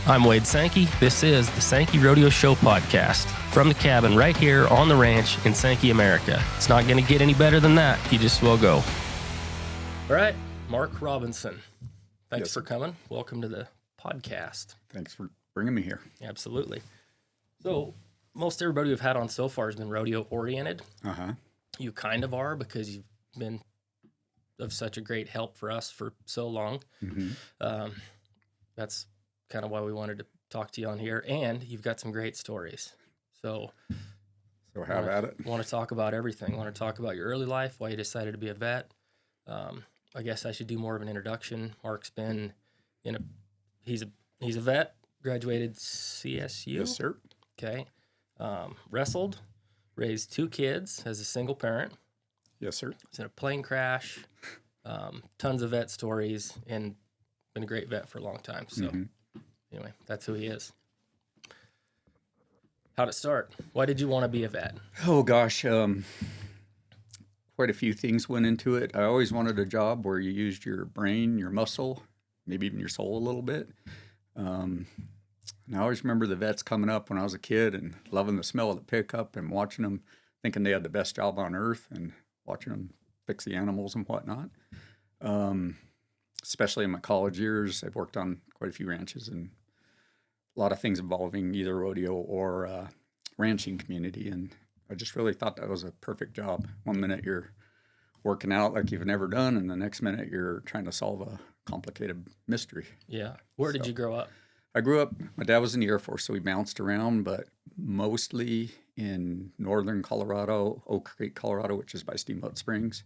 I'm Wade Sankey. This is the Sankey Rodeo Show podcast from the cabin right here on the ranch in Sankey, America. It's not going to get any better than that. You just will go. All right, Mark Robinson. Thanks for coming. Welcome to the podcast. Thanks for bringing me here. Absolutely. So most everybody we've had on so far has been rodeo oriented. You kind of are because you've been of such a great help for us for so long. That's kind of why we wanted to talk to you on here, and you've got some great stories. So have at it. Want to talk about everything. Want to talk about your early life, why you decided to be a vet. I guess I should do more of an introduction. Mark's been he's a vet, graduated CSU. Yes, sir. Okay. Wrestled, raised 2 kids as a single parent. Yes, sir. Was in a plane crash, tons of vet stories, and been a great vet for a long time. So anyway, that's who he is. How'd it start? Why did you want to be a vet? Oh, gosh. Quite a few things went into it. I always wanted a job where you used your brain, your muscle, maybe even your soul a little bit. And I always remember the vets coming up when I was a kid and loving the smell of the pickup and watching them, thinking they had the best job on earth and watching them fix the animals and whatnot. Especially in my college years, I've worked on quite a few ranches and a lot of things involving either rodeo or ranching community. And I just really thought that was a perfect job. One minute you're working out like you've never done, and the next minute you're trying to solve a complicated mystery. Yeah. Where did you grow up? I grew up, my dad was in the Air Force, so we bounced around, but mostly in northern Colorado, Oak Creek, Colorado, which is by Steamboat Springs,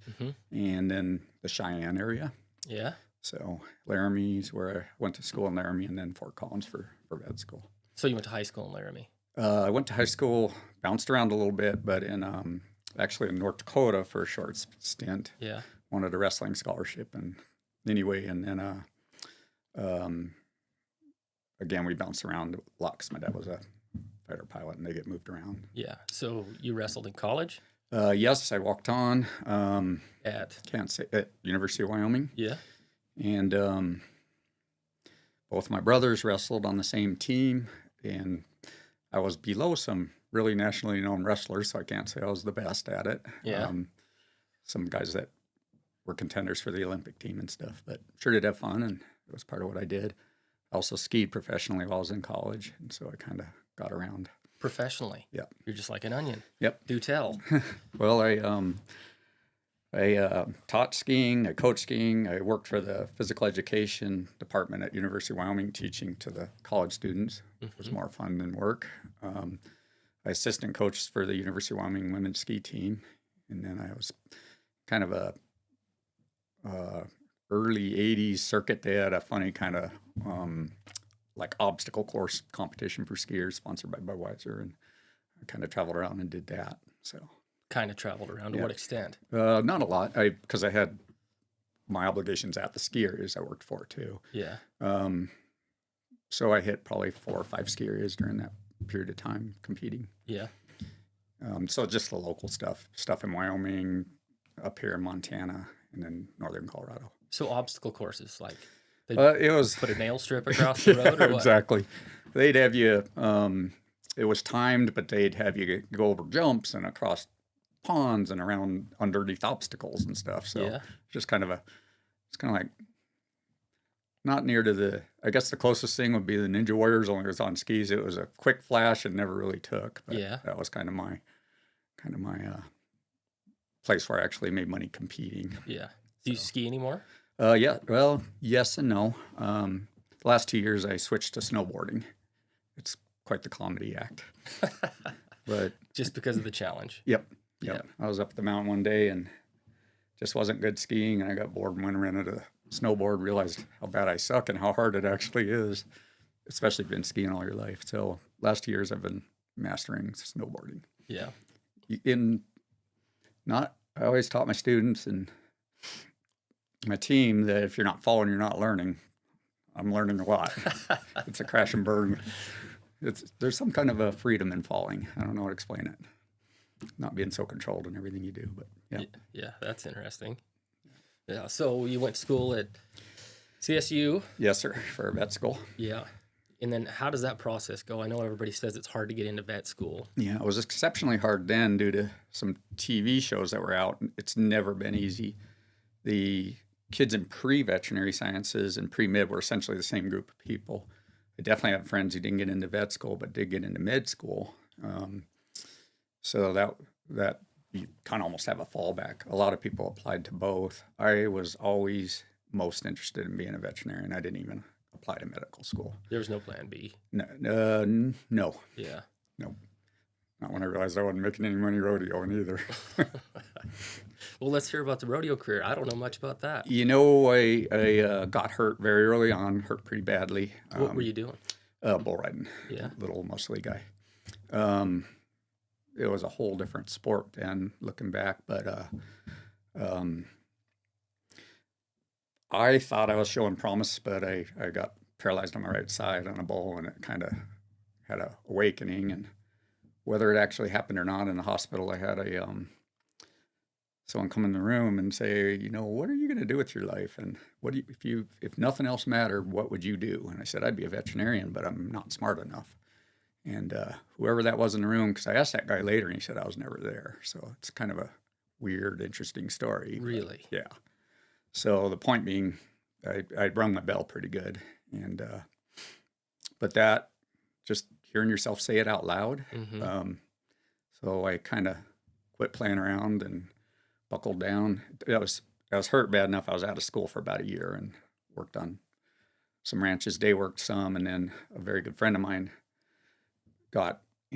and then the Cheyenne area. Yeah. So Laramie's where I went to school in Laramie, and then Fort Collins for vet school. So you went to high school in Laramie? I went to high school, bounced around a little bit, but actually in North Dakota for a short stint. Yeah. Wanted a wrestling scholarship, and anyway, and then again we bounced around a lot because my dad was a fighter pilot, and they get moved around. Yeah. So you wrestled in college? Yes, I walked on At University of Wyoming. Yeah. And both my brothers wrestled on the same team, and I was below some really nationally known wrestlers, so I can't say I was the best at it. Yeah. Some guys that were contenders for the Olympic team and stuff, but sure did have fun, and it was part of what I did. I also skied professionally while I was in college, and so I kind of got around. Professionally? Yeah. You're just like an onion. Yep. Do tell. Well, I taught skiing, I coached skiing, I worked for the physical education department at University of Wyoming teaching to the college students. It was more fun than work. I assistant coached for the University of Wyoming women's ski team, and then I was kind of a early 80s circuit. They had a funny kind of like obstacle course competition for skiers sponsored by Budweiser, and I kind of traveled around and did that. So Kind of traveled around. To what extent? not a lot, because I had my obligations at the ski areas I worked for too. Yeah. So I hit probably 4 or 5 ski areas during that period of time competing. Yeah. So just the local stuff in Wyoming, up here in Montana, and then northern Colorado. So obstacle courses, like they It was put a nail strip across the road, or what? Exactly. They'd have you. It was timed, but they'd have you go over jumps and across ponds and around underneath obstacles and stuff. So Yeah. it's kind of like not near to the, I guess the closest thing would be the Ninja Warriors, only it was on skis. It was a quick flash and never really took. But Yeah. that was kind of my place where I actually made money competing. Yeah. Do you ski anymore? Yeah, well, yes and no. The last 2 years I switched to snowboarding. It's quite the comedy act. But Just because of the challenge. Yep. Yep. I was up at the mountain one day and just wasn't good skiing, and I got bored and went and rented a snowboard, realized how bad I suck and how hard it actually is, especially if you've been skiing all your life. So last 2 years I've been mastering snowboarding. Yeah. I always taught my students and my team that if you're not falling, you're not learning. I'm learning a lot. It's a crash and burn. There's some kind of a freedom in falling. I don't know how to explain it. Not being so controlled in everything you do, but yeah. Yeah, that's interesting. Yeah, so you went to school at CSU. Yes, sir, for vet school. Yeah. And then how does that process go? I know everybody says it's hard to get into vet school. Yeah, it was exceptionally hard then due to some TV shows that were out. It's never been easy. The kids in pre-veterinary sciences and pre-med were essentially the same group of people. I definitely had friends who didn't get into vet school but did get into med school. So that you kind of almost have a fallback. A lot of people applied to both. I was always most interested in being a veterinarian. I didn't even apply to medical school. There was no plan B. No. Yeah. No. Not when I realized I wasn't making any money rodeoing either. Well, let's hear about the rodeo career. I don't know much about that. You know, I got hurt very early on, hurt pretty badly. What were you doing? Bull riding. Yeah. Little muscly guy. It was a whole different sport then, looking back. But I thought I was showing promise, but I got paralyzed on my right side on a bull, and it kind of had a awakening. And whether it actually happened or not in the hospital, I had someone come in the room and say, you know, what are you going to do with your life? And what do you, if nothing else mattered, what would you do? And I said, I'd be a veterinarian, but I'm not smart enough. And whoever that was in the room, because I asked that guy later, and he said I was never there. So it's kind of a weird, interesting story. Really? But, yeah. So the point being, I rung my bell pretty good. And but that, just hearing yourself say it out loud. Mm-hmm. So I kind of quit playing around and buckled down. I was hurt bad enough. I was out of school for about a year and worked on some ranches, day worked some, and then a very good friend of mine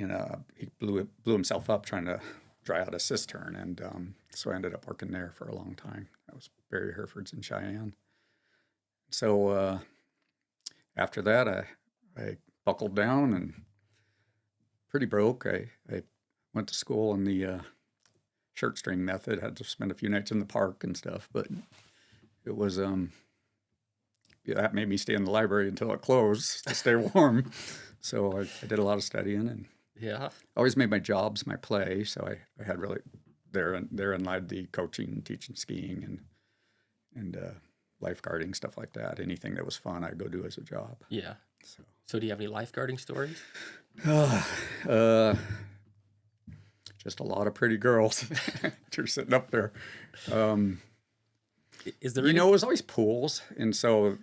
he blew himself up trying to dry out a cistern, and so I ended up working there for a long time. That was Barry Herefords in Cheyenne. So after that, I buckled down and pretty broke. I went to school in the shirt string method. Had to spend a few nights in the park and stuff, but it was that made me stay in the library until it closed to stay warm. So I did a lot of studying, and Yeah. always made my jobs my play. So I had really therein lied the coaching, teaching skiing, and lifeguarding, stuff like that. Anything that was fun, I'd go do as a job. Yeah. So do you have any lifeguarding stories? Just a lot of pretty girls. You're sitting up there. Is there It was always pools, and so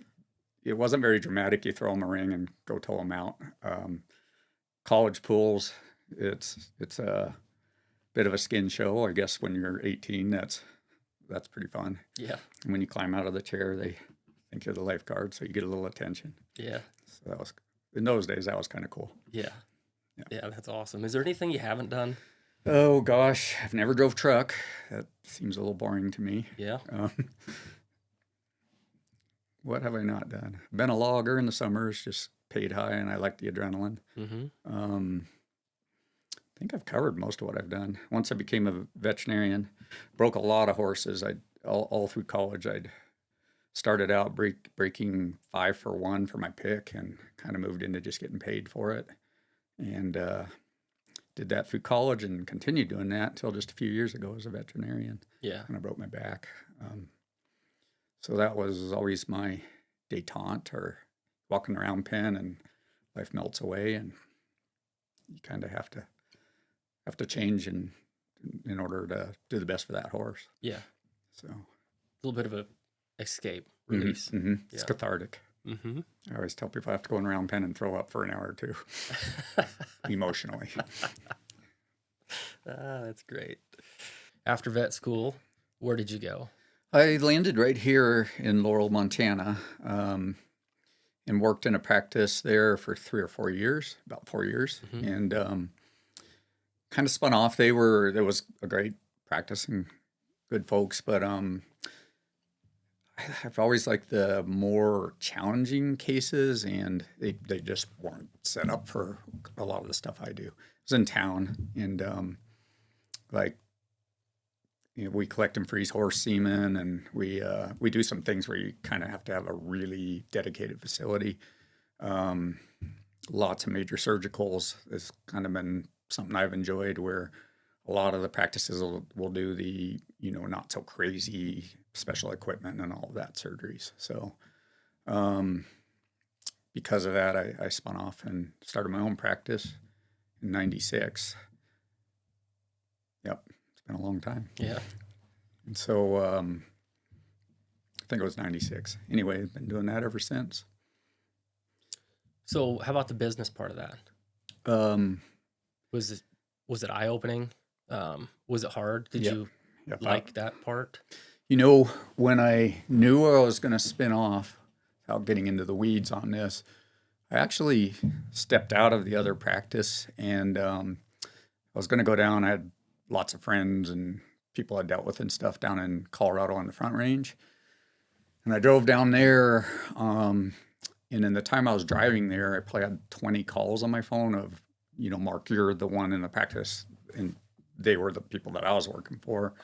it wasn't very dramatic. You throw them a ring and go tow them out. College pools, it's a bit of a skin show, I guess. When you're 18, that's pretty fun. Yeah. And when you climb out of the chair, they think you're the lifeguard, so you get a little attention. Yeah. So that was, in those days, that was kind of cool. Yeah. Yeah, that's awesome. Is there anything you haven't done? Oh gosh, I've never drove truck. That seems a little boring to me. Yeah. What have I not done? Been a logger in the summers, just paid high, and I like the adrenaline. Mm-hmm. I think I've covered most of what I've done. Once I became a veterinarian, broke a lot of horses. All through college, I'd started out breaking 5 for 1 for my pick, and kind of moved into just getting paid for it. And did that through college and continued doing that until just a few years ago as a veterinarian. Yeah. And I broke my back. So that was always my detente, or walking around pen, and life melts away, and you kind of have to change in order to do the best for that horse. Yeah. So a little bit of a escape, release. Mm-hmm. Yeah. It's cathartic. Mm-hmm. I always tell people I have to go in around pen and throw up for an hour or two, emotionally. That's great. After vet school, where did you go? I landed right here in Laurel, Montana, and worked in a practice there for 3 or 4 years, about 4 years, Mm-hmm. and kind of spun off. There was a great practice and good folks, but I've always liked the more challenging cases, and they just weren't set up for a lot of the stuff I do. I was in town, and we collect and freeze horse semen, and we do some things where you kind of have to have a really dedicated facility. Lots of major surgicals has kind of been something I've enjoyed, where a lot of the practices will do the not so crazy special equipment and all of that surgeries. So because of that, I spun off and started my own practice in 96. Yep. It's been a long time. Yeah. And so I think it was 96. Anyway, I've been doing that ever since. So how about the business part of that? Was it eye-opening? Was it hard? Did you like that part? You know, when I knew I was going to spin off, without getting into the weeds on this, I actually stepped out of the other practice, and I was going to go down. I had lots of friends and people I dealt with and stuff down in Colorado on the Front Range. And I drove down there, and in the time I was driving there, I probably had 20 calls on my phone of, Mark, you're the one in the practice, and they were the people that I was working for.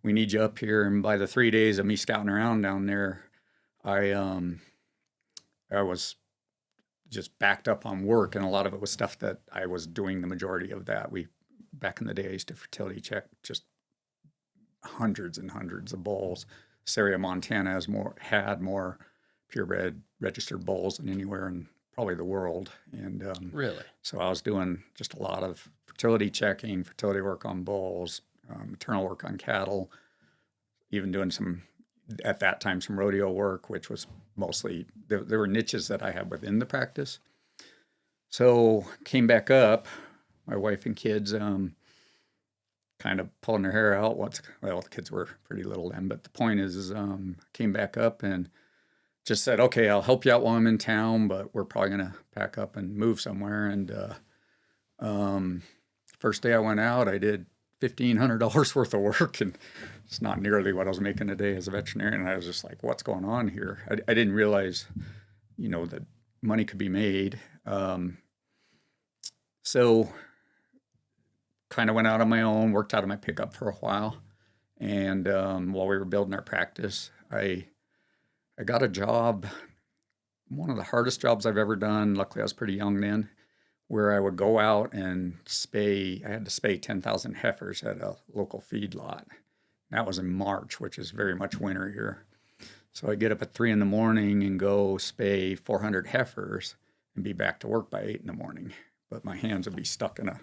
We need you up here. And by the 3 days of me scouting around down there, I was just backed up on work, and a lot of it was stuff that I was doing the majority of that. Back in the day, I used to fertility check just hundreds and hundreds of bulls. This area of Montana had more purebred registered bulls than anywhere in probably the world. And really, so I was doing just a lot of fertility checking, fertility work on bulls, maternal work on cattle, even doing at that time, some rodeo work, which was mostly, there were niches that I had within the practice. So came back up, my wife and kids kind of pulling their hair out. The kids were pretty little then, but the point is came back up and just said, okay, I'll help you out while I'm in town, but we're probably going to pack up and move somewhere. And first day I went out, I did $1,500 worth of work, and it's not nearly what I was making a day as a veterinarian. And I was just like, what's going on here? I didn't realize, that money could be made. So kind of went out on my own, worked out of my pickup for a while. And while we were building our practice, I got a job, one of the hardest jobs I've ever done. Luckily, I was pretty young then, where I would go out and spay. I had to spay 10,000 heifers at a local feed lot. That was in March, which is very much winter here. So I get up at 3 a.m. and go spay 400 heifers and be back to work by 8 a.m. But my hands would be stuck in a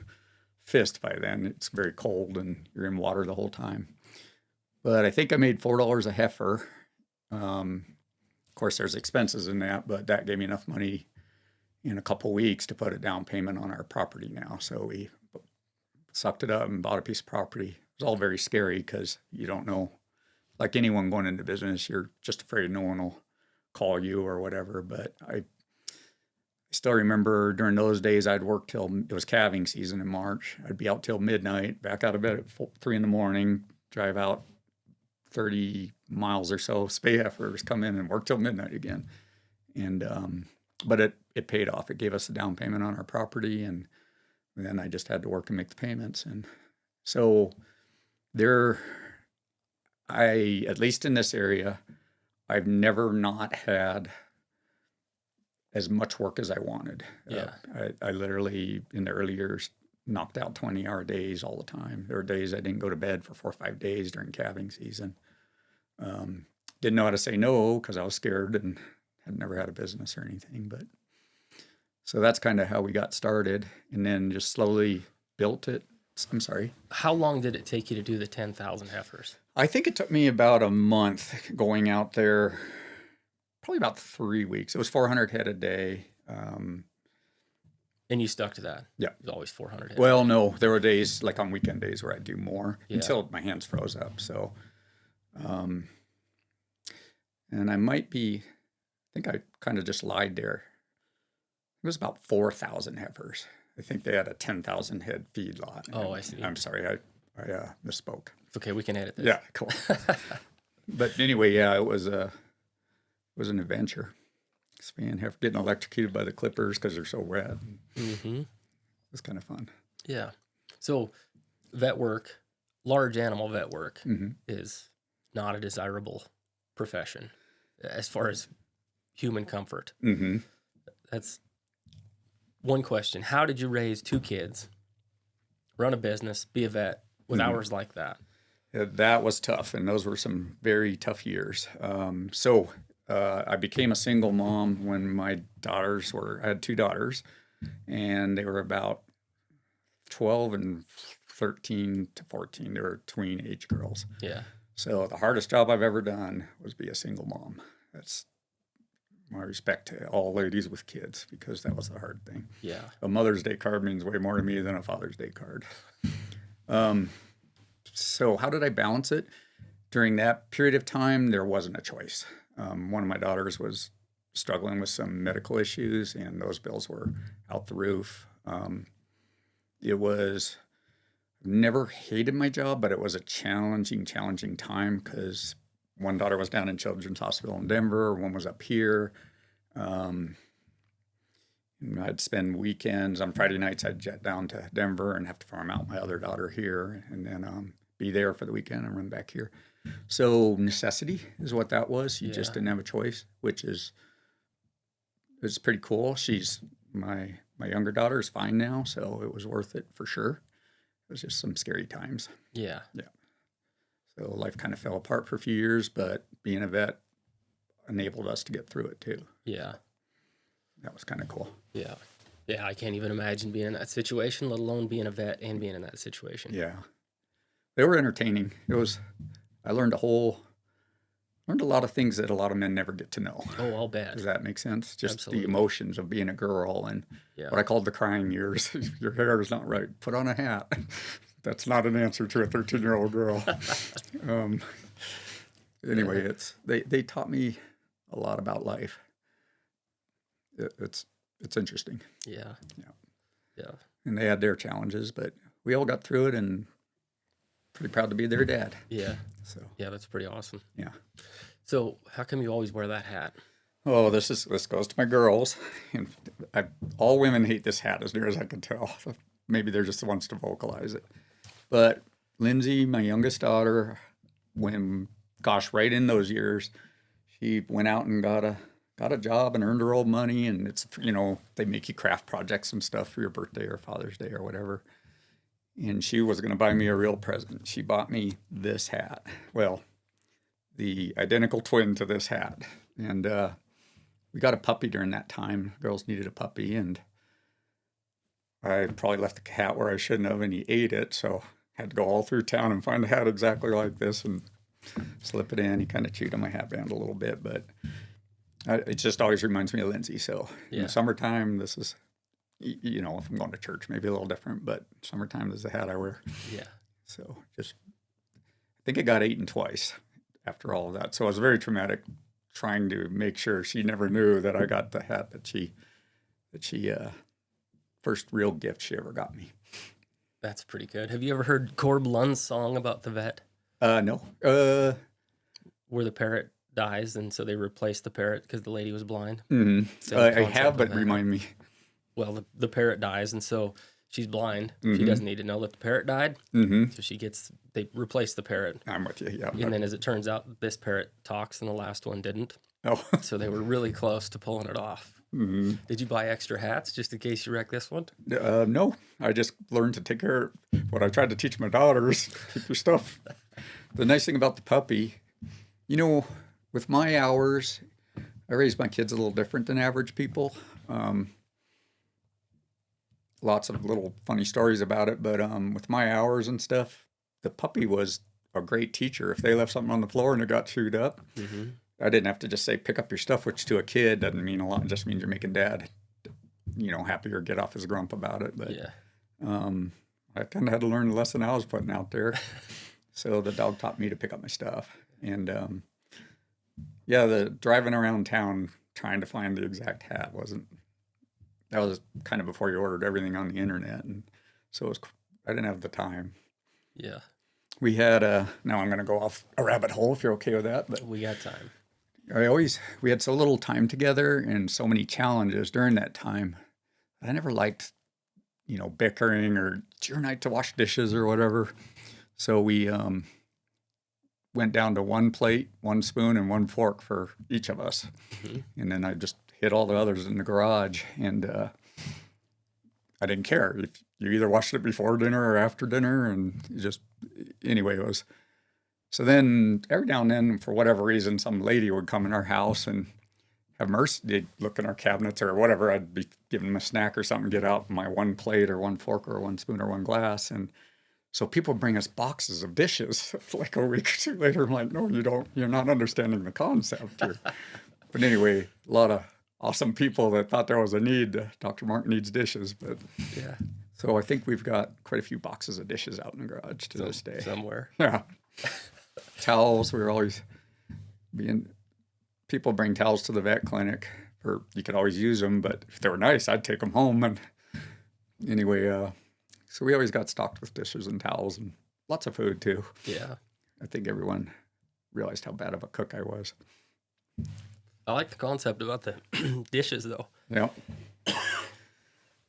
fist by then. It's very cold and you're in water the whole time. But I think I made $4 a heifer. Of course, there's expenses in that, but that gave me enough money in a couple weeks to put a down payment on our property now. So we sucked it up and bought a piece of property. It was all very scary because you don't know, like anyone going into business, you're just afraid no one will call you or whatever. But I still remember during those days I'd work till it was calving season in March. I'd be out till midnight, back out of bed at 3 a.m, drive out 30 miles or so, spay heifers, come in and work till midnight again. And but it paid off. It gave us a down payment on our property, and then I just had to work and make the payments. And so at least in this area, I've never not had as much work as I wanted. Yeah. I literally, in the early years, knocked out 20-hour days all the time. There were days I didn't go to bed for 4 or 5 days during calving season. Didn't know how to say no because I was scared and had never had a business or anything. But so that's kind of how we got started, and then just slowly built it. I'm sorry. How long did it take you to do the 10,000 heifers? I think it took me about a month going out there, probably about 3 weeks. It was 400 head a day. And you stuck to that? Yeah. It was always 400 head. Well, no, there were days, like on weekend days, where I'd do more until my hands froze up. So, and I think I kind of just lied there. It was about 4,000 heifers. I think they had a 10,000 head feed lot. Oh, I see. I'm sorry, I misspoke. It's okay, we can edit this. Yeah, cool. But anyway, yeah, it was an adventure. Spaying heifer, getting electrocuted by the clippers because they're so wet. Mm-hmm. It was kind of fun. Yeah. So vet work, large animal vet work, is not a desirable profession as far as human comfort. Mm-hmm. That's one question. How did you raise 2 kids, run a business, be a vet with hours like that? Yeah, that was tough, and those were some very tough years. So I became a single mom when my daughters were, I had 2 daughters, and they were about 12 and 13 to 14. They were tween age girls. Yeah. So the hardest job I've ever done was be a single mom. That's my respect to all ladies with kids, because that was the hard thing. Yeah. A Mother's Day card means way more to me than a Father's Day card. So how did I balance it? During that period of time, there wasn't a choice. One of my daughters was struggling with some medical issues, and those bills were out the roof. It was never hated my job, but it was a challenging time because one daughter was down in Children's Hospital in Denver, one was up here. I'd spend weekends on Friday nights. I'd jet down to Denver and have to farm out my other daughter here, and then be there for the weekend and run back here. So necessity is what that was. You just didn't have a choice, which is it's pretty cool. She's my younger daughter is fine now, so it was worth it for sure. It was just some scary times. Yeah. Yeah. So life kind of fell apart for a few years, but being a vet enabled us to get through it too. Yeah. That was kind of cool. Yeah. Yeah, I can't even imagine being in that situation, let alone being a vet and being in that situation. Yeah. They were entertaining. I learned a lot of things that a lot of men never get to know. Oh, I'll bet. Does that make sense? Just Absolutely. the emotions of being a girl and what I called the crying years. Your hair is not right. Put on a hat. That's not an answer to a 13-year-old girl. Anyway, they taught me a lot about life. It's interesting. Yeah. Yeah. Yeah. And they had their challenges, but we all got through it, and pretty proud to be their dad. Yeah. So Yeah, that's pretty awesome. yeah. So how come you always wear that hat? Oh, this goes to my girls. And all women hate this hat, as near as I can tell. Maybe they're just the ones to vocalize it. But Lindsay, my youngest daughter, right in those years, she went out and got a job and earned her own money. And it's, they make you craft projects and stuff for your birthday or Father's Day or whatever. And she was going to buy me a real present. She bought me this hat. Well, the identical twin to this hat. And we got a puppy during that time. Girls needed a puppy, and I probably left the hat where I shouldn't have, and he ate it. So I had to go all through town and find a hat exactly like this and slip it in. He kind of chewed on my hat band a little bit, but it just always reminds me of Lindsay. So in the summertime, this is, if I'm going to church, maybe a little different, but summertime is the hat I wear. Yeah. So I think it got eaten twice after all of that. So it was very traumatic, trying to make sure she never knew that I got the hat that she first real gift she ever got me. That's pretty good. Have you ever heard Corb Lund's song about the vet? No. Where the parrot dies, and so they replace the parrot because the lady was blind. Mm-hmm. I have, but remind me. Well, the parrot dies, and so she's blind. She doesn't need to know that the parrot died. So they replace the parrot. I'm with you, yeah. And then as it turns out, this parrot talks and the last one didn't. Oh. So they were really close to pulling it off. Mm-hmm. Did you buy extra hats just in case you wreck this one? No, I just learned to take care of what I tried to teach my daughters. Keep your stuff. The nice thing about the puppy, with my hours, I raised my kids a little different than average people. Lots of little funny stories about it, but with my hours and stuff, the puppy was a great teacher. If they left something on the floor and it got chewed up, I didn't have to just say, pick up your stuff, which to a kid doesn't mean a lot. It just means you're making dad, happy or get off his grump about it. But I kind of had to learn the lesson I was putting out there. So the dog taught me to pick up my stuff. And the driving around town trying to find the exact hat that was kind of before you ordered everything on the internet. And so I didn't have the time. Yeah. We had now I'm going to go off a rabbit hole if you're okay with that. But we got time. We had so little time together and so many challenges during that time. I never liked, bickering or it's your night to wash dishes or whatever. So we went down to one plate, one spoon, and one fork for each of us. And then I just hid all the others in the garage. And I didn't care. If you either washed it before dinner or after dinner. And anyway, So then every now and then, for whatever reason, some lady would come in our house and have mercy. They'd look in our cabinets or whatever. I'd be giving them a snack or something, get out my one plate or one fork or one spoon or one glass. And so people bring us boxes of dishes. Like a week or two later, I'm like, no, you don't. You're not understanding the concept here. But anyway, a lot of awesome people that thought there was a need. Dr. Mark needs dishes. But Yeah. so I think we've got quite a few boxes of dishes out in the garage to this day. Somewhere. Yeah. Towels. We were always being, people bring towels to the vet clinic. Or you could always use them, but if they were nice, I'd take them home. And anyway, so we always got stocked with dishes and towels and lots of food too. Yeah. I think everyone realized how bad of a cook I was. I like the concept about the dishes, though. Yeah.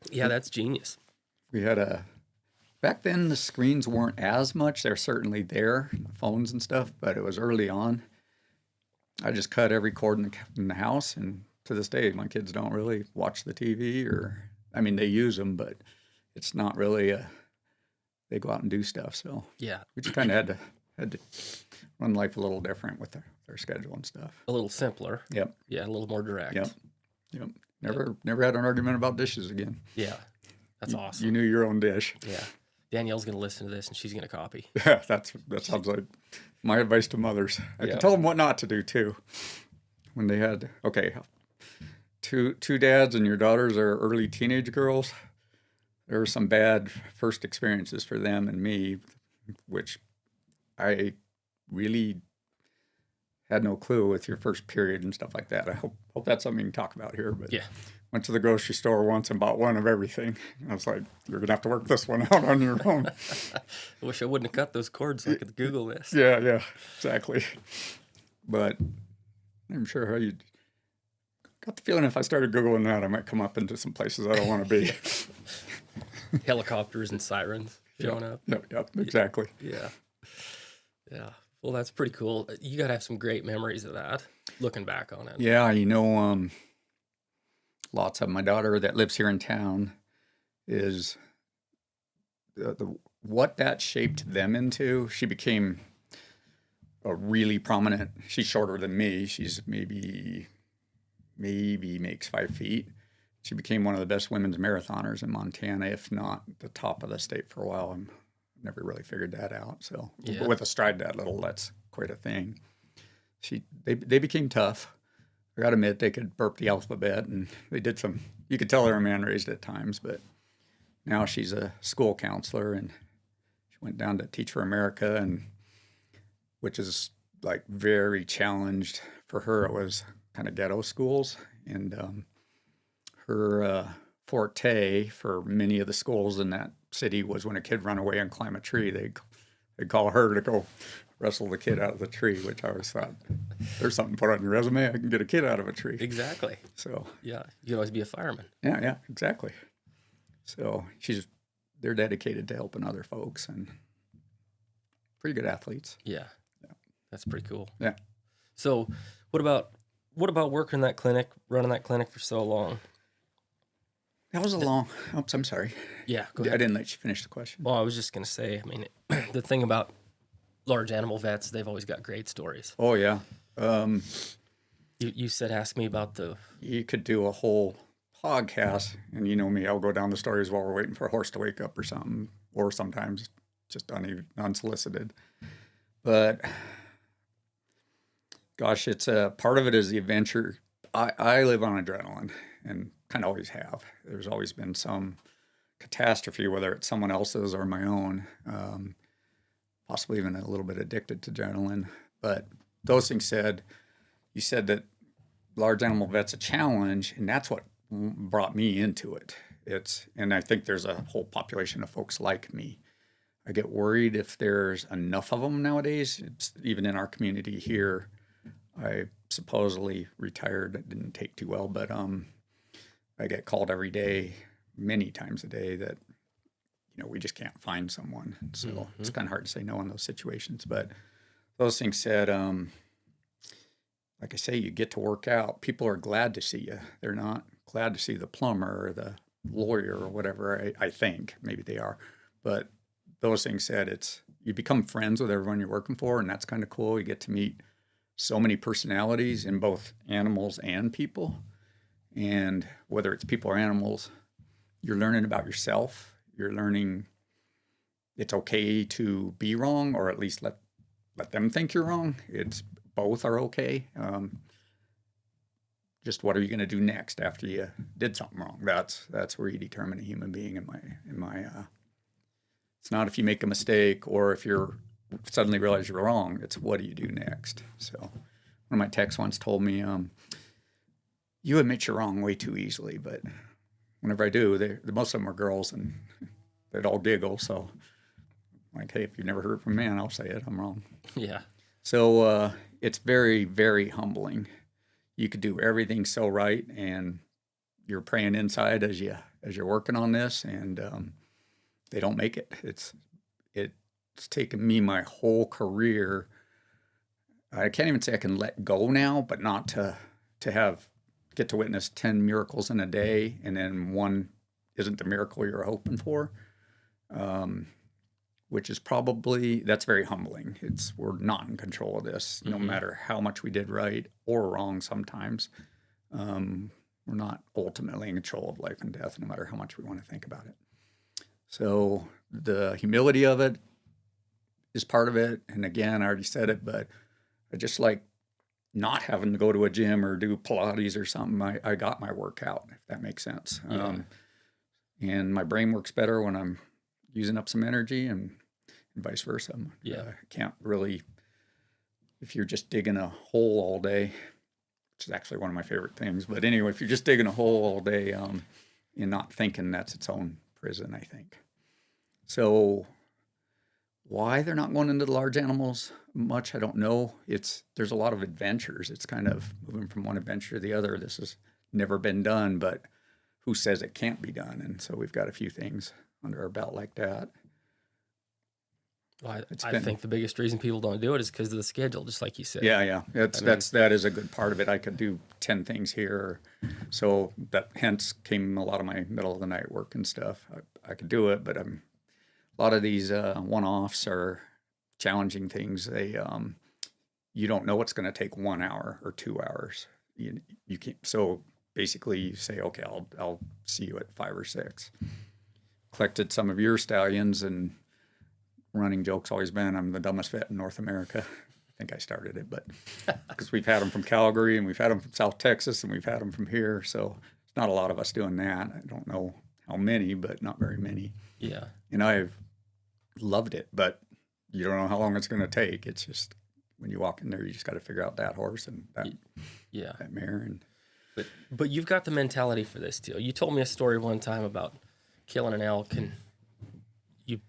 Yeah, that's genius. We had back then the screens weren't as much. They're certainly there, phones and stuff, but it was early on. I just cut every cord in the house, and to this day, my kids don't really watch the TV I mean, they use them, but it's not really they go out and do stuff. So Yeah. we just kind of had to run life a little different with their schedule and stuff. A little simpler. Yep. Yeah, a little more direct. Yep. Never had an argument about dishes again. Yeah. That's awesome. You knew your own dish. Yeah. Danielle's going to listen to this and she's going to copy. Yeah, that sounds like my advice to mothers. I Yeah. can tell them what not to do too. When they had, okay, two dads and your daughters are early teenage girls, there were some bad first experiences for them and me, which I really had no clue with your first period and stuff like that. I hope that's something you can talk about here. But Yeah. went to the grocery store once and bought one of everything. I was like, you're gonna have to work this one out on your own. I wish I wouldn't have cut those cords so I could Google this. Yeah, exactly. But I'm sure how you got the feeling if I started Googling that, I might come up into some places I don't want to be. Helicopters and sirens showing up. Yep, exactly. Yeah. Yeah. Well, that's pretty cool. You got to have some great memories of that, looking back on it. Yeah, lots of my daughter that lives here in town is what that shaped them into. She became a really prominent. She's shorter than me. She's maybe makes 5 feet. She became one of the best women's marathoners in Montana, if not the top of the state for a while. I never really figured that out. So Yeah. with a stride that little, that's quite a thing. They became tough. I gotta admit, they could burp the alphabet, and they did some. You could tell they were man raised at times, but now she's a school counselor, and she went down to Teach for America, and which is like very challenged for her. It was kind of ghetto schools, and her forte for many of the schools in that city was when a kid run away and climb a tree, they'd call her to go wrestle the kid out of the tree, which I always thought, there's something to put on your resume. I can get a kid out of a tree. Exactly. So Yeah. You can always be a fireman. yeah, exactly. So they're dedicated to helping other folks and pretty good athletes. Yeah. That's pretty cool. Yeah. So what about working that clinic, running that clinic for so long? That was a long. Oops, I'm sorry. Yeah. Go I ahead. didn't let you finish the question. Well, I was just going to say, I mean, the thing about large animal vets, they've always got great stories. Oh yeah. You said, ask me about You could do a whole podcast, and you know me, I'll go down the stories while we're waiting for a horse to wake up or something, or sometimes just unsolicited. But gosh, it's a part of it is the adventure. I live on adrenaline and kind of always have. There's always been some catastrophe, whether it's someone else's or my own, possibly even a little bit addicted to adrenaline. But those things said, you said that large animal vet's a challenge, and that's what brought me into it. And I think there's a whole population of folks like me. I get worried if there's enough of them nowadays. Even in our community here, I supposedly retired. It didn't take too well, but I get called every day, many times a day, that we just can't find someone. So it's kind of hard to say no in those situations. But those things said, like I say, you get to work out. People are glad to see you. They're not glad to see the plumber or the lawyer or whatever. I think maybe they are, but those things said, you become friends with everyone you're working for, and that's kind of cool. You get to meet so many personalities in both animals and people. And whether it's people or animals, you're learning about yourself. You're learning it's okay to be wrong, or at least let them think you're wrong. It's both are okay. Just what are you going to do next after you did something wrong? That's where you determine a human being. It's not if you make a mistake or if you're suddenly realize you're wrong. It's what do you do next? So one of my techs once told me, you admit you're wrong way too easily, but whenever I do, most of them are girls and they'd all giggle. So like, hey, if you've never heard it from a man, I'll say it. I'm wrong. Yeah. So it's very, very humbling. You could do everything so right, and you're praying inside as you're working on this, and they don't make it. It's taken me my whole career. I can't even say I can let go now, but not to get to witness 10 miracles in a day, and then one isn't the miracle you're hoping for. Which is that's very humbling. We're not in control of this, no matter how much we did right or wrong sometimes. We're not ultimately in control of life and death, no matter how much we want to think about it. So the humility of it is part of it. And again, I already said it, but I just like not having to go to a gym or do Pilates or something. I got my workout, if that makes sense. Yeah. And my brain works better when I'm using up some energy and vice versa. Yeah. Can't really, if you're just digging a hole all day, which is actually one of my favorite things. But anyway, if you're just digging a hole all day and not thinking, that's its own prison, I think. So why they're not going into the large animals much, I don't know. There's a lot of adventures. It's kind of moving from one adventure to the other. This has never been done, but who says it can't be done? And so we've got a few things under our belt like that. Well, I think the biggest reason people don't do it is because of the schedule, just like you said. Yeah. That is a good part of it. I could do 10 things here. So that hence came a lot of my middle of the night work and stuff. I could do it, but a lot of these one-offs are challenging things. You don't know what's going to take 1 hour or 2 hours. You can't. So basically you say, okay, I'll see you at 5 or 6. Collected some of your stallions, and running joke's always been I'm the dumbest vet in North America. I think I started it, but because we've had them from Calgary and we've had them from South Texas and we've had them from here. So it's not a lot of us doing that. I don't know how many, but not very many. Yeah. And I've loved it, but you don't know how long it's going to take. It's just when you walk in there, you just got to figure out that horse and that mare. And but you've got the mentality for this too. You told me a story one time about killing an elk, and you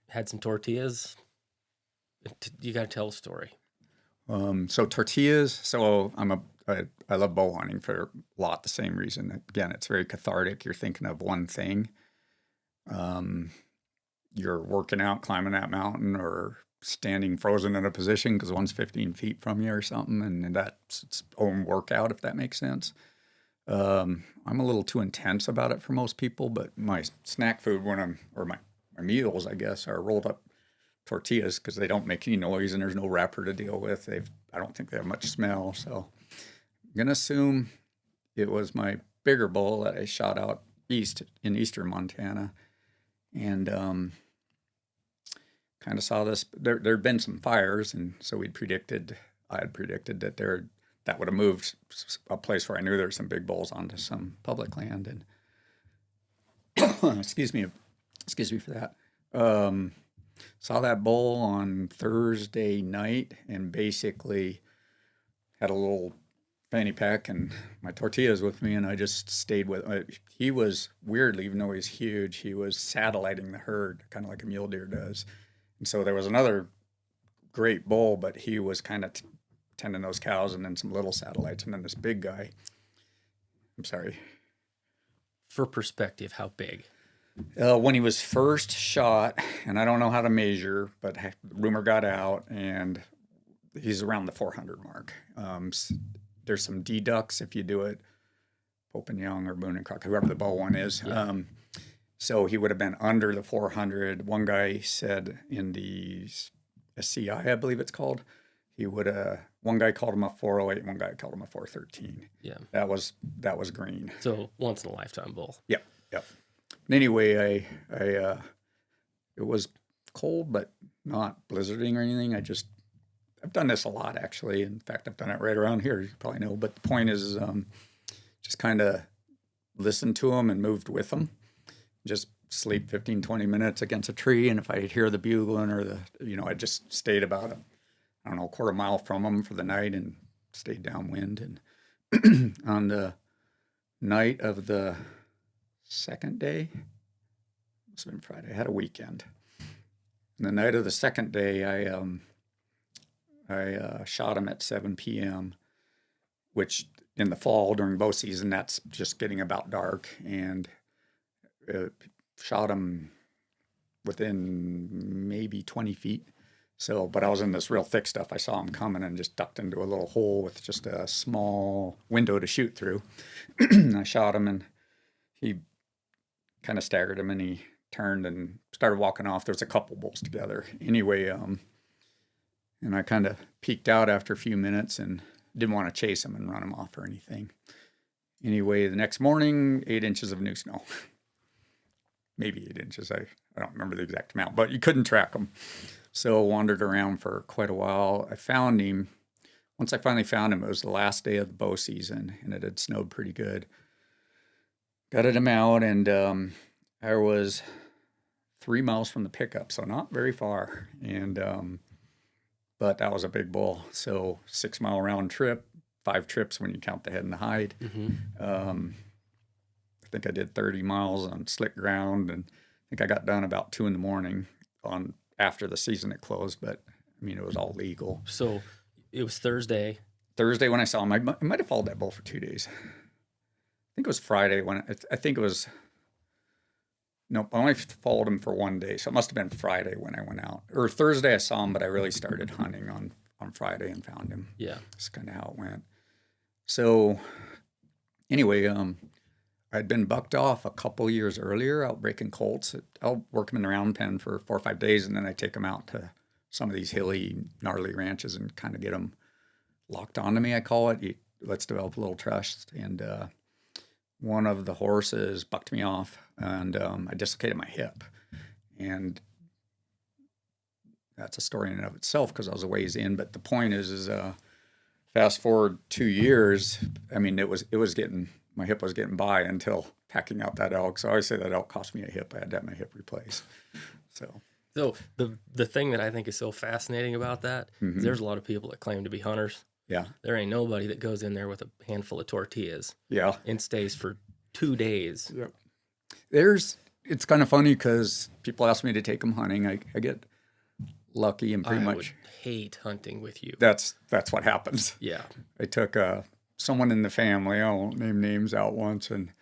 had some tortillas. You got to tell a story. So tortillas. So I love bow hunting for a lot the same reason. Again, it's very cathartic. You're thinking of one thing. You're working out, climbing that mountain, or standing frozen in a position because one's 15 feet from you or something, and that's its own workout, if that makes sense. I'm a little too intense about it for most people, but my snack food my meals, I guess, are rolled up tortillas because they don't make any noise and there's no wrapper to deal with. I don't think they have much smell. So I'm going to assume it was my bigger bull that I shot out in eastern Montana. And kind of saw this. There had been some fires, and so I had predicted that that would have moved a place where I knew there were some big bulls onto some public land. And excuse me for that. Saw that bull on Thursday night, and basically had a little fanny pack and my tortillas with me, and I just stayed with him. He was, weirdly, even though he's huge, he was satelliting the herd, kind of like a mule deer does. And so there was another great bull, but he was kind of tending those cows, and then some little satellites, and then this big guy. I'm sorry. For perspective, how big? When he was first shot, and I don't know how to measure, but rumor got out, and he's around the 400 mark. There's some deducts if you do it, Pope and Young or Boone and Crockett, whoever the bow one is. Yeah. So he would have been under the 400. One guy said in the SCI, I believe it's called, he would one guy called him a 408, one guy called him a 413. Yeah. That was green. So once in a lifetime bull. Yep. Anyway, I it was cold, but not blizzarding or anything. I've done this a lot, actually. In fact, I've done it right around here. You probably know. But the point is just kind of listened to them and moved with them. Just sleep 15, 20 minutes against a tree. And if I hear the bugling or I just stayed about a quarter mile from them for the night and stayed downwind. And on the night of the second day, must have been Friday, I had a weekend. And the night of the second day, I shot him at 7 p.m., which in the fall during bow season, that's just getting about dark, and shot him within maybe 20 feet. So, but I was in this real thick stuff. I saw him coming and just ducked into a little hole with just a small window to shoot through. I shot him, and he kind of staggered him, and he turned and started walking off. There's a couple bulls together. Anyway, and I kind of peeked out after a few minutes and didn't want to chase him and run him off or anything. Anyway, the next morning, 8 inches of new snow. Maybe 8 inches. I don't remember the exact amount, but you couldn't track him. So wandered around for quite a while. I found him. Once I finally found him, it was the last day of the bow season, and it had snowed pretty good. Gutted him out, and I was 3 miles from the pickup, so not very far. And but that was a big bull. So 6 mile round trip, 5 trips when you count the head and the hide. Mm-hmm. I think I did 30 miles on slick ground, and I think I got done about 2 in the morning after the season had closed. But I mean, it was all legal. So it was Thursday. Thursday when I saw him, I might have followed that bull for 2 days. I think it was Friday I think it was. Nope, I only followed him for 1 day, so it must have been Friday when I went out. Or Thursday I saw him, but I really started hunting on Friday and found him. Yeah. That's kind of how it went. So anyway, I'd been bucked off a couple years earlier out breaking colts. I'll work them in the round pen for 4 or 5 days, and then I take them out to some of these hilly, gnarly ranches and kind of get them locked onto me, I call it. Let's develop a little trust. And one of the horses bucked me off, and I dislocated my hip. And that's a story in and of itself because I was a ways in. But the point is fast forward 2 years, I mean, my hip was getting by until packing out that elk. So I always say that elk cost me a hip. I had to have my hip replaced. So the thing that I think is so fascinating about that is there's a lot of people that claim to be hunters. Yeah. There ain't nobody that goes in there with a handful of tortillas. Yeah. And stays for 2 days. Yep. It's kind of funny because people ask me to take them hunting. I get lucky and pretty much would hate hunting with you. That's what happens. Yeah. I took someone in the family, I won't name names, out once, and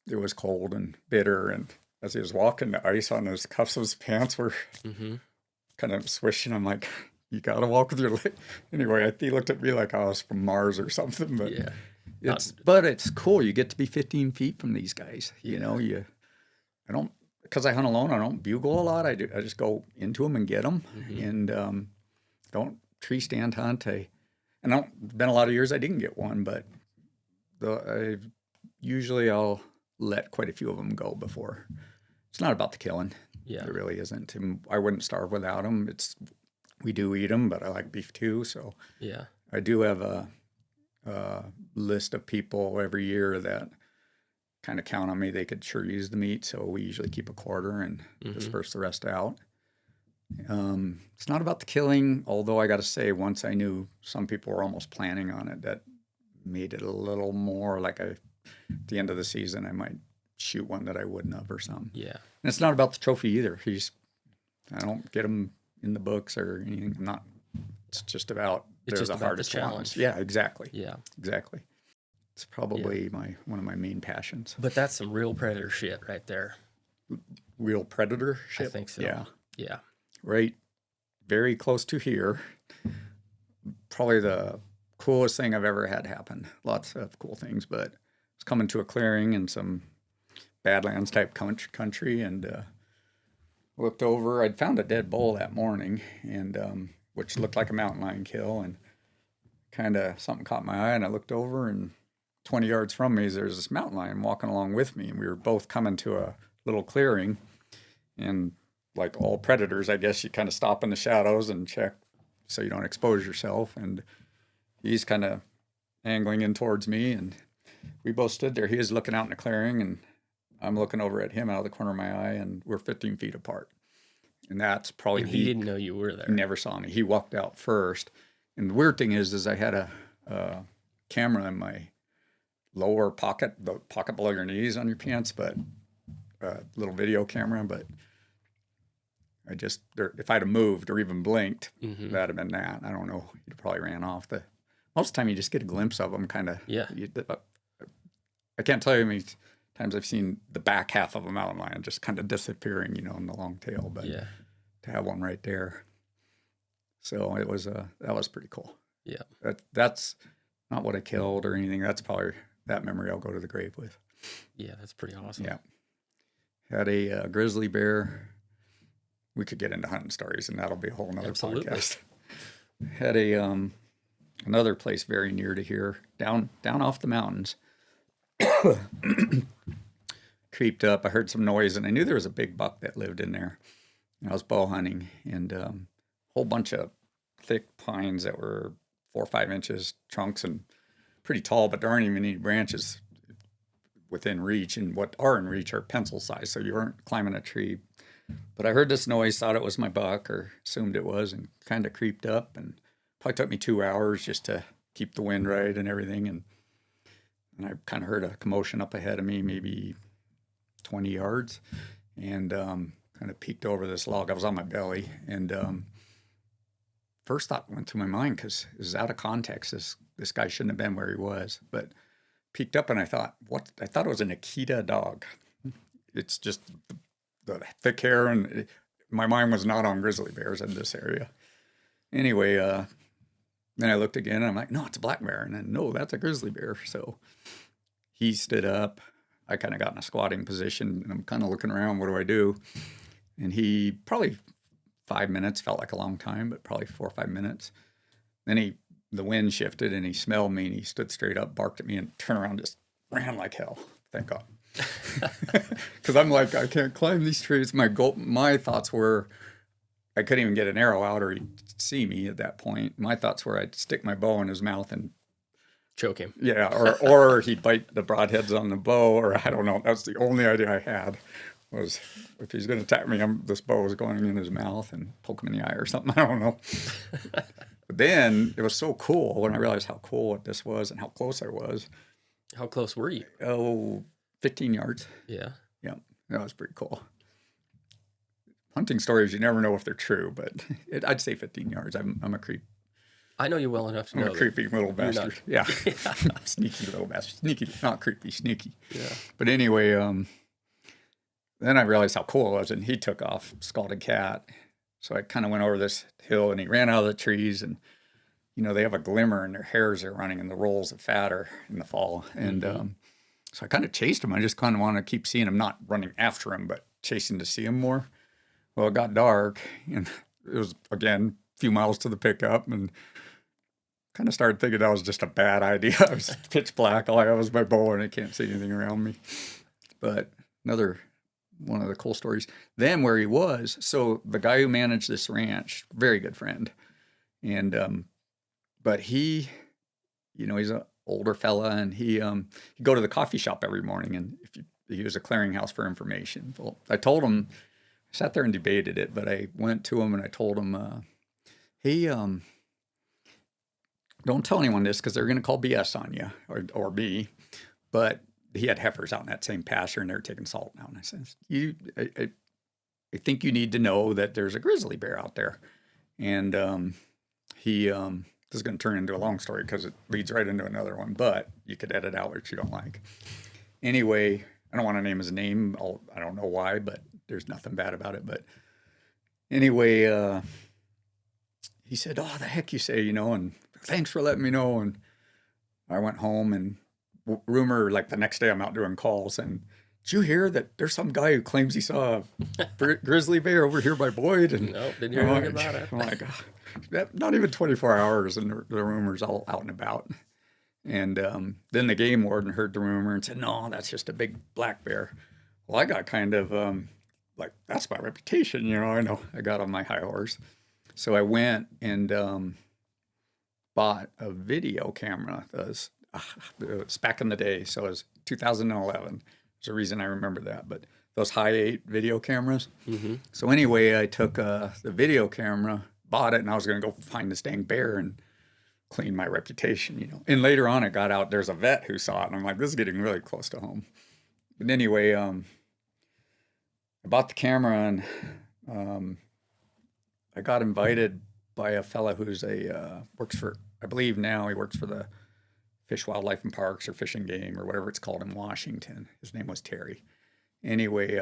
it was cold and bitter, and as he was walking, the ice on his cuffs of his pants were kind of swishing. I'm like, you gotta walk with your leg. Anyway, he looked at me like I was from Mars or something. But yeah, but it's cool. You get to be 15 feet from these guys. You know, I don't, because I hunt alone. I don't bugle a lot. I just go into them and get them, and don't tree stand hunt. Been a lot of years I didn't get one, but usually I'll let quite a few of them go before. It's not about the killing. Yeah, it really isn't. And I wouldn't starve without them. We do eat them, but I like beef too. So yeah, I do have a list of people every year that kind of count on me. They could sure use the meat, so we usually keep a quarter and disperse the rest out. It's not about the killing, although I got to say, once I knew some people were almost planning on it, that made it a little more like at the end of the season, I might shoot one that I wouldn't have or something. Yeah. And it's not about the trophy either. I don't get them in the books or anything. It's just about the hardest challenge. Yeah, exactly. Yeah, exactly. It's probably one of my main passions. But that's some real predator shit right there. Real predator shit? I think so. Yeah. Yeah. Right. Very close to here. Probably the coolest thing I've ever had happen. Lots of cool things, but I was coming to a clearing and some Badlands type country, and looked over. I'd found a dead bull that morning, and which looked like a mountain lion kill, and kind of something caught my eye, and I looked over, and 20 yards from me, there's this mountain lion walking along with me, and we were both coming to a little clearing, and like all predators, I guess you kind of stop in the shadows and check so you don't expose yourself, and he's kind of angling in towards me, and we both stood there. He was looking out in the clearing, and I'm looking over at him out of the corner of my eye, and we're 15 feet apart. And that's probably And he didn't know you were there. He never saw me. He walked out first. And the weird thing is I had a camera in my lower pocket, the pocket below your knees on your pants, but a little video camera. But if I'd have moved or even blinked, that'd have been that. I don't know. He'd probably ran off. Most of the time you just get a glimpse of them, kind of. Yeah. I can't tell you how many times I've seen the back half of a mountain lion just kind of disappearing, in the long tail. But to have one right there. So it was that was pretty cool. Yeah. That's not what I killed or anything. That's probably that memory I'll go to the grave with. Yeah, that's pretty awesome. Yeah. Had a grizzly bear. We could get into hunting stories, and that'll be a whole nother podcast. Had another place very near to here, down off the mountains. Creeped up. I heard some noise, and I knew there was a big buck that lived in there. And I was bow hunting, and a whole bunch of thick pines that were 4 or 5 inches trunks and pretty tall, but there aren't even any branches within reach. And what are in reach are pencil size, so you weren't climbing a tree. But I heard this noise, thought it was my buck, or assumed it was, and kind of creeped up. And probably took me 2 hours just to keep the wind right and everything. And I kind of heard a commotion up ahead of me, maybe 20 yards, and kind of peeked over this log. I was on my belly, and first thought went through my mind, because it was out of context. This guy shouldn't have been where he was, but peeked up, and I thought, what? I thought it was an Akita dog. It's just the thick hair, and my mind was not on grizzly bears in this area. Anyway, then I looked again, and I'm like, no, it's a black bear. And then, no, that's a grizzly bear. So he stood up. I kind of got in a squatting position, and I'm kind of looking around, what do I do? And he probably 5 minutes, felt like a long time, but probably 4 or 5 minutes. Then the wind shifted, and he smelled me, and he stood straight up, barked at me, and turned around, just ran like hell. Thank God. Because I'm like, I can't climb these trees. My thoughts were, I couldn't even get an arrow out, or he'd see me at that point. My thoughts were I'd stick my bow in his mouth and choke him. Yeah, or he'd bite the broadheads on the bow, or I don't know. That's the only idea I had, was if he's going to attack me, this bow is going in his mouth and poke him in the eye or something. I don't know. But then it was so cool when I realized how cool this was and how close I was. How close were you? 15 yards. Yeah. Yeah, that was pretty cool. Hunting stories, you never know if they're true, but I'd say 15 yards. I'm a creep. I know you well enough to know. I'm a creepy little bastard. Yeah. Yeah. Sneaky little bastard. Sneaky, not creepy, sneaky. Yeah. But anyway, then I realized how cool it was, and he took off, scalded cat. So I kind of went over this hill, and he ran out of the trees, and they have a glimmer, and their hairs are running, and the rolls of fat are in the fall. And so I kind of chased him. I just kind of wanted to keep seeing him, not running after him, but chasing to see him more. Well, it got dark, and it was, again, a few miles to the pickup, and kind of started thinking that was just a bad idea. I was pitch black. All I have was my bow, and I can't see anything around me. But another one of the cool stories. Then where he was, so the guy who managed this ranch, very good friend, and but he, he's an older fella, and he'd go to the coffee shop every morning, and he was a clearinghouse for information. Well, I told him, I sat there and debated it, but I went to him and I told him, hey, don't tell anyone this, because they're going to call BS on you, or me. But he had heifers out in that same pasture, and they were taking salt now. And I said, I think you need to know that there's a grizzly bear out there. And this is going to turn into a long story, because it leads right into another one, but you could edit out what you don't like. Anyway, I don't want to name his name. I don't know why, but there's nothing bad about it. But anyway, he said, oh, the heck you say, and thanks for letting me know. And I went home, and rumor, like the next day I'm out doing calls, and did you hear that there's some guy who claims he saw a grizzly bear over here by Boyd? And Nope, didn't hear anything about it. I'm like, not even 24 hours, and the rumor's all out and about. And then the game warden heard the rumor and said, no, that's just a big black bear. Well, I got kind of like, that's my reputation, I know. I got on my high horse. So I went and bought a video camera. It was back in the day, so it was 2011. There's a reason I remember that, but those high-8 video cameras. Mm-hmm. So anyway, I took the video camera, bought it, and I was going to go find this dang bear and clean my reputation, And later on, it got out. There's a vet who saw it, and I'm like, this is getting really close to home. But anyway, I bought the camera, and I got invited by a fella who's works for, I believe now he works for the Fish, Wildlife, and Parks or Fish and Game or whatever it's called in Washington. His name was Terry. Anyway,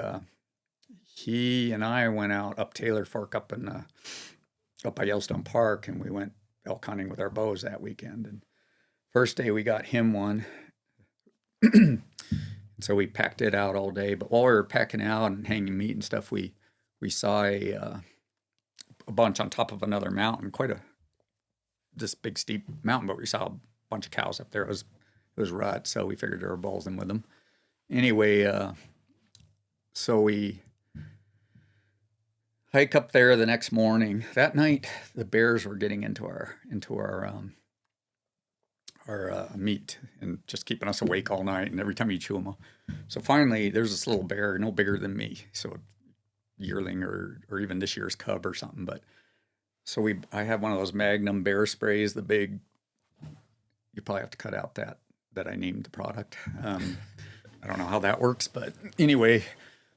he and I went out up Taylor Fork up by Yellowstone Park, and we went elk hunting with our bows that weekend. And first day we got him one. So we packed it out all day. But while we were packing out and hanging meat and stuff, we saw a bunch on top of another mountain, this big steep mountain, but we saw a bunch of cows up there. It was rut, so we figured there were bulls in with them. Anyway, so we hike up there the next morning. That night, the bears were getting into our meat and just keeping us awake all night. And every time you chew them, so finally, there's this little bear, no bigger than me, so yearling or even this year's cub or something. But so I have one of those Magnum bear sprays, the big. You probably have to cut out that I named the product. I don't know how that works, but anyway,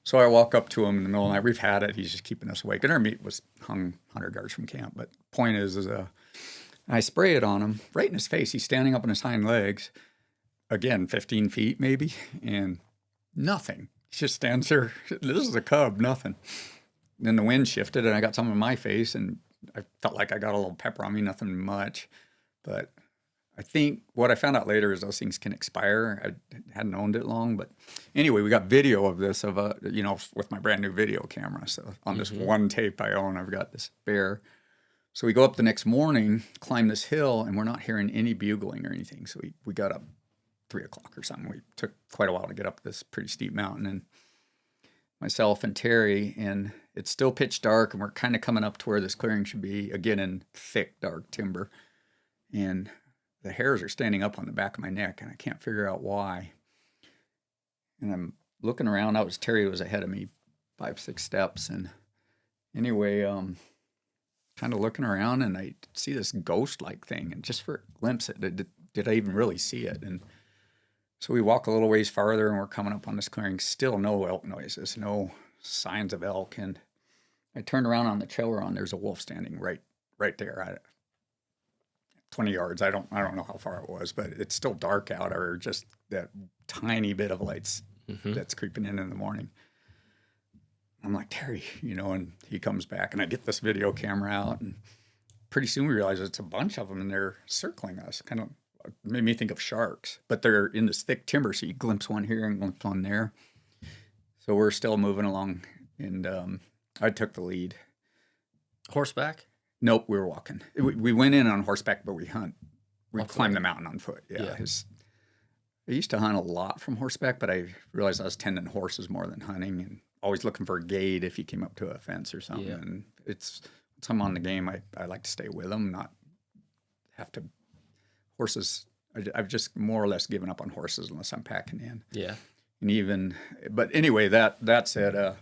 so I walk up to him in the middle of the night. We've had it. He's just keeping us awake. And our meat was hung 100 yards from camp. But point is I spray it on him right in his face. He's standing up on his hind legs, again, 15 feet maybe, and nothing. He just stands there. This is a cub, nothing. Then the wind shifted, and I got some in my face, and I felt like I got a little pepper on me, nothing much. But I think what I found out later is those things can expire. I hadn't owned it long, but anyway, we got video of this with my brand new video camera. So on this one tape I own, I've got this bear. So we go up the next morning, climb this hill, and we're not hearing any bugling or anything. So we got up 3 o'clock or something. We took quite a while to get up this pretty steep mountain, and myself and Terry, and it's still pitch dark, and we're kind of coming up to where this clearing should be, again in thick, dark timber. And the hairs are standing up on the back of my neck, and I can't figure out why. And I'm looking around. Terry was ahead of me 5-6 steps. And anyway, kind of looking around, and I see this ghost-like thing. And just for a glimpse, did I even really see it? And so we walk a little ways farther, and we're coming up on this clearing. Still no elk noises, no signs of elk. And I turned around on the trail we're on. There's a wolf standing right there. 20 yards. I don't know how far it was, but it's still dark out, or just that tiny bit of lights that's creeping in the morning. I'm like, Terry, and he comes back, and I get this video camera out, and pretty soon we realize it's a bunch of them, and they're circling us. Kind of made me think of sharks, but they're in this thick timber, so you glimpse one here and glimpse one there. So we're still moving along, and I took the lead. Horseback? Nope, we were walking. We went in on horseback, but we hunt. We climbed the mountain on foot. Yeah. I used to hunt a lot from horseback, but I realized I was tending horses more than hunting, and always looking for a gate if you came up to a fence or something. Yeah. And once I'm on the game, I like to stay with them, not have to. Horses, I've just more or less given up on horses unless I'm packing in. Yeah. But anyway, that said,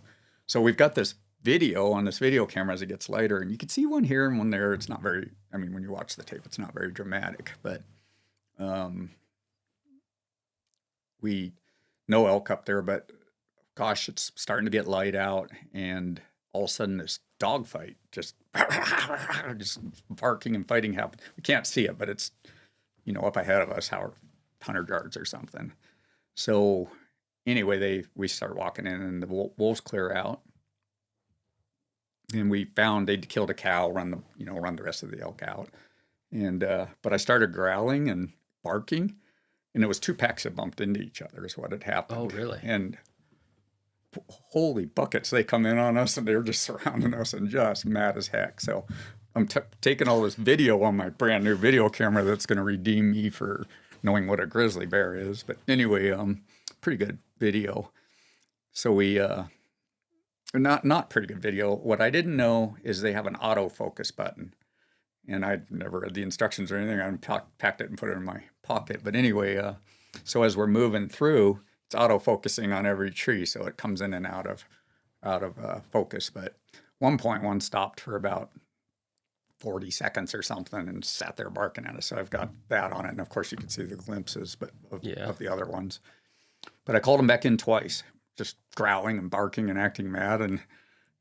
so we've got this video on this video camera as it gets lighter, and you can see one here and one there. It's not very, when you watch the tape, it's not very dramatic, but we no elk up there, but gosh, it's starting to get light out, and all of a sudden this dog fight, just barking and fighting happened. We can't see it, but it's, up ahead of us, 100 yards or something. So anyway, we start walking in, and the wolves clear out. And we found they'd killed a cow, run the rest of the elk out. And but I started growling and barking, and it was 2 packs that bumped into each other is what had happened. Oh, really? And holy buckets, they come in on us and they're just surrounding us and just mad as heck. So I'm taking all this video on my brand new video camera that's going to redeem me for knowing what a grizzly bear is. But anyway, pretty good video. So we, not pretty good video. What I didn't know is they have an autofocus button. And I'd never read the instructions or anything. I packed it and put it in my pocket. But anyway, so as we're moving through, it's auto-focusing on every tree, so it comes in and out of focus. But one stopped for about 40 seconds or something and sat there barking at us. So I've got that on it. And of course, you can see the glimpses of the other ones. But I called him back in twice, just growling and barking and acting mad. And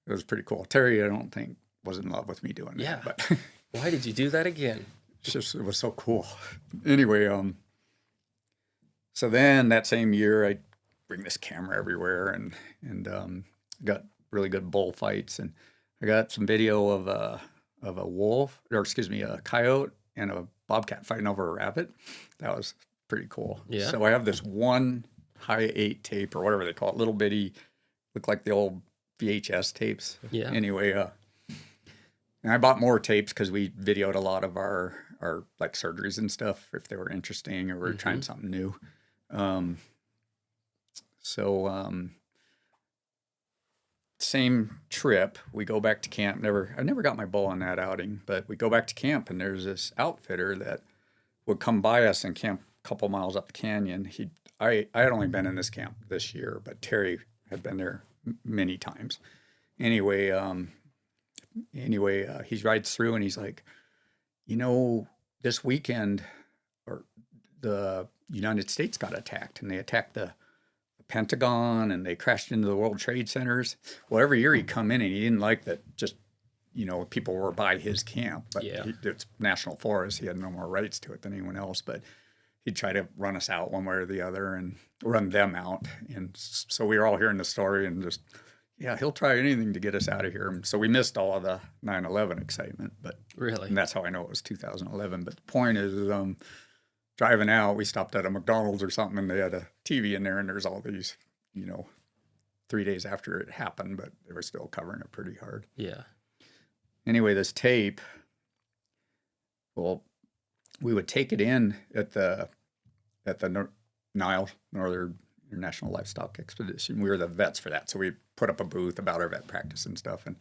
it was pretty cool. Terry, I don't think, was in love with me doing that. But why did you do that again? It was so cool. Anyway, so then that same year, I bring this camera everywhere and got really good bull fights. And I got some video of a wolf, or excuse me, a coyote and a bobcat fighting over a rabbit. That was pretty cool. Yeah. So I have this one high 8 tape or whatever they call it, little bitty, look like the old VHS tapes. Yeah. Anyway, and I bought more tapes because we videoed a lot of our like surgeries and stuff if they were interesting or we were trying something new. Same trip, we go back to camp. I never got my bull on that outing, but we go back to camp and there's this outfitter that would come by us and camp a couple miles up the canyon. I had only been in this camp this year, but Terry had been there many times. Anyway, he rides through and he's like, this weekend, or the United States got attacked, and they attacked the Pentagon, and they crashed into the World Trade Centers. Well, every year he'd come in, and he didn't like that just, people were by his camp. But it's national forest. He had no more rights to it than anyone else. But he'd try to run us out one way or the other and run them out. And so we were all hearing the story and just, he'll try anything to get us out of here. So we missed all of the 9/11 excitement. But really, and that's how I know it was 2011. But the point is, driving out, we stopped at a McDonald's or something, and they had a TV in there, and there's all these, 3 days after it happened, but they were still covering it pretty hard. Yeah. Anyway, this tape, well, we would take it in at the Nile, Northern International Livestock Expedition. We were the vets for that, so we put up a booth about our vet practice and stuff, and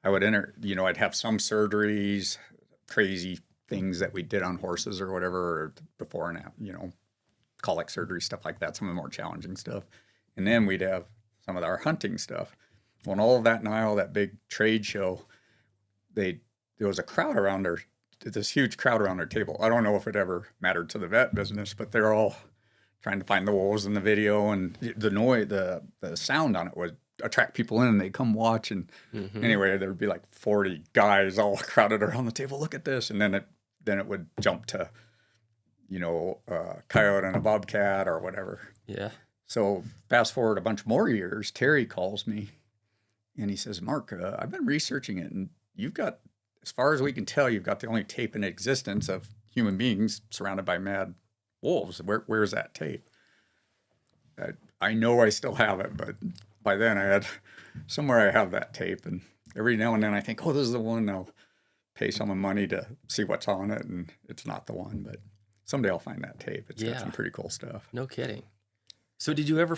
I would I'd have some surgeries, crazy things that we did on horses or whatever, or before and after, colic surgery, stuff like that, some of the more challenging stuff. And then we'd have some of our hunting stuff. Well, in all of that Nile, that big trade show, there was a crowd around this huge crowd around our table. I don't know if it ever mattered to the vet business, but they're all trying to find the wolves in the video, and the noise, the sound on it would attract people in, and they'd come watch. And anyway, there would be like 40 guys all crowded around the table. Look at this. And then it would jump to, a coyote and a bobcat or whatever. Yeah. So fast forward a bunch more years, Terry calls me and he says, Mark, I've been researching it, and you've got, as far as we can tell, you've got the only tape in existence of human beings surrounded by mad wolves. Where's that tape? I know I still have it, but by then I have that tape, and every now and then I think, this is the one. I'll pay someone money to see what's on it, and it's not the one, but someday I'll find that tape. It's got some pretty cool stuff. No kidding. So did you ever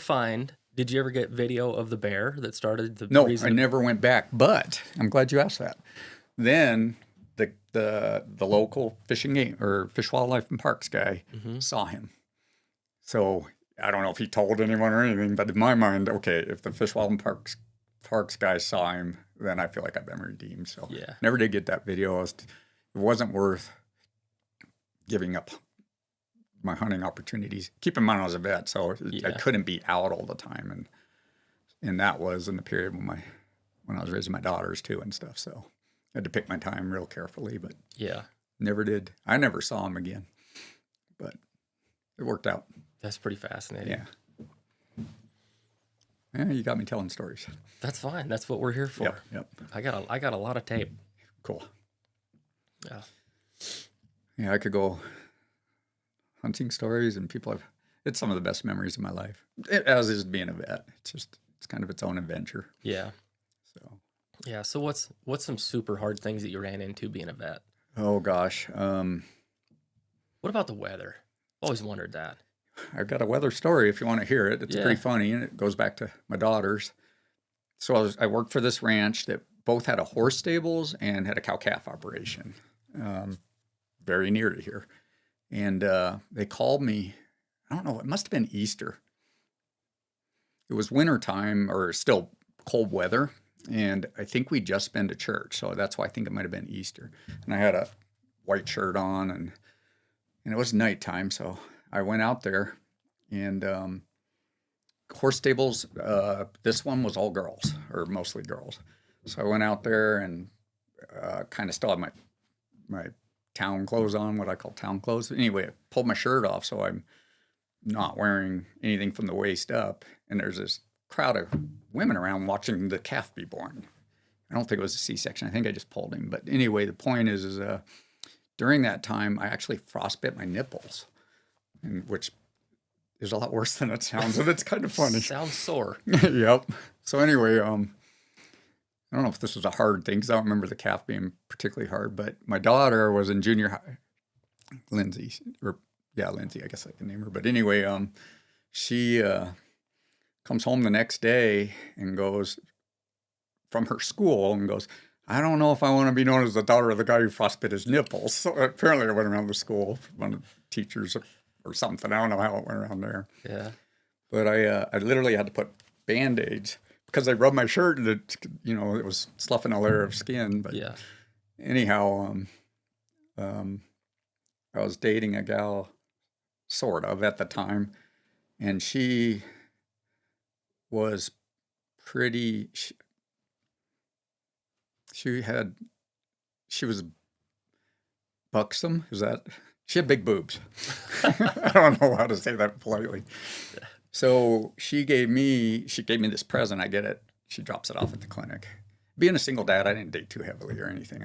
get video of the bear that started the No, reason? I never went back, but I'm glad you asked that. Then the local fishing game or Fish, Wildlife and Parks guy saw him. So I don't know if he told anyone or anything, but in my mind, okay, if the Fish, Wildlife and Parks guy saw him, then I feel like I've been redeemed. So never did get that video. It wasn't worth giving up my hunting opportunities. Keep in mind I was a vet, so I couldn't be out all the time, and that was in the period when I was raising my daughters too and stuff. So I had to pick my time real carefully, but never did. I never saw him again, but it worked out. That's pretty fascinating. Yeah, you got me telling stories. That's fine. That's what we're here for. Yep. I got a lot of tape. Cool. Yeah. Yeah, I could go hunting stories, and it's some of the best memories of my life, as is being a vet. It's just it's kind of its own adventure. Yeah. So. Yeah. So what's some super hard things that you ran into being a vet? Oh gosh. What about the weather? Always wondered that. I've got a weather story if you want to hear it. It's Yeah. pretty funny, and it goes back to my daughters. So I worked for this ranch that both had a horse stables and had a cow-calf operation, very near to here. And they called me, I don't know, it must have been Easter. It was wintertime or still cold weather, and I think we'd just been to church, so that's why I think it might have been Easter. And I had a white shirt on, and it was nighttime, so I went out there, and horse stables, this one was all girls, or mostly girls. So I went out there and kind of still had my town clothes on, what I call town clothes. Anyway, I pulled my shirt off, so I'm not wearing anything from the waist up. And there's this crowd of women around watching the calf be born. I don't think it was a C-section. I think I just pulled him. But anyway, the point is during that time, I actually frostbit my nipples, which is a lot worse than it sounds, and it's kind of funny. Sounds sore. Yep. So anyway, I don't know if this was a hard thing because I don't remember the calf being particularly hard, but my daughter was in junior high, Lindsay, I guess I can name her. But anyway, she comes home the next day and goes from her school and goes, I don't know if I want to be known as the daughter of the guy who frostbit his nipples. So apparently I went around the school, one of the teachers or something. I don't know how it went around there. Yeah. But I literally had to put Band-Aids because I rubbed my shirt and it was sloughing a layer of skin. But yeah. Anyhow, I was dating a gal, sort of, at the time, and she was pretty. She was buxom. She had big boobs. I don't know how to say that politely. So she gave me this present. I get it. She drops it off at the clinic. Being a single dad, I didn't date too heavily or anything.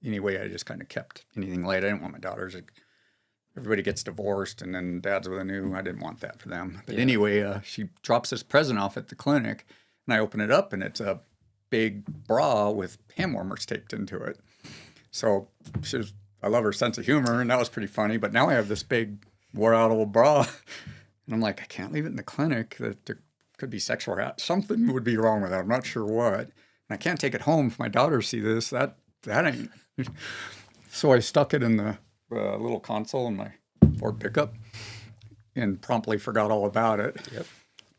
Anyway, I just kind of kept anything light. I didn't want my daughters. Everybody gets divorced, and then dad's with a new. I didn't want that for them. But anyway, she drops this present off at the clinic, and I open it up, and it's a big bra with hand warmers taped into it. So I love her sense of humor, and that was pretty funny. But now I have this big wore out old bra, and I'm like, I can't leave it in the clinic. That there could be sexual something would be wrong with that. I'm not sure what. And I can't take it home if my daughters see this. That ain't. So I stuck it in the little console in my Ford pickup, and promptly forgot all about it. Yep.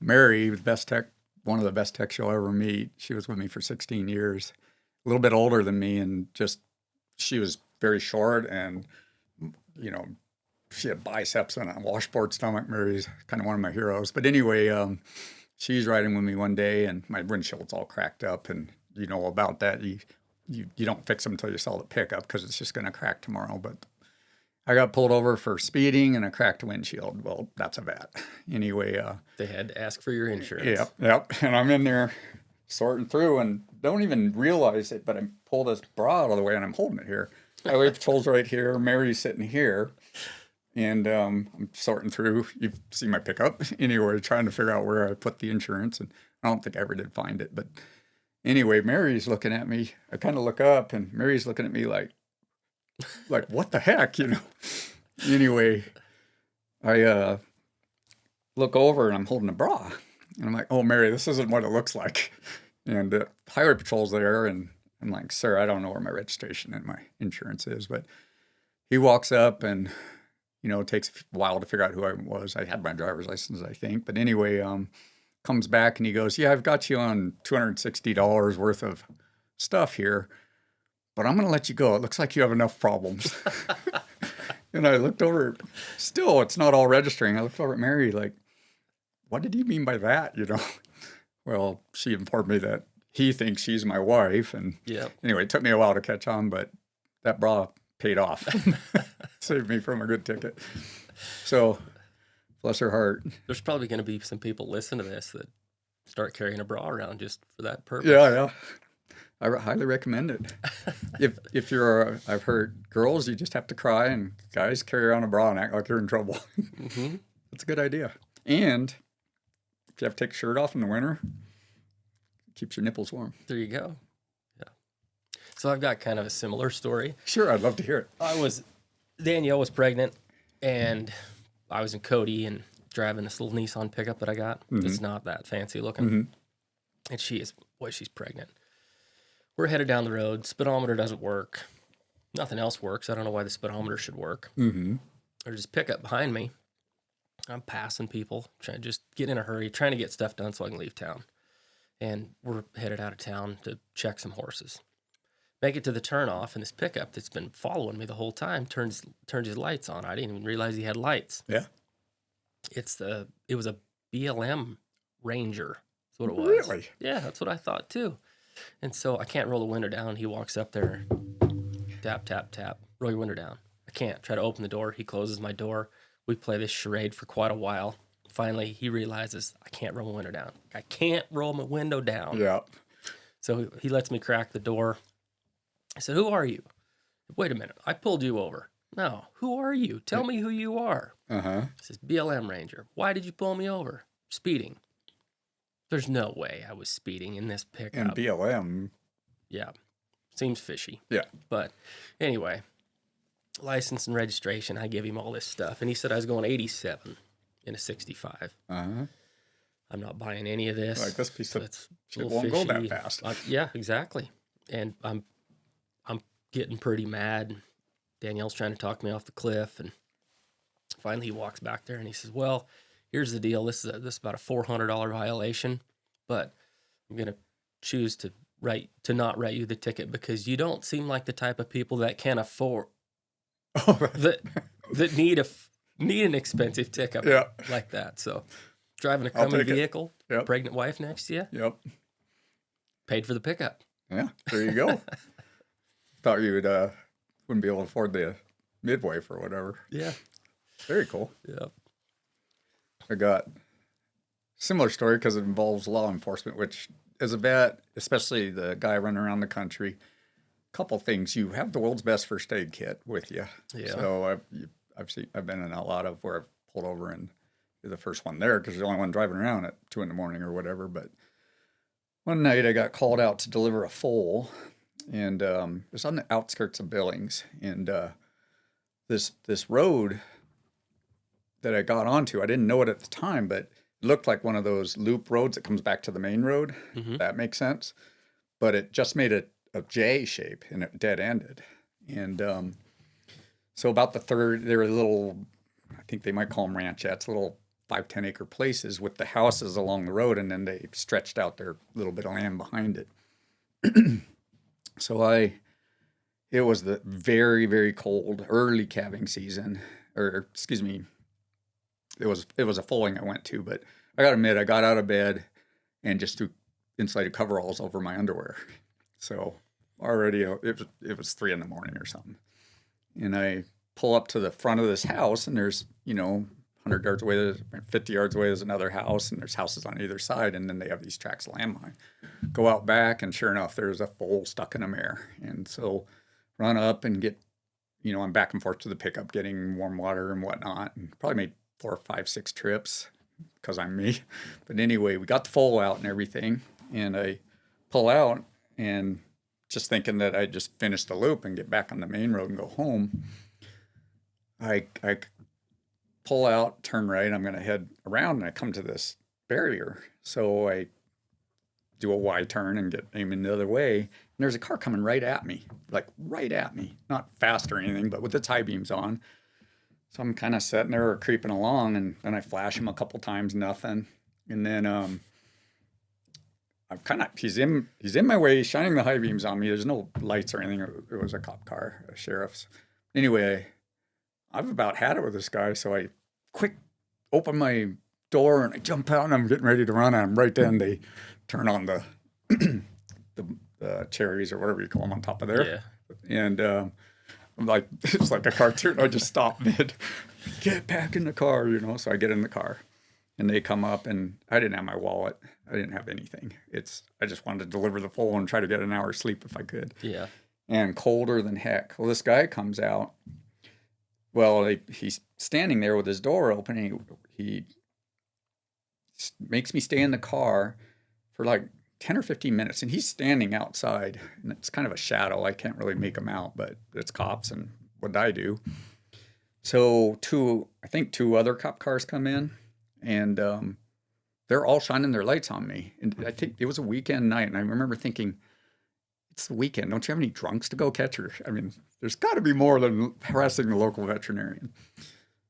Mary, the best tech, one of the best techs you'll ever meet. She was with me for 16 years, a little bit older than me, and she was very short, and she had biceps and a washboard stomach. Mary's kind of one of my heroes. But anyway, she's riding with me one day, and my windshield's all cracked up, and you know about that. You don't fix them until you sell the pickup because it's just going to crack tomorrow. But I got pulled over for speeding and a cracked windshield. Well, that's a vet. Anyway. They had to ask for your insurance. Yep. And I'm in there sorting through and don't even realize it, but I pull this bra out of the way and I'm holding it here. Highway patrol's right here. Mary's sitting here. And I'm sorting through. You see my pickup. Anyway, trying to figure out where I put the insurance. And I don't think I ever did find it. But anyway, Mary's looking at me. I kind of look up, and Mary's looking at me like what the heck, Anyway, I look over, and I'm holding a bra. And I'm like, oh, Mary, this isn't what it looks like. And highway patrol's there, and I'm like, sir, I don't know where my registration and my insurance is. But he walks up, and it takes a while to figure out who I was. I had my driver's license, I think. But anyway, comes back and he goes, yeah, I've got you on $260 worth of stuff here, but I'm going to let you go. It looks like you have enough problems. And I looked over, still, it's not all registering. I looked over at Mary like, what did he mean by that, Well, she informed me that he thinks she's my wife. And anyway, it took me a while to catch on, but that bra paid off. Saved me from a good ticket. So, bless her heart. There's probably going to be some people listening to this that start carrying a bra around just for that purpose. Yeah. I highly recommend it. If you're, I've heard girls, you just have to cry, and guys carry around a bra and act like you're in trouble. Mm-hmm. That's a good idea. And if you have to take your shirt off in the winter, it keeps your nipples warm. There you go. Yeah. So I've got kind of a similar story. Sure, I'd love to hear it. Danielle was pregnant, and I was in Cody and driving this little Nissan pickup that I got. It's not that fancy looking. And she's pregnant. We're headed down the road. Speedometer doesn't work. Nothing else works. I don't know why the speedometer should work. There's this pickup behind me. I'm passing people, trying to just get in a hurry, trying to get stuff done so I can leave town. And we're headed out of town to check some horses. Make it to the turnoff, and this pickup that's been following me the whole time turns his lights on. I didn't even realize he had lights. Yeah. It was a BLM Ranger. That's what it was. Really? Yeah, that's what I thought too. And so I can't roll the window down. He walks up there, tap, tap, tap, roll your window down. I can't. Try to open the door. He closes my door. We play this charade for quite a while. Finally, he realizes I can't roll my window down. I can't roll my window down. Yeah. So he lets me crack the door. I said, "Who are you?" "Wait a minute. I pulled you over." "No. Who are you? Tell me who you are." He says, "BLM Ranger." "Why did you pull me over?" "Speeding." There's no way I was speeding in this pickup. And BLM. Yeah. Seems fishy. Yeah. But anyway, license and registration, I give him all this stuff. And he said I was going 87 in a 65. I'm not buying any of this. Like, this piece of shit won't go that fast. Yeah, exactly. And I'm getting pretty mad. Danielle's trying to talk me off the cliff. And finally he walks back there and he says, "Well, here's the deal. This is about a $400 violation, but I'm going to choose to not write you the ticket because you don't seem like the type of people that can afford that need an expensive ticket like that." So driving a Cummins vehicle, pregnant wife next to you. Yep. Paid for the pickup. Yeah, there you go. Thought you wouldn't be able to afford the midwife or whatever. Yeah. Very cool. Yeah. I got a similar story because it involves law enforcement, which as a vet, especially the guy running around the country, a couple things. You have the world's best first aid kit with you. Yeah. So I've been in a lot of where I've pulled over and you're the first one there because you're the only one driving around at 2 a.m. or whatever. But one night I got called out to deliver a foal, and it was on the outskirts of Billings, and this road that I got onto, I didn't know it at the time, but it looked like one of those loop roads that comes back to the main road. That makes sense. But it just made a J shape and it dead ended. And so about the third, there were little, I think they might call them ranchettes, little 5-10 acre places with the houses along the road, and then they stretched out their little bit of land behind it. So it was the very, very cold early calving season, or excuse me, it was a foaling I went to, but I got to admit, I got out of bed and just threw insulated coveralls over my underwear. So already it was 3 a.m. or something. And I pull up to the front of this house, and there's, 100 yards away, 50 yards away, there's another house, and there's houses on either side, and then they have these tracts of land behind. Go out back, and sure enough, there's a foal stuck in a mare. And so run up and get, I'm back and forth to the pickup, getting warm water and whatnot, and probably made 4, 5, 6 trips because I'm me. But anyway, we got the foal out and everything, and I pull out and just thinking that I'd just finish the loop and get back on the main road and go home. I pull out, turn right, I'm going to head around, and I come to this barrier. So I do a Y turn and get aiming the other way, and there's a car coming right at me, not fast or anything, but with the tie beams on. So I'm kind of sitting there or creeping along, and then I flash him a couple times, nothing. And then he's in my way, shining the high beams on me. There's no lights or anything. It was a cop car, a sheriff's. Anyway, I've about had it with this guy, so I quick open my door and I jump out, and I'm getting ready to run. And right then they turn on the the cherries or whatever you call them on top of there. Yeah. And I'm like, it's like a cartoon. I just stop mid, get back in the car, So I get in the car, and they come up, and I didn't have my wallet. I didn't have anything. I just wanted to deliver the foal and try to get an hour's sleep if I could. Yeah. And colder than heck. Well, this guy comes out. Well, he's standing there with his door open, and he makes me stay in the car for like 10 or 15 minutes. And he's standing outside. And it's kind of a shadow. I can't really make him out, but it's cops. And what did I do? So I think two other cop cars come in. And they're all shining their lights on me. And I think it was a weekend night. And I remember thinking, it's the weekend. Don't you have any drunks to go catch her? I mean, there's got to be more than harassing the local veterinarian.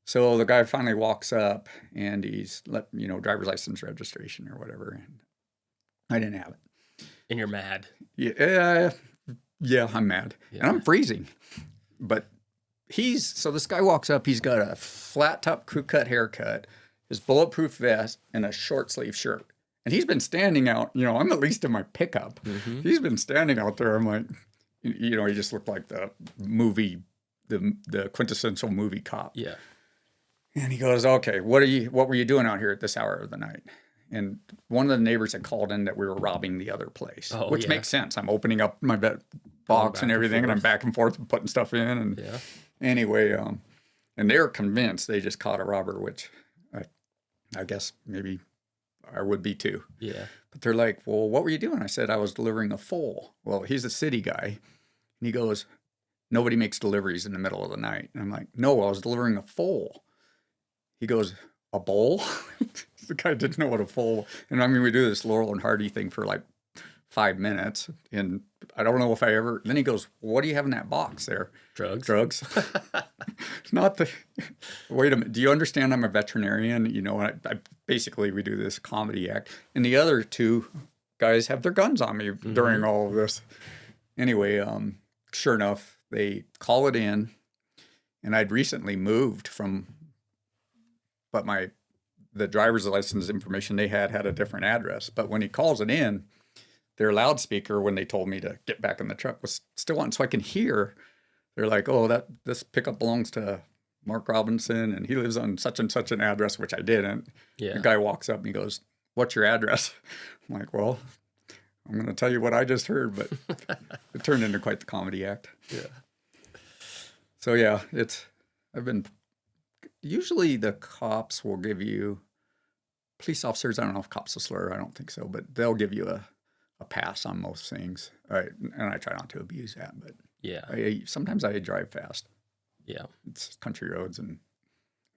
So the guy finally walks up and he's driver's license registration or whatever. And I didn't have it. And you're mad. Yeah, I'm mad. Yeah. And I'm freezing. But so this guy walks up, he's got a flat top crew cut haircut, his bulletproof vest, and a short sleeve shirt. And he's been standing out, I'm at least in my pickup. Mm-hmm. He's been standing out there. I'm like, he just looked like the movie, the quintessential movie cop. Yeah. And he goes, okay, what were you doing out here at this hour of the night? And one of the neighbors had called in that we were robbing the other place, which makes sense. I'm opening up my box and everything, and I'm back and forth putting stuff in. And anyway, and they were convinced they just caught a robber, which I guess maybe I would be too. Yeah. But they're like, well, what were you doing? I said, I was delivering a foal. Well, he's a city guy. And he goes, nobody makes deliveries in the middle of the night. And I'm like, no, I was delivering a foal. He goes, a bowl? The guy didn't know what a foal. And I mean, we do this Laurel and Hardy thing for like 5 minutes. And I don't know if I ever. Then he goes, what do you have in that box there? Drugs. Not the. Wait a minute. Do you understand I'm a veterinarian? I basically, we do this comedy act. And the other two guys have their guns on me during all of this. Anyway, sure enough, they call it in. And I'd recently moved but the driver's license information they had a different address. But when he calls it in, their loudspeaker, when they told me to get back in the truck, was still on. So I can hear, they're like, oh, this pickup belongs to Mark Robinson, and he lives on such and such an address, which I didn't. Yeah. The guy walks up and he goes, what's your address? I'm like, well, I'm going to tell you what I just heard, but it turned into quite the comedy act. Yeah. So yeah, usually the cops will give you, police officers, I don't know if cops will slur, I don't think so, but they'll give you a pass on most things. And I try not to abuse that, but sometimes I drive fast. Yeah. It's country roads, and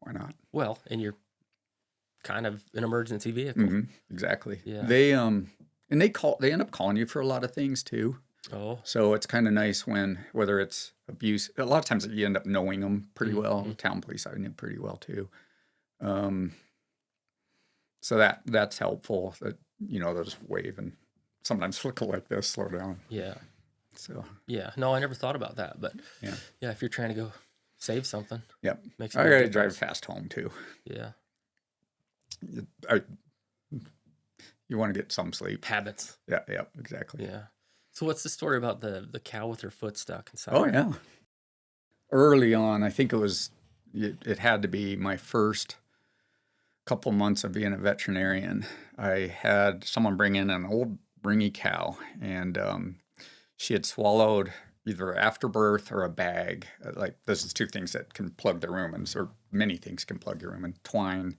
why not? Well, and you're kind of an emergency vehicle. Mm-hmm, exactly. Yeah. They end up calling you for a lot of things too. Oh. So it's kind of nice whether it's abuse, a lot of times you end up knowing them pretty well. Town police I knew pretty well too. So that's helpful. That they'll just wave and sometimes flick like this, slow down. Yeah. So. Yeah. No, I never thought about that, but yeah, if you're trying to go save something. Yep. Makes I gotta drive fast home too. Yeah. You want to get some sleep. Habits. Yeah. Exactly. Yeah. So what's the story about the cow with her foot stuck inside? Oh yeah. Early on, I think it had to be my first couple months of being a veterinarian. I had someone bring in an old bringy cow, and she had swallowed either afterbirth or a bag. Like, those are two things that can plug the rumens, or many things can plug your rumen. Twine,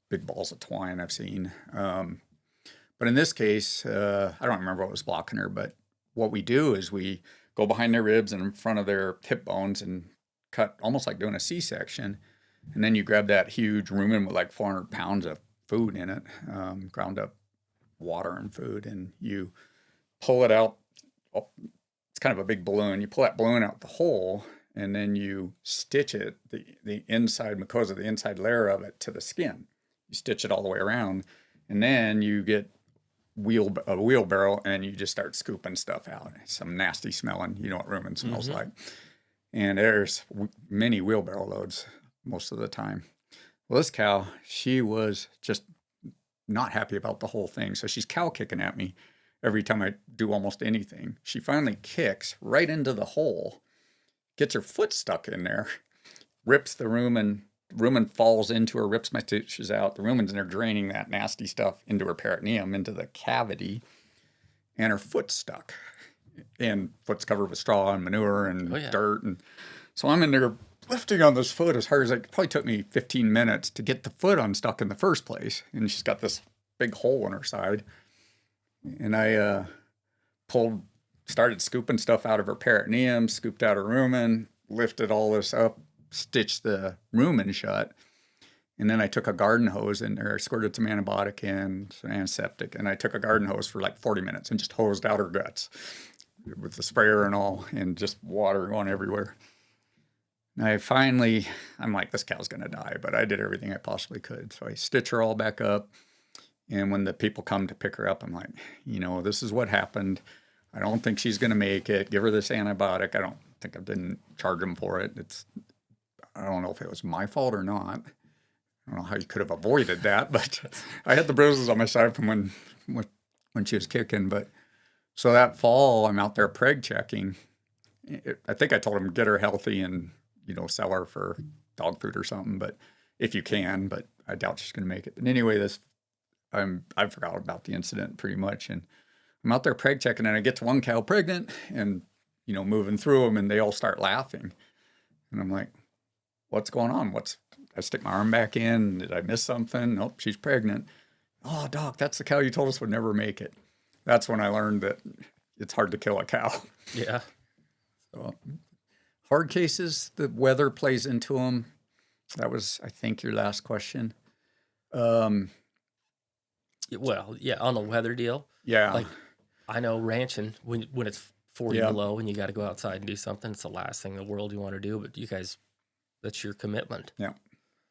big balls of twine I've seen. But in this case, I don't remember what was blocking her, but what we do is we go behind their ribs and in front of their hip bones and cut almost like doing a C-section. And then you grab that huge rumen with like 400 pounds of food in it, ground up water and food, and you pull it out. It's kind of a big balloon. You pull that balloon out the hole, and then you stitch it, the inside mucosa, the inside layer of it, to the skin. You stitch it all the way around, and then you get a wheelbarrow, and you just start scooping stuff out. Some nasty smelling, you know what rumen smells like. And there's many wheelbarrow loads most of the time. Well, this cow, she was just not happy about the whole thing. So she's cow kicking at me every time I do almost anything. She finally kicks right into the hole, gets her foot stuck in there, rips the rumen. Rumen falls into her, rips my tissues out. The rumen's in there draining that nasty stuff into her peritoneum, into the cavity, and her foot's stuck. And foot's covered with straw and manure and dirt. And so I'm in there lifting on this foot as hard as it probably took me 15 minutes to get the foot unstuck in the first place. And she's got this big hole in her side. And I started scooping stuff out of her peritoneum, scooped out her rumen, lifted all this up, stitched the rumen shut. And then I took a garden hose in there, squirted some antibiotic in, some antiseptic, and I took a garden hose for like 40 minutes and just hosed out her guts with the sprayer and all, and just water going everywhere. And I'm like, this cow's going to die, but I did everything I possibly could. So I stitch her all back up. And when the people come to pick her up, I'm like, this is what happened. I don't think she's going to make it. Give her this antibiotic. I didn't charge them for it. I don't know if it was my fault or not. I don't know how you could have avoided that, but I had the bruises on my side from when she was kicking. But so that fall, I'm out there preg checking. I think I told him get her healthy and sell her for dog food or something. But if you can, but I doubt she's going to make it. But anyway, I forgot about the incident pretty much, and I'm out there preg checking, and I get to one cow pregnant, and moving through them, and they all start laughing, and I'm like, what's going on? I stick my arm back in. Did I miss something? Nope, she's pregnant. Oh, doc, that's the cow you told us would never make it. That's when I learned that it's hard to kill a cow. Yeah. So, hard cases, the weather plays into them. That was, I think, your last question. Well, yeah, on the weather deal. Yeah. Like, I know ranching, when it's 40 below and you got to go outside and do something, it's the last thing in the world you want to do, but you guys, that's your commitment. Yeah.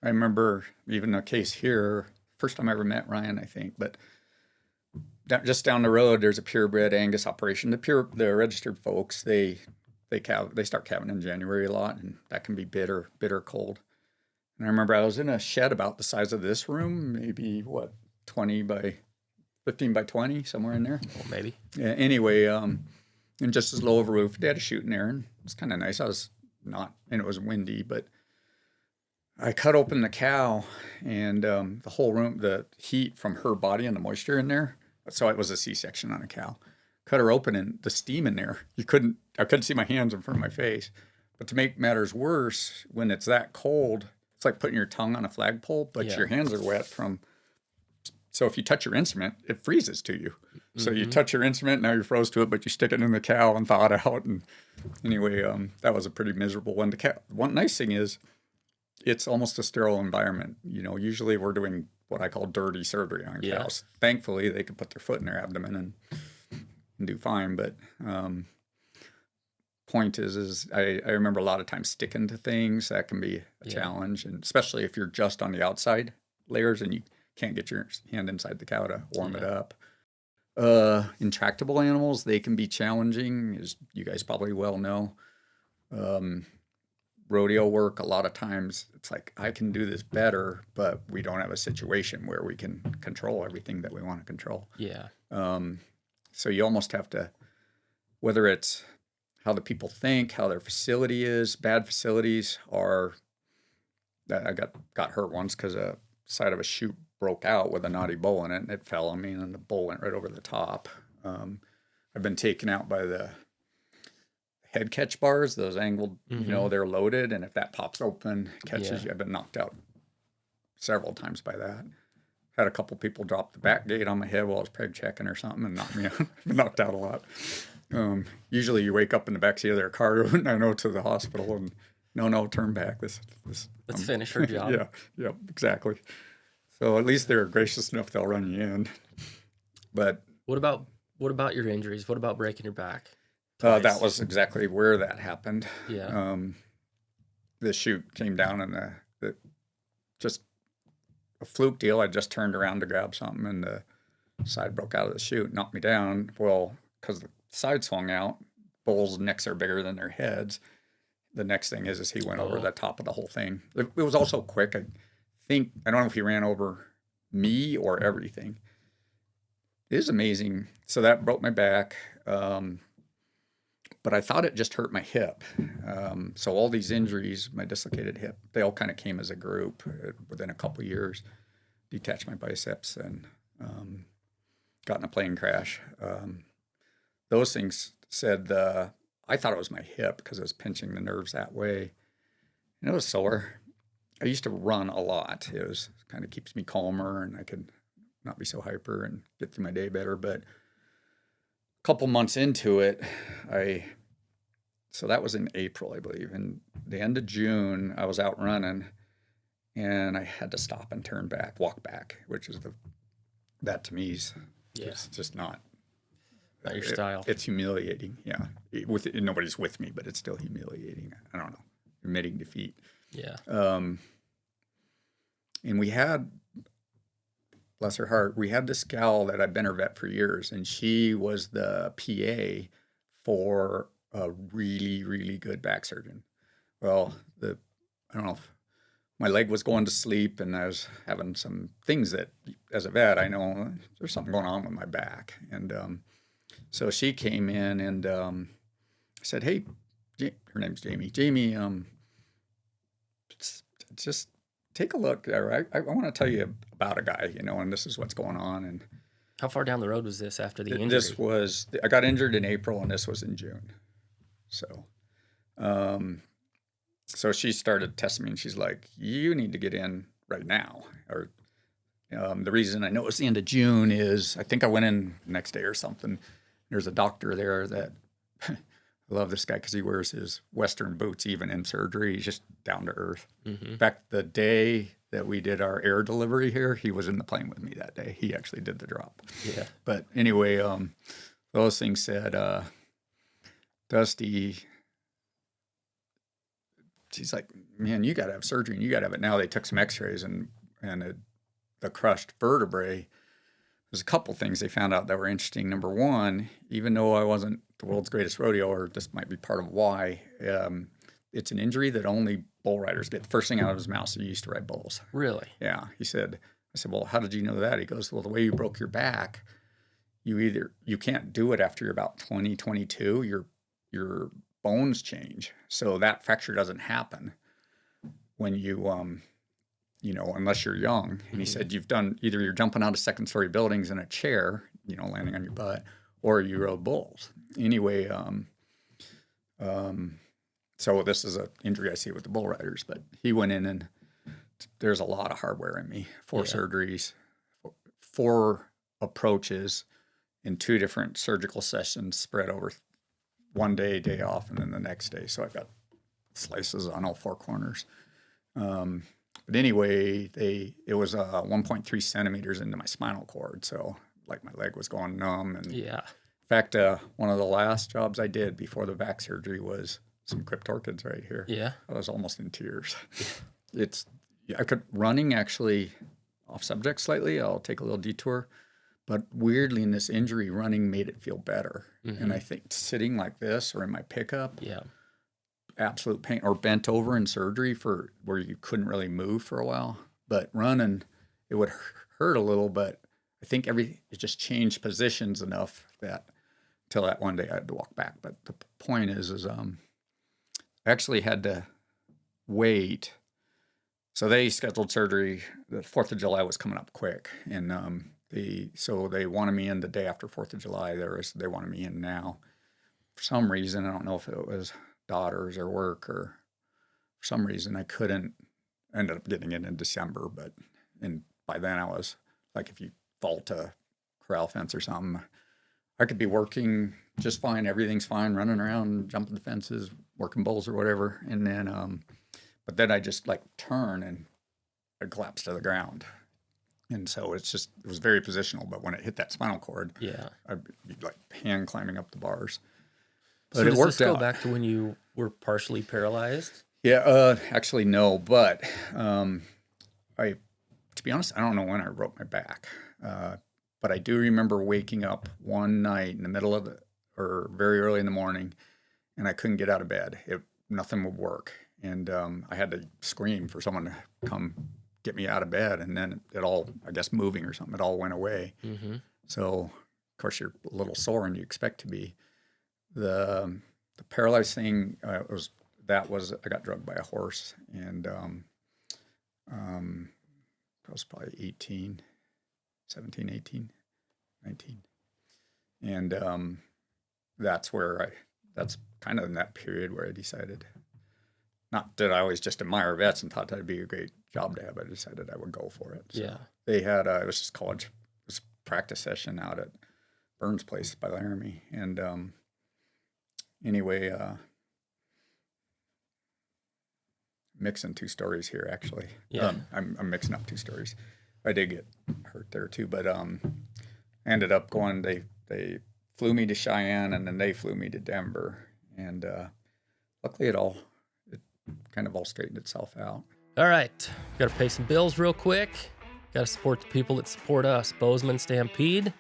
I remember even a case here, first time I ever met Ryan, I think, but just down the road, there's a purebred Angus operation. The registered folks, they start calving in January a lot, and that can be bitter cold. And I remember I was in a shed about the size of this room, maybe 15 by 20, somewhere in there. Well, maybe. Yeah, anyway, and just as low of a roof, they had a chute in there, and it was kind of nice. And it was windy, but I cut open the cow, and the whole room, the heat from her body and the moisture in there. So it was a C-section on a cow. Cut her open, and the steam in there. I couldn't see my hands in front of my face. But to make matters worse, when it's that cold, it's like putting your tongue on a flagpole, but your hands are wet from. So if you touch your instrument, it freezes to you. So you touch your instrument, now you're froze to it, but you stick it in the cow and thaw it out. And anyway, that was a pretty miserable one. The cow. One nice thing is, it's almost a sterile environment. Usually we're doing what I call dirty surgery on cows. Thankfully, they could put their foot in their abdomen and do fine. But point is I remember a lot of times sticking to things. That can be a challenge, and especially if you're just on the outside layers and you can't get your hand inside the cow to warm it up. Intractable animals, they can be challenging, as you guys probably well know. Rodeo work, a lot of times it's like, I can do this better, but we don't have a situation where we can control everything that we want to control. Yeah. So you almost have to, whether it's how the people think, how their facility is, bad facilities are, I got hurt once because a side of a chute broke out with a knotty bow in it, and it fell on me, and the bow went right over the top. I've been taken out by the head catch bars, those angled, they're loaded, and if that pops open, catches you. I've been knocked out several times by that. Had a couple people drop the back gate on my head while I was preg checking or something and knock me out. I've been knocked out a lot. Usually you wake up in the backseat of their car and I know to the hospital and no, turn back. Let's finish her job. Yeah, exactly. So at least they're gracious enough they'll run you in. But what about your injuries? What about breaking your back? That was exactly where that happened. Yeah. The chute came down and just a fluke deal. I just turned around to grab something and the side broke out of the chute, knocked me down. Well, because the side swung out, bulls' necks are bigger than their heads. The next thing is he went over the top of the whole thing. It was also quick. I don't know if he ran over me or everything. It is amazing. So that broke my back. But I thought it just hurt my hip. So all these injuries, my dislocated hip, they all kind of came as a group within a couple of years. Detached my biceps and got in a plane crash. Those things said, I thought it was my hip because I was pinching the nerves that way. And it was sore. I used to run a lot. It was kind of keeps me calmer, and I could not be so hyper and get through my day better. But a couple months into it, so that was in April, I believe. And the end of June, I was out running, and I had to stop and turn back, walk back, which is that to me is just not your style. It's humiliating. Yeah, nobody's with me, but it's still humiliating. I don't know, admitting defeat. Yeah. And we had, bless her heart, we had this gal that I'd been her vet for years, and she was the PA for a really, really good back surgeon. Well, I don't know if my leg was going to sleep, and I was having some things that, as a vet, I know there's something going on with my back. And so she came in and said, "Hey, her name's Jamie. Jamie, just take a look. I want to tell you about a guy, and this is what's going on." And how far down the road was this after the injury? This was, I got injured in April, and this was in June. So, so she started testing me, and she's like, "You need to get in right now." Or the reason I know it was the end of June is I think I went in the next day or something. There's a doctor there that I love this guy because he wears his Western boots even in surgery. He's just down to earth. Mm-hmm. In fact, the day that we did our air delivery here, he was in the plane with me that day. He actually did the drop. Yeah. But anyway, those things said, Dusty, she's like, "Man, you got to have surgery, and you got to have it now." They took some x-rays, and the crushed vertebrae, there's a couple things they found out that were interesting. Number one, even though I wasn't the world's greatest rodeo, or this might be part of why, it's an injury that only bull riders get. The first thing out of his mouth is he used to ride bulls. Really? Yeah. I said, "Well, how did you know that?" He goes, "Well, the way you broke your back, you can't do it after you're about 20, 22. Your bones change. So that fracture doesn't happen when you, unless you're young." And he said, either you're jumping out of second-story buildings in a chair, landing on your butt, or you rode bulls. Anyway, so this is an injury I see with the bull riders, but he went in, and there's a lot of hardware in me. 4 surgeries, 4 approaches in 2 different surgical sessions spread over one day off, and then the next day. So I've got slices on all 4 corners. But anyway, it was 1.3 centimeters into my spinal cord. So like my leg was going numb. And yeah. In fact, one of the last jobs I did before the back surgery was some cryptorchids right here. Yeah. I was almost in tears. Running actually, off subject slightly, I'll take a little detour. But weirdly, in this injury, running made it feel better. Mm-hmm. And I think sitting like this or in my pickup, absolute pain, or bent over in surgery where you couldn't really move for a while. But running, it would hurt a little, but I think it just changed positions enough that until that one day I had to walk back. But the point is I actually had to wait. So they scheduled surgery. The 4th of July was coming up quick, and so they wanted me in the day after 4th of July. They wanted me in now. For some reason, I don't know if it was daughters or work, or for some reason I couldn't. Ended up getting it in December, and by then I was like, if you vault a corral fence or something, I could be working just fine. Everything's fine, running around, jumping the fences, working bulls or whatever. And then, but then I just like turn and I'd collapse to the ground. And so it was very positional. But when it hit that spinal cord, I'd be like hand climbing up the bars. But so it does worked this go out. back to when you were partially paralyzed? Yeah, actually no. But to be honest, I don't know when I broke my back. But I do remember waking up one night in the middle of or very early in the morning, and I couldn't get out of bed. Nothing would work. And I had to scream for someone to come get me out of bed. And then it all, I guess, moving or something, it all went away. Mm-hmm. So, of course, you're a little sore, and you expect to be. The paralyzed thing I got drugged by a horse, and I was probably 17, 18, 19. And that's kind of in that period where I decided not that I always just admire vets and thought that'd be a great job to have. I decided I would go for it. So Yeah. they had, it was just college, it was a practice session out at Burns Place by Laramie. And anyway, mixing two stories here, actually. Yeah. I'm mixing up two stories. I did get hurt there too, but ended up going, they flew me to Cheyenne, and then they flew me to Denver. And luckily it kind of all straightened itself out. All right. Got to pay some bills real quick. Got to support the people that support us. Bozeman Stampede.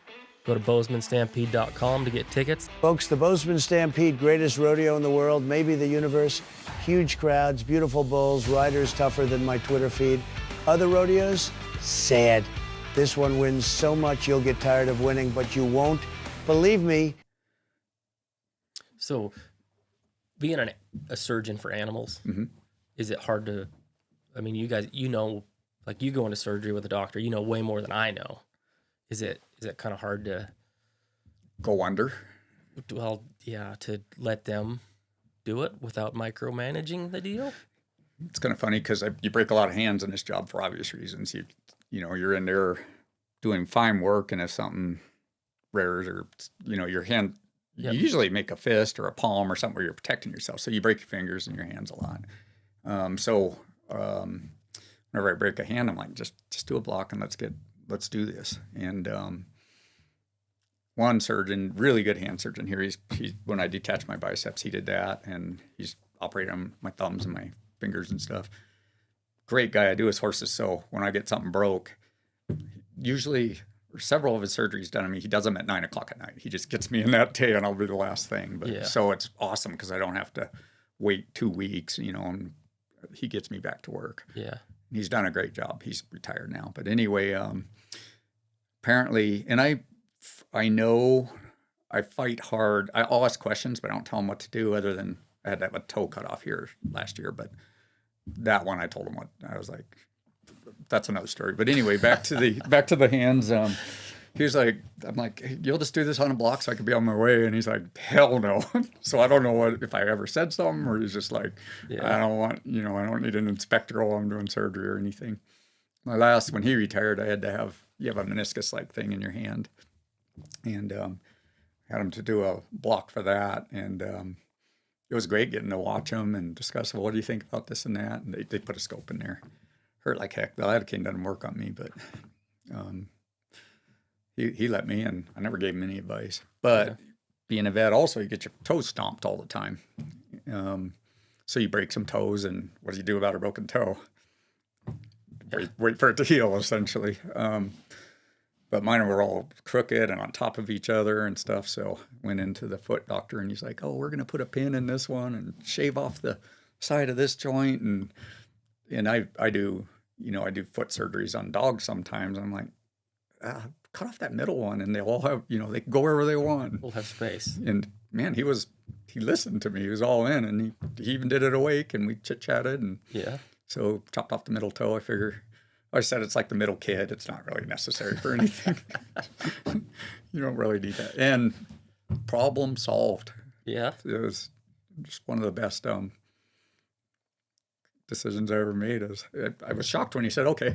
Go to bozemanstampede.com to get tickets. Folks, the Bozeman Stampede, greatest rodeo in the world, maybe the universe. Huge crowds, beautiful bulls, riders tougher than my Twitter feed. Other rodeos, sad. This one wins so much you'll get tired of winning, but you won't. Believe me. So, being a surgeon for animals, is it hard to, I mean, you guys, like you go into surgery with a doctor, you know way more than I know. Is it kind of hard to go under? Well, yeah, to let them do it without micromanaging the deal? It's kind of funny because you break a lot of hands in this job for obvious reasons. You're in there doing fine work, and if something rares or, your hand, you usually make a fist or a palm or something where you're protecting yourself. So you break your fingers and your hands a lot. Whenever I break a hand, I'm like, just do a block and let's do this. And one surgeon, really good hand surgeon here, he's when I detached my biceps, he did that, and he's operating on my thumbs and my fingers and stuff. Great guy. I do his horses. So when I get something broke, usually several of his surgeries done on me, he does them at 9 o'clock at night. He just gets me in that day, and I'll be the last thing. But so it's awesome because I don't have to wait 2 weeks, and he gets me back to work. Yeah. He's done a great job. He's retired now. But anyway, apparently, and I know I fight hard. I'll ask questions, but I don't tell them what to do other than I had to have a toe cut off here last year. But that one, I told him what, I was like, that's another story. But anyway, back to the hands. He was like, I'm like, hey, you'll just do this on a block so I can be on my way. And he's like, hell no. So I don't know if I ever said something, or he's just like, I don't want, I don't need an inspector while I'm doing surgery or anything. When he retired, I had to you have a meniscus-like thing in your hand. And had him to do a block for that. And it was great getting to watch him and discuss, well, what do you think about this and that? And they put a scope in there. Hurt like heck. The lidocaine doesn't work on me, but he let me, and I never gave him any advice. But being a vet, also, you get your toes stomped all the time. So you break some toes, and what do you do about a broken toe? Wait for it to heal, essentially. But mine were all crooked and on top of each other and stuff. So went into the foot doctor, and he's like, oh, we're going to put a pin in this one and shave off the side of this joint. And I do foot surgeries on dogs sometimes. I'm like, cut off that middle one, and they all have, they can go wherever they want. We'll have space. And man, he listened to me. He was all in, and he even did it awake, and we chit-chatted. And so chopped off the middle toe. I said it's like the middle kid. It's not really necessary for anything. You don't really need that. And problem solved. Yeah. It was just one of the best decisions I ever made. I was shocked when he said, okay,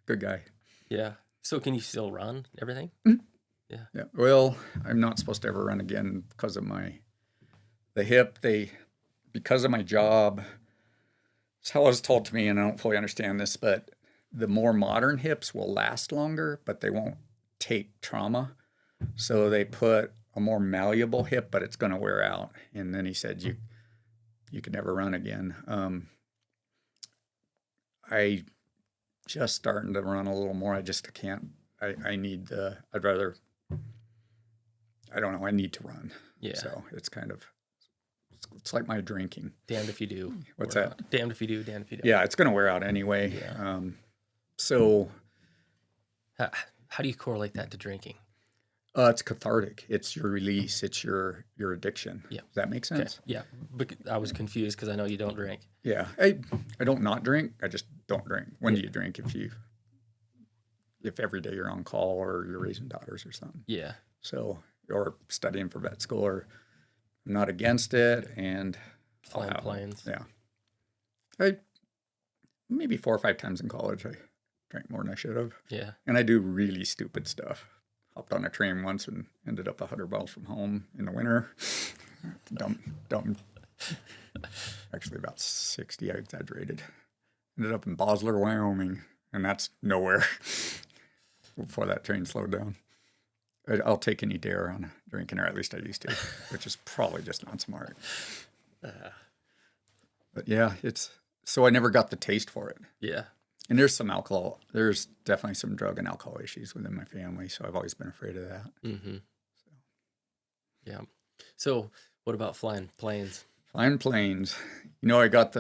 good guy. Yeah. So can you still run everything? Mm-hmm. Yeah. Well, I'm not supposed to ever run again because of the hip. Because of my job, it's how it was told to me, and I don't fully understand this, but the more modern hips will last longer, but they won't take trauma. So they put a more malleable hip, but it's going to wear out. And then he said, you could never run again. I just starting to run a little more. I just can't. I need I don't know. I need to run. Yeah. So it's it's like my drinking. Damned if you do. What's that? Out. Damned if you do, damned if you don't. Yeah, it's going to wear out anyway. Yeah. So how do you correlate that to drinking? It's cathartic. It's your release. It's your addiction. Yeah. Does that make sense? Okay. Yeah. But I was confused because I know you don't drink. Yeah. I don't not drink. I just don't drink. When do you drink? If every day you're on call or you're raising daughters or something. Yeah. So, or studying for vet school, or I'm not against it, and flying planes. Yeah. I maybe 4 or 5 times in college I drank more than I should have. Yeah. And I do really stupid stuff. Hopped on a train once and ended up 100 miles from home in the winter. Dumb. Actually, about 60. I exaggerated. Ended up in Bosler, Wyoming, and that's nowhere. Before that train slowed down. I'll take any dare on drinking, or at least I used to, which is probably just not smart. But yeah, so I never got the taste for it. Yeah. And there's some alcohol. There's definitely some drug and alcohol issues within my family, so I've always been afraid of that. Mm-hmm. Yeah. So what about flying planes? Flying planes. I got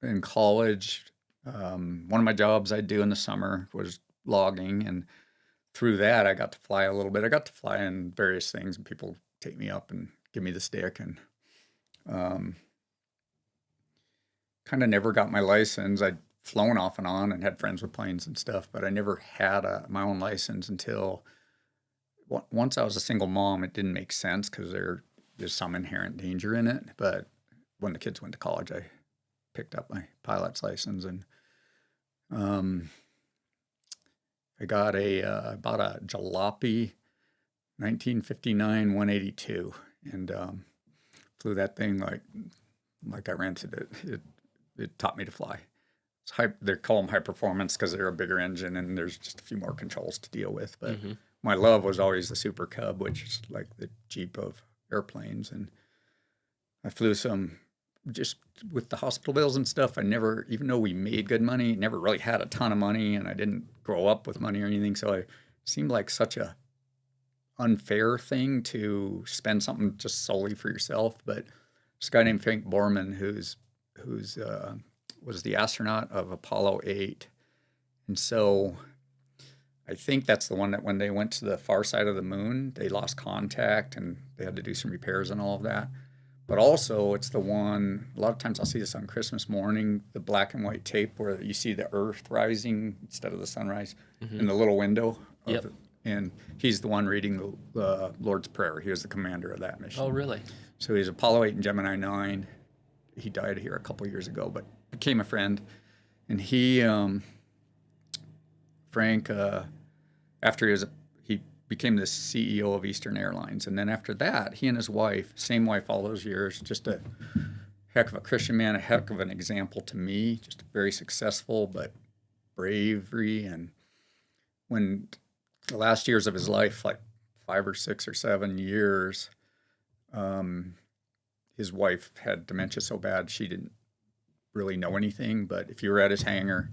in college, one of my jobs I'd do in the summer was logging, and through that I got to fly a little bit. I got to fly in various things, and people take me up and give me the stick, and kind of never got my license. I'd flown off and on and had friends with planes and stuff, but I never had my own license until once I was a single mom. It didn't make sense because there's some inherent danger in it. But when the kids went to college, I picked up my pilot's license, and I got about a Jalopy 1959 182, and flew that thing like I rented it. It taught me to fly. They call them high performance because they're a bigger engine and there's just a few more controls to deal with. But my love was always the Super Cub, which is like the Jeep of airplanes. And I flew some just with the hospital bills and stuff. I never, even though we made good money, never really had a ton of money, and I didn't grow up with money or anything. So it seemed like such a unfair thing to spend something just solely for yourself. But this guy named Frank Borman, who's was the astronaut of Apollo 8. And so I think that's the one that when they went to the far side of the moon, they lost contact and they had to do some repairs and all of that. But also it's the one, a lot of times I'll see this on Christmas morning, the black and white tape where you see the earth rising instead of the sunrise in the little window. Yep. And he's the one reading the Lord's Prayer. He was the commander of that mission. Oh, really? So he's Apollo 8 and Gemini 9. He died here a couple years ago, but became a friend. And Frank, after he became the CEO of Eastern Airlines. And then after that, he and his wife, same wife all those years, just a heck of a Christian man, a heck of an example to me, just very successful, but bravery. And when the last years of his life, like 5 or 6 or 7 years, his wife had dementia so bad she didn't really know anything. But if you were at his hangar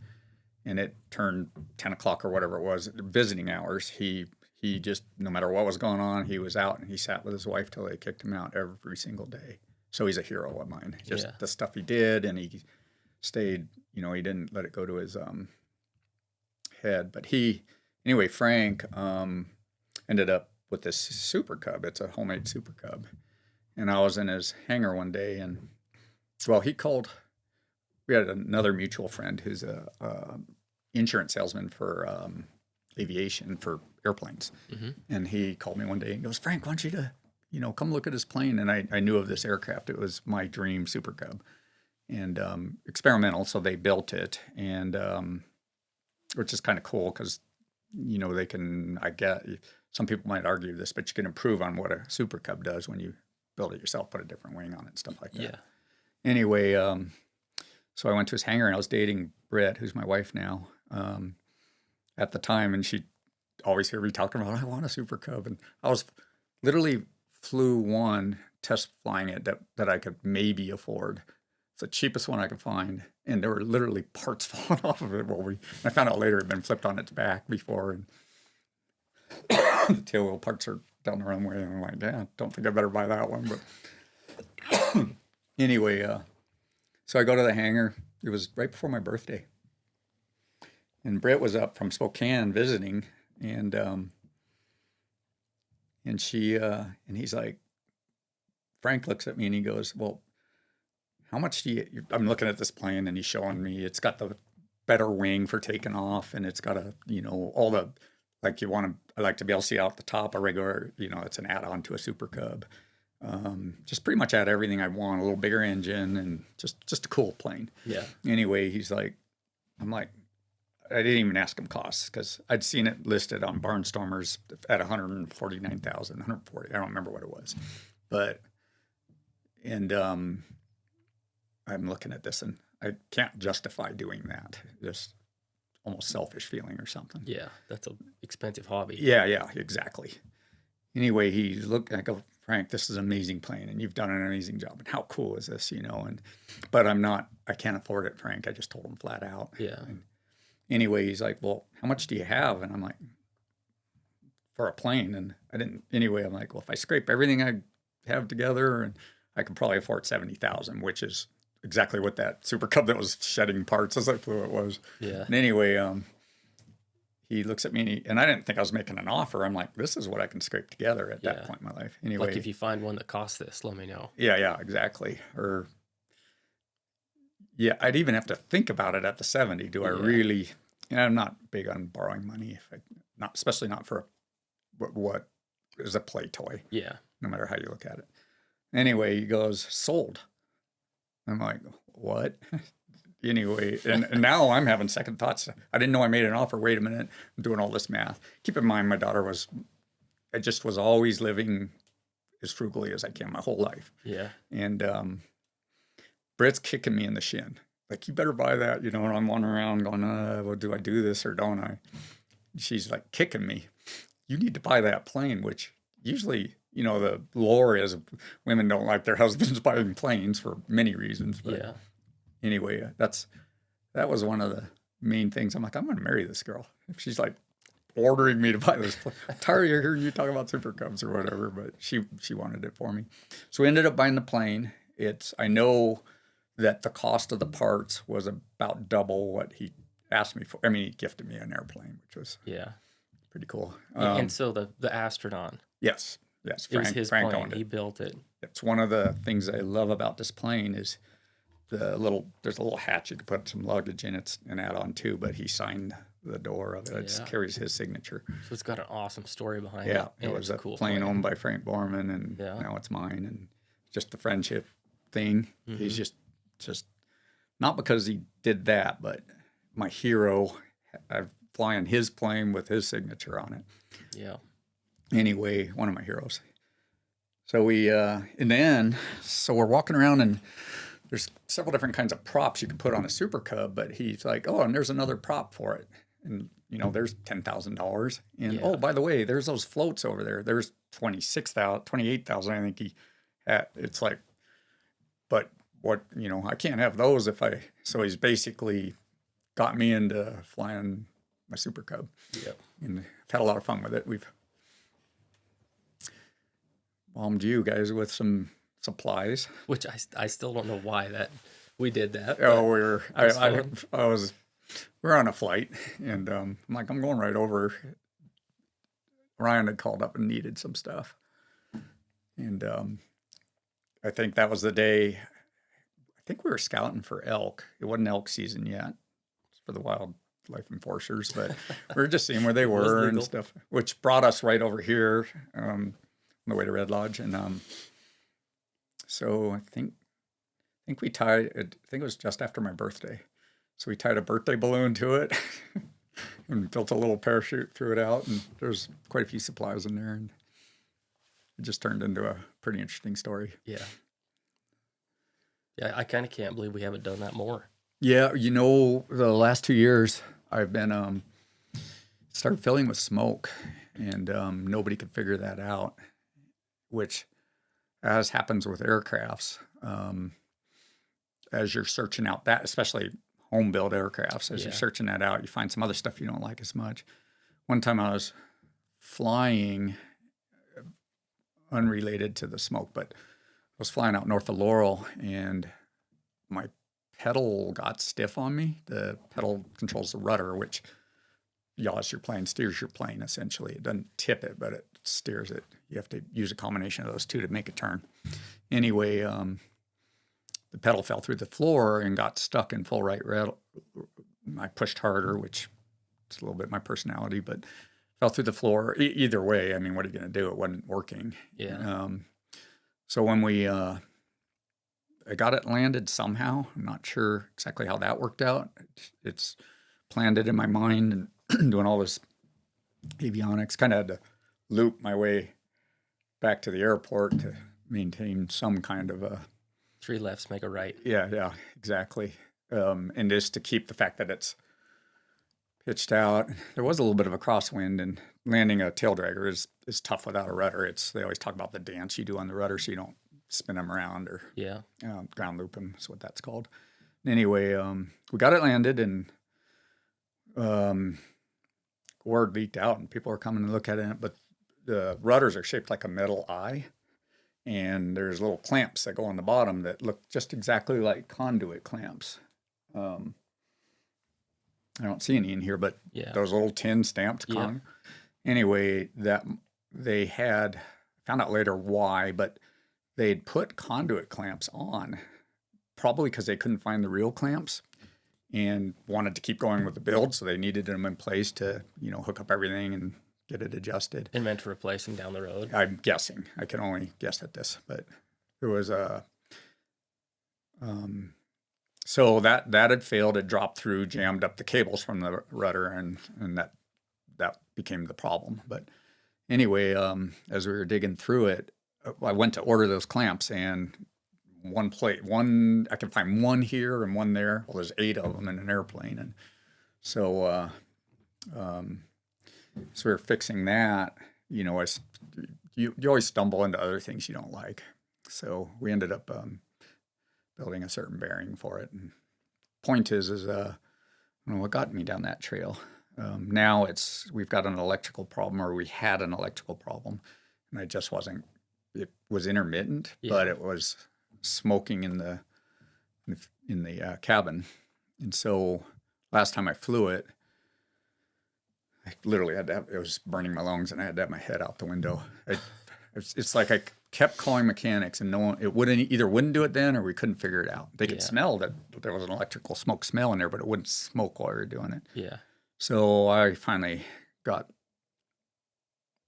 and it turned 10 o'clock or whatever it was, visiting hours, he just, no matter what was going on, he was out and he sat with his wife till they kicked him out every single day. So he's a hero of mine. Just the stuff he did, and he stayed, he didn't let it go to his head. But anyway, Frank ended up with this Super Cub. It's a homemade Super Cub. And I was in his hangar one day, and, well, we had another mutual friend who's a insurance salesman for aviation, for airplanes. Mm-hmm. And he called me one day and goes, "Frank, I want you to, come look at his plane." And I knew of this aircraft. It was my dream Super Cub. And experimental, so they built it. And which is kind of cool because, they can, some people might argue this, but you can improve on what a Super Cub does when you build it yourself, put a different wing on it, stuff like that. Yeah. Anyway, so I went to his hangar, and I was dating Britt, who's my wife now, at the time, and she always hear me talking about, "I want a Super Cub." And I was literally flew one test flying it that I could maybe afford. It's the cheapest one I could find, and there were literally parts falling off of it. I found out later it had been flipped on its back before, and the tail wheel parts are down the runway, and I'm like, "Yeah, don't think I better buy that one." But anyway, so I go to the hangar. It was right before my birthday, and Britt was up from Spokane visiting, and she and he's like, Frank looks at me and he goes, "Well, how much do you?" I'm looking at this plane, and he's showing me it's got the better wing for taking off, and it's got all the, like, I like to be able to see out the top. A regular, it's an add-on to a Super Cub. Just pretty much had everything I want, a little bigger engine and just a cool plane. Yeah. Anyway, I'm like, I didn't even ask him costs because I'd seen it listed on Barnstormers at 149,000, 140. I don't remember what it was, and I'm looking at this and I can't justify doing that. Just almost selfish feeling or something. Yeah. That's an expensive hobby. Yeah, exactly. Anyway, he's looking. I go, Frank, this is an amazing plane, and you've done an amazing job. And how cool is this, but I can't afford it, Frank. I just told him flat out. Yeah. And anyway, he's like, well, how much do you have? And I'm like, for a plane. And I didn't, anyway, I'm like, well, if I scrape everything I have together, and I could probably afford 70,000, which is exactly what that Super Cub that was shedding parts as I flew it was. Yeah. And anyway, he looks at me and I didn't think I was making an offer. I'm like, this is what I can scrape together at that point in my life. Anyway, like if you find one that costs this, let me know. Yeah, exactly. Or yeah, I'd even have to think about it at the 70. Do I really? I'm not big on borrowing money, especially not for what is a play toy. Yeah. No matter how you look at it. Anyway, he goes, sold. I'm like, what? Anyway, and now I'm having second thoughts. I didn't know I made an offer. Wait a minute. I'm doing all this math. Keep in mind, my daughter was always living as frugally as I can my whole life. Yeah. And Britt's kicking me in the shin. Like, you better buy that, and I'm wandering around going, well, do I do this or don't I? She's like kicking me. You need to buy that plane, which usually, the lore is women don't like their husbands buying planes for many reasons. But yeah. Anyway, that was one of the main things. I'm like, I'm going to marry this girl. If she's like ordering me to buy this plane. I'm tired of hearing you talk about Super Cubs or whatever, but she wanted it for me. So we ended up buying the plane. I know that the cost of the parts was about double what he asked me for. I mean, he gifted me an airplane, which was pretty cool. And so the astronaut. Yes. Frank, it was his Frank plane. owned it. He built it. It's one of the things I love about this plane is there's a little hatch you can put some luggage in it and add on too, but he signed the door of it. It carries his signature. So it's got an awesome story behind it. Yeah, And it was it's a cool plane owned by Frank Borman, and now it's mine. And just the friendship thing. Mm-hmm. He's just not because he did that, but my hero. I'm flying his plane with his signature on it. Yeah. Anyway, one of my heroes. So so we're walking around and there's several different kinds of props you can put on a Super Cub, but he's like, oh, and there's another prop for it. And, there's $10,000. And, oh, by the way, there's those floats over there. There's 28,000, I think he had. It's like, but what, I can't have those so he's basically got me into flying my Super Cub. Yeah. And I've had a lot of fun with it. We've bombed you guys with some supplies. Which I still don't know why we did that. Oh, we're on a flight, and I'm like, I'm going right over. Ryan had called up and needed some stuff, and I think that was the day. I think we were scouting for elk. It wasn't elk season yet for the wildlife enforcers, but we were just seeing where they were and stuff, which brought us right over here on the way to Red Lodge, and so I think we tied it. I think it was just after my birthday. So we tied a birthday balloon to it and built a little parachute, threw it out, and there's quite a few supplies in there. And it just turned into a pretty interesting story. Yeah. Yeah, I kind of can't believe we haven't done that more. Yeah, the last 2 years I've been started filling with smoke, and nobody could figure that out, which, as happens with aircrafts, as you're searching out that, especially home-built aircrafts, as you're searching that out, you find some other stuff you don't like as much. One time I was flying, unrelated to the smoke, but I was flying out north of Laurel, and my pedal got stiff on me. The pedal controls the rudder, which yaws your plane, steers your plane, essentially. It doesn't tip it, but it steers it. You have to use a combination of those two to make it turn. Anyway, the pedal fell through the floor and got stuck in full right rail. I pushed harder, which is a little bit my personality, but fell through the floor. Either way, I mean, what are you going to do? It wasn't working. Yeah. So when I got it landed somehow. I'm not sure exactly how that worked out. It's planned it in my mind and doing all this avionics. Kind of had to loop my way back to the airport to maintain some kind of a 3 lefts make a right. yeah, exactly. And just to keep the fact that it's pitched out. There was a little bit of a crosswind, and landing a tail dragger is tough without a rudder. They always talk about the dance you do on the rudder so you don't spin them around or Yeah. ground loop them is what that's called. Anyway, we got it landed, and word leaked out, and people are coming to look at it. But the rudders are shaped like a metal eye, and there's little clamps that go on the bottom that look just exactly like conduit clamps. I don't see any in here, but Yeah. those little tin stamped con. Anyway, that they had found out later why, but they'd put conduit clamps on, probably because they couldn't find the real clamps and wanted to keep going with the build, so they needed them in place to, hook up everything and get it adjusted. And meant to replace them down the road. I'm guessing. I can only guess at this, but there was a so that had failed. It dropped through, jammed up the cables from the rudder, and that became the problem. But anyway, as we were digging through it, I went to order those clamps, and I can find one here and one there. Well, there's 8 of them in an airplane, and so so we were fixing that. You always stumble into other things you don't like. So we ended up building a certain bearing for it. And point is I don't know what got me down that trail. Now we've got an electrical problem, or we had an electrical problem, and it was intermittent, but it was smoking in the cabin. And so last time I flew it, I literally had to it was burning my lungs, and I had to have my head out the window. It's like I kept calling mechanics, and wouldn't do it then, or we couldn't figure it out. They could smell that there was an electrical smoke smell in there, but it wouldn't smoke while we were doing it. Yeah. So I finally got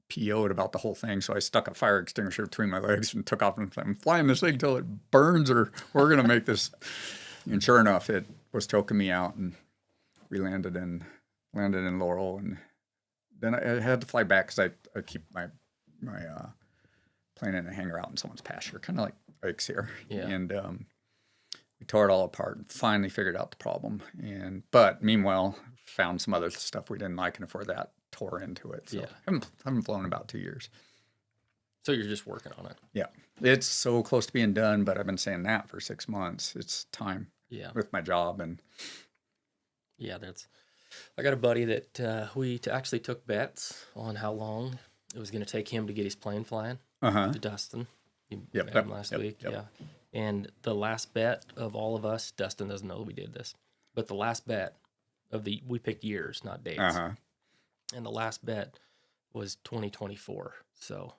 PO'd about the whole thing. So I stuck a fire extinguisher between my legs and took off, and I'm flying this thing till it burns, or we're going to make this. And sure enough, it was choking me out, and we landed in Laurel, and then I had to fly back because I keep my plane in a hangar out in someone's pasture, kind of like Ike's here. Yeah. And we tore it all apart and finally figured out the problem. But meanwhile, found some other stuff we didn't like, and for that, tore into it. So I haven't flown in about 2 years. So you're just working on it. Yeah. It's so close to being done, but I've been saying that for 6 months. It's time with my job. And yeah, I got a buddy that we actually took bets on how long it was going to take him to get his plane flying to Dustin. You met him last week. Yep. Yeah. And the last bet of all of us, Dustin doesn't know we did this, but the last bet we picked years, not dates. And the last bet was 2024. So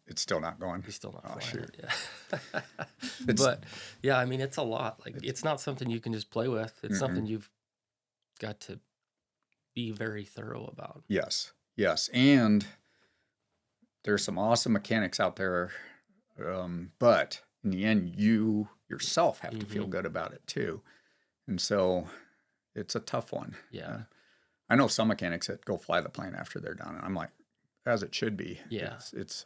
it's still not going. he's still not flying. Shoot. Yeah. But yeah, I mean, it's a lot. Like, it's not something you can just play with. It's something you've got to be very thorough about. Yes. And there's some awesome mechanics out there, but in the end, you yourself have to feel good about it too. And so it's a tough one. Yeah. I know some mechanics that go fly the plane after they're done, and I'm like, as it should be. Yeah.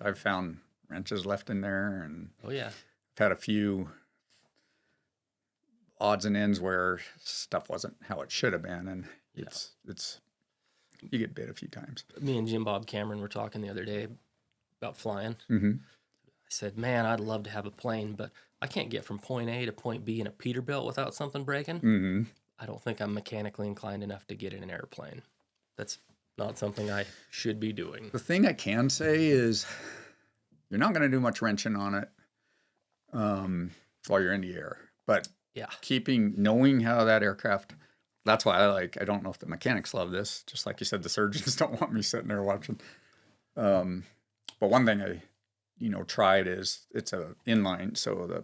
I've found wrenches left in there, and I've had a few odds and ends where stuff wasn't how it should have been, and it's you get bit a few times. Me and Jim Bob Cameron were talking the other day about flying. Mm-hmm. I said, man, I'd love to have a plane, but I can't get from point A to point B in a Peterbilt without something breaking. Mm-hmm. I don't think I'm mechanically inclined enough to get in an airplane. That's not something I should be doing. The thing I can say is you're not going to do much wrenching on it while you're in the air. But knowing how that aircraft, that's why I don't know if the mechanics love this. Just like you said, the surgeons don't want me sitting there watching. But one thing I, tried is it's a inline. So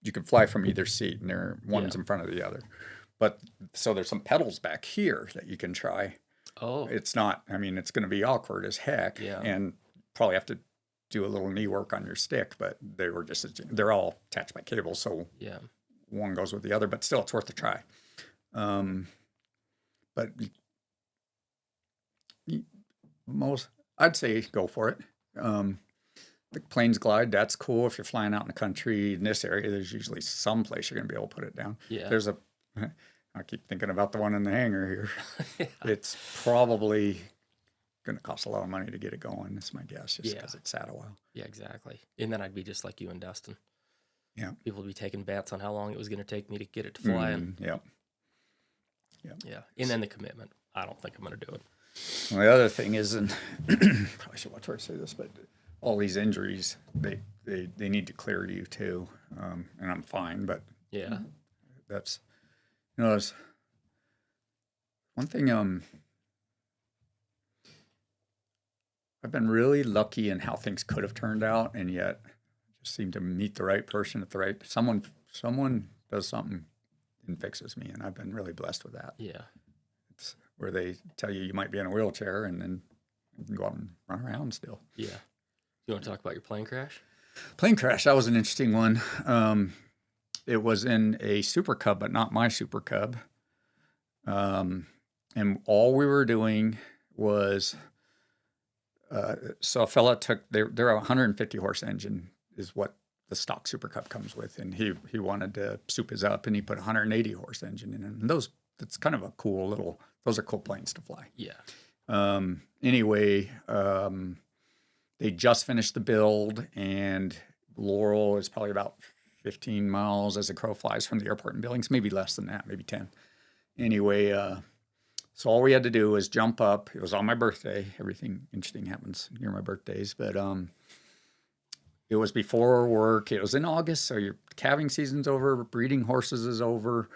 you can fly from either seat, and one's in front of the other. But so there's some pedals back here that you can try. Oh. It's not, it's going to be awkward as heck. Yeah. And probably have to do a little knee work on your stick, but they're all attached by cable, so Yeah. one goes with the other, but still it's worth a try. But I'd say go for it. The planes glide, that's cool. If you're flying out in the country, in this area, there's usually some place you're going to be able to put it down. Yeah. I keep thinking about the one in the hangar here. It's probably going to cost a lot of money to get it going. That's my guess, just because it's sat a while. Yeah, exactly. And then I'd be just like you and Dustin. Yeah. People would be taking bets on how long it was going to take me to get it to fly. Yep. Yeah. And then the commitment. I don't think I'm going to do it. Well, the other thing is, and probably should watch where I say this, but all these injuries, they need to clear you too. And I'm fine, but Yeah. that's, there's one thing, I've been really lucky in how things could have turned out, and yet just seem to meet the right person at the right, someone does something and fixes me, and I've been really blessed with that. Yeah. It's where they tell you might be in a wheelchair, and then you can go out and run around still. Yeah. You want to talk about your plane crash? Plane crash, that was an interesting one. It was in a Super Cub, but not my Super Cub. And all we were doing was, so a fella took, they're a 150 horse engine is what the stock Super Cub comes with. And he wanted to soup his up, and he put a 180 horse engine in it. And that's kind of a cool little, those are cool planes to fly. Yeah. Anyway, they just finished the build, and Laurel is probably about 15 miles as the crow flies from the airport in Billings, maybe less than that, maybe 10. Anyway, so all we had to do was jump up. It was on my birthday. Everything interesting happens near my birthdays, but it was before work. It was in August, so your calving season's over, breeding horses is over.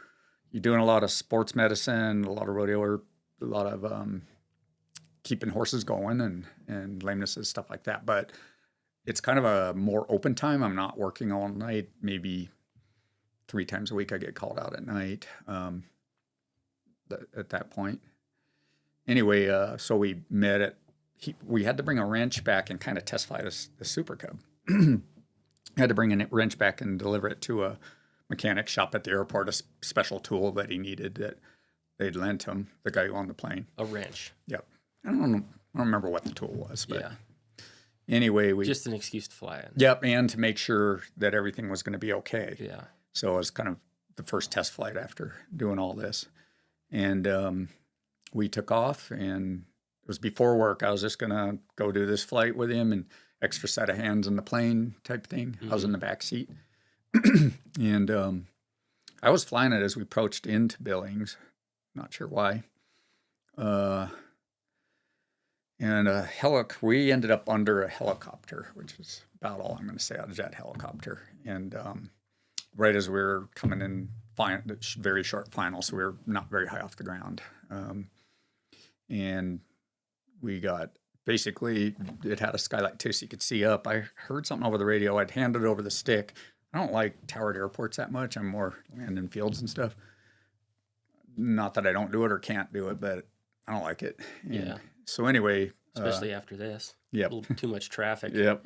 You're doing a lot of sports medicine, a lot of rodeo, or a lot of keeping horses going and lamenesses, stuff like that. But it's kind of a more open time. I'm not working all night. Maybe 3 times a week I get called out at night at that point. Anyway, so we met we had to bring a wrench back and kind of test fly the Super Cub. Had to bring a wrench back and deliver it to a mechanic shop at the airport, a special tool that he needed that they'd lent him, the guy who owned the plane. A wrench. Yep. I don't remember what the tool was, but Yeah. anyway, Just an excuse to fly in. Yep, and to make sure that everything was going to be okay. Yeah. So it was kind of the first test flight after doing all this. And we took off, and it was before work. I was just going to go do this flight with him, and extra set of hands in the plane type thing. I was in the back seat. And I was flying it as we approached into Billings. Not sure why. And we ended up under a helicopter, which is about all I'm going to say on a jet helicopter. And right as we were coming in, very short final, so we were not very high off the ground. And we got, basically, it had a skylight too, so you could see up. I heard something over the radio. I'd handed over the stick. I don't like towered airports that much. I'm more landing fields and stuff. Not that I don't do it or can't do it, but I don't like it. And Yeah. so anyway, Especially after this. Yep. A little too much traffic. Yep.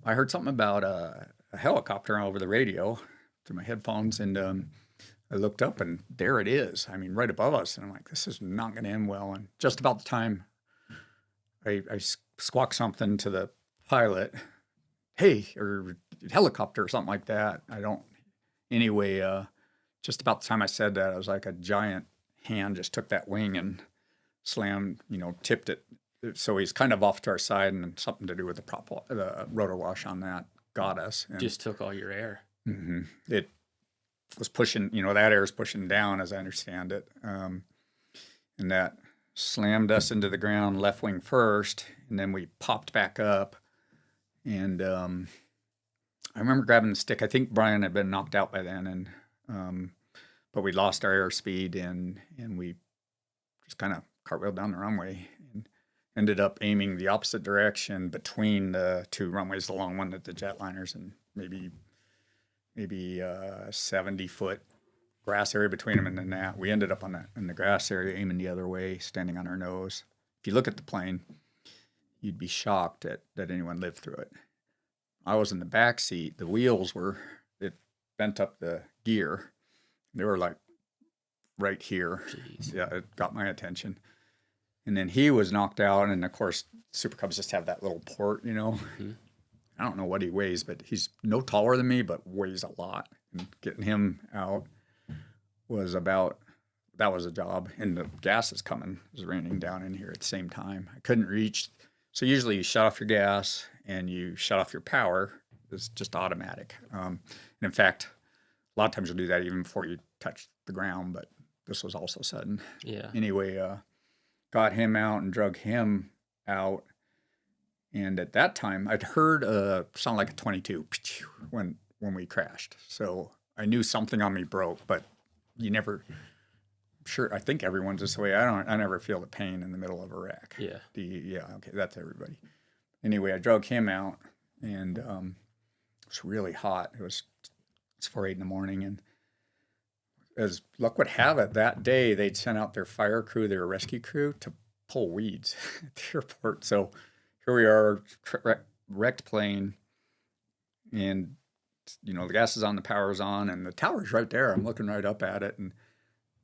I heard something about a helicopter over the radio through my headphones, and I looked up, and there it is. I mean, right above us, and I'm like, this is not going to end well. And just about the time I squawked something to the pilot, hey, or helicopter or something like that. Anyway, just about the time I said that, I was like, a giant hand just took that wing and slammed, tipped it. So he's kind of off to our side, and something to do with the rotor wash on that got us. And Just took all your air. Mm-hmm. It was pushing, that air is pushing down, as I understand it. And that slammed us into the ground, left wing first, and then we popped back up. And I remember grabbing the stick. I think Brian had been knocked out by then, but we lost our airspeed, and we just kind of cartwheeled down the runway and ended up aiming the opposite direction between the 2 runways, the long one at the jetliners, and maybe 70-foot grass area between them, and then that. We ended up in the grass area, aiming the other way, standing on our nose. If you look at the plane, you'd be shocked that anyone lived through it. I was in the back seat. The wheels it bent up the gear. They were like right here. Jeez. Yeah, it got my attention. And then he was knocked out. And of course, Super Cubs just have that little port, Mm-hmm. I don't know what he weighs, but he's no taller than me, but weighs a lot. And getting him out that was a job. And the gas is coming. It was raining down in here at the same time. I couldn't reach. So usually you shut off your gas and you shut off your power. It's just automatic. And in fact, a lot of times you'll do that even before you touch the ground, but this was also sudden. Yeah. Anyway, got him out and drug him out. And at that time, I'd heard sound like a 22 when we crashed. So I knew something on me broke, but you never. Sure, I think everyone's this way. I never feel the pain in the middle of a wreck. Yeah. Yeah. Okay, that's everybody. Anyway, I drug him out, and it was really hot. It's 4:08 in the morning, and as luck would have it, that day they'd sent out their fire crew, their rescue crew, to pull weeds at the airport. So here we are, wrecked plane, and the gas is on, the power's on, and the tower's right there. I'm looking right up at it, and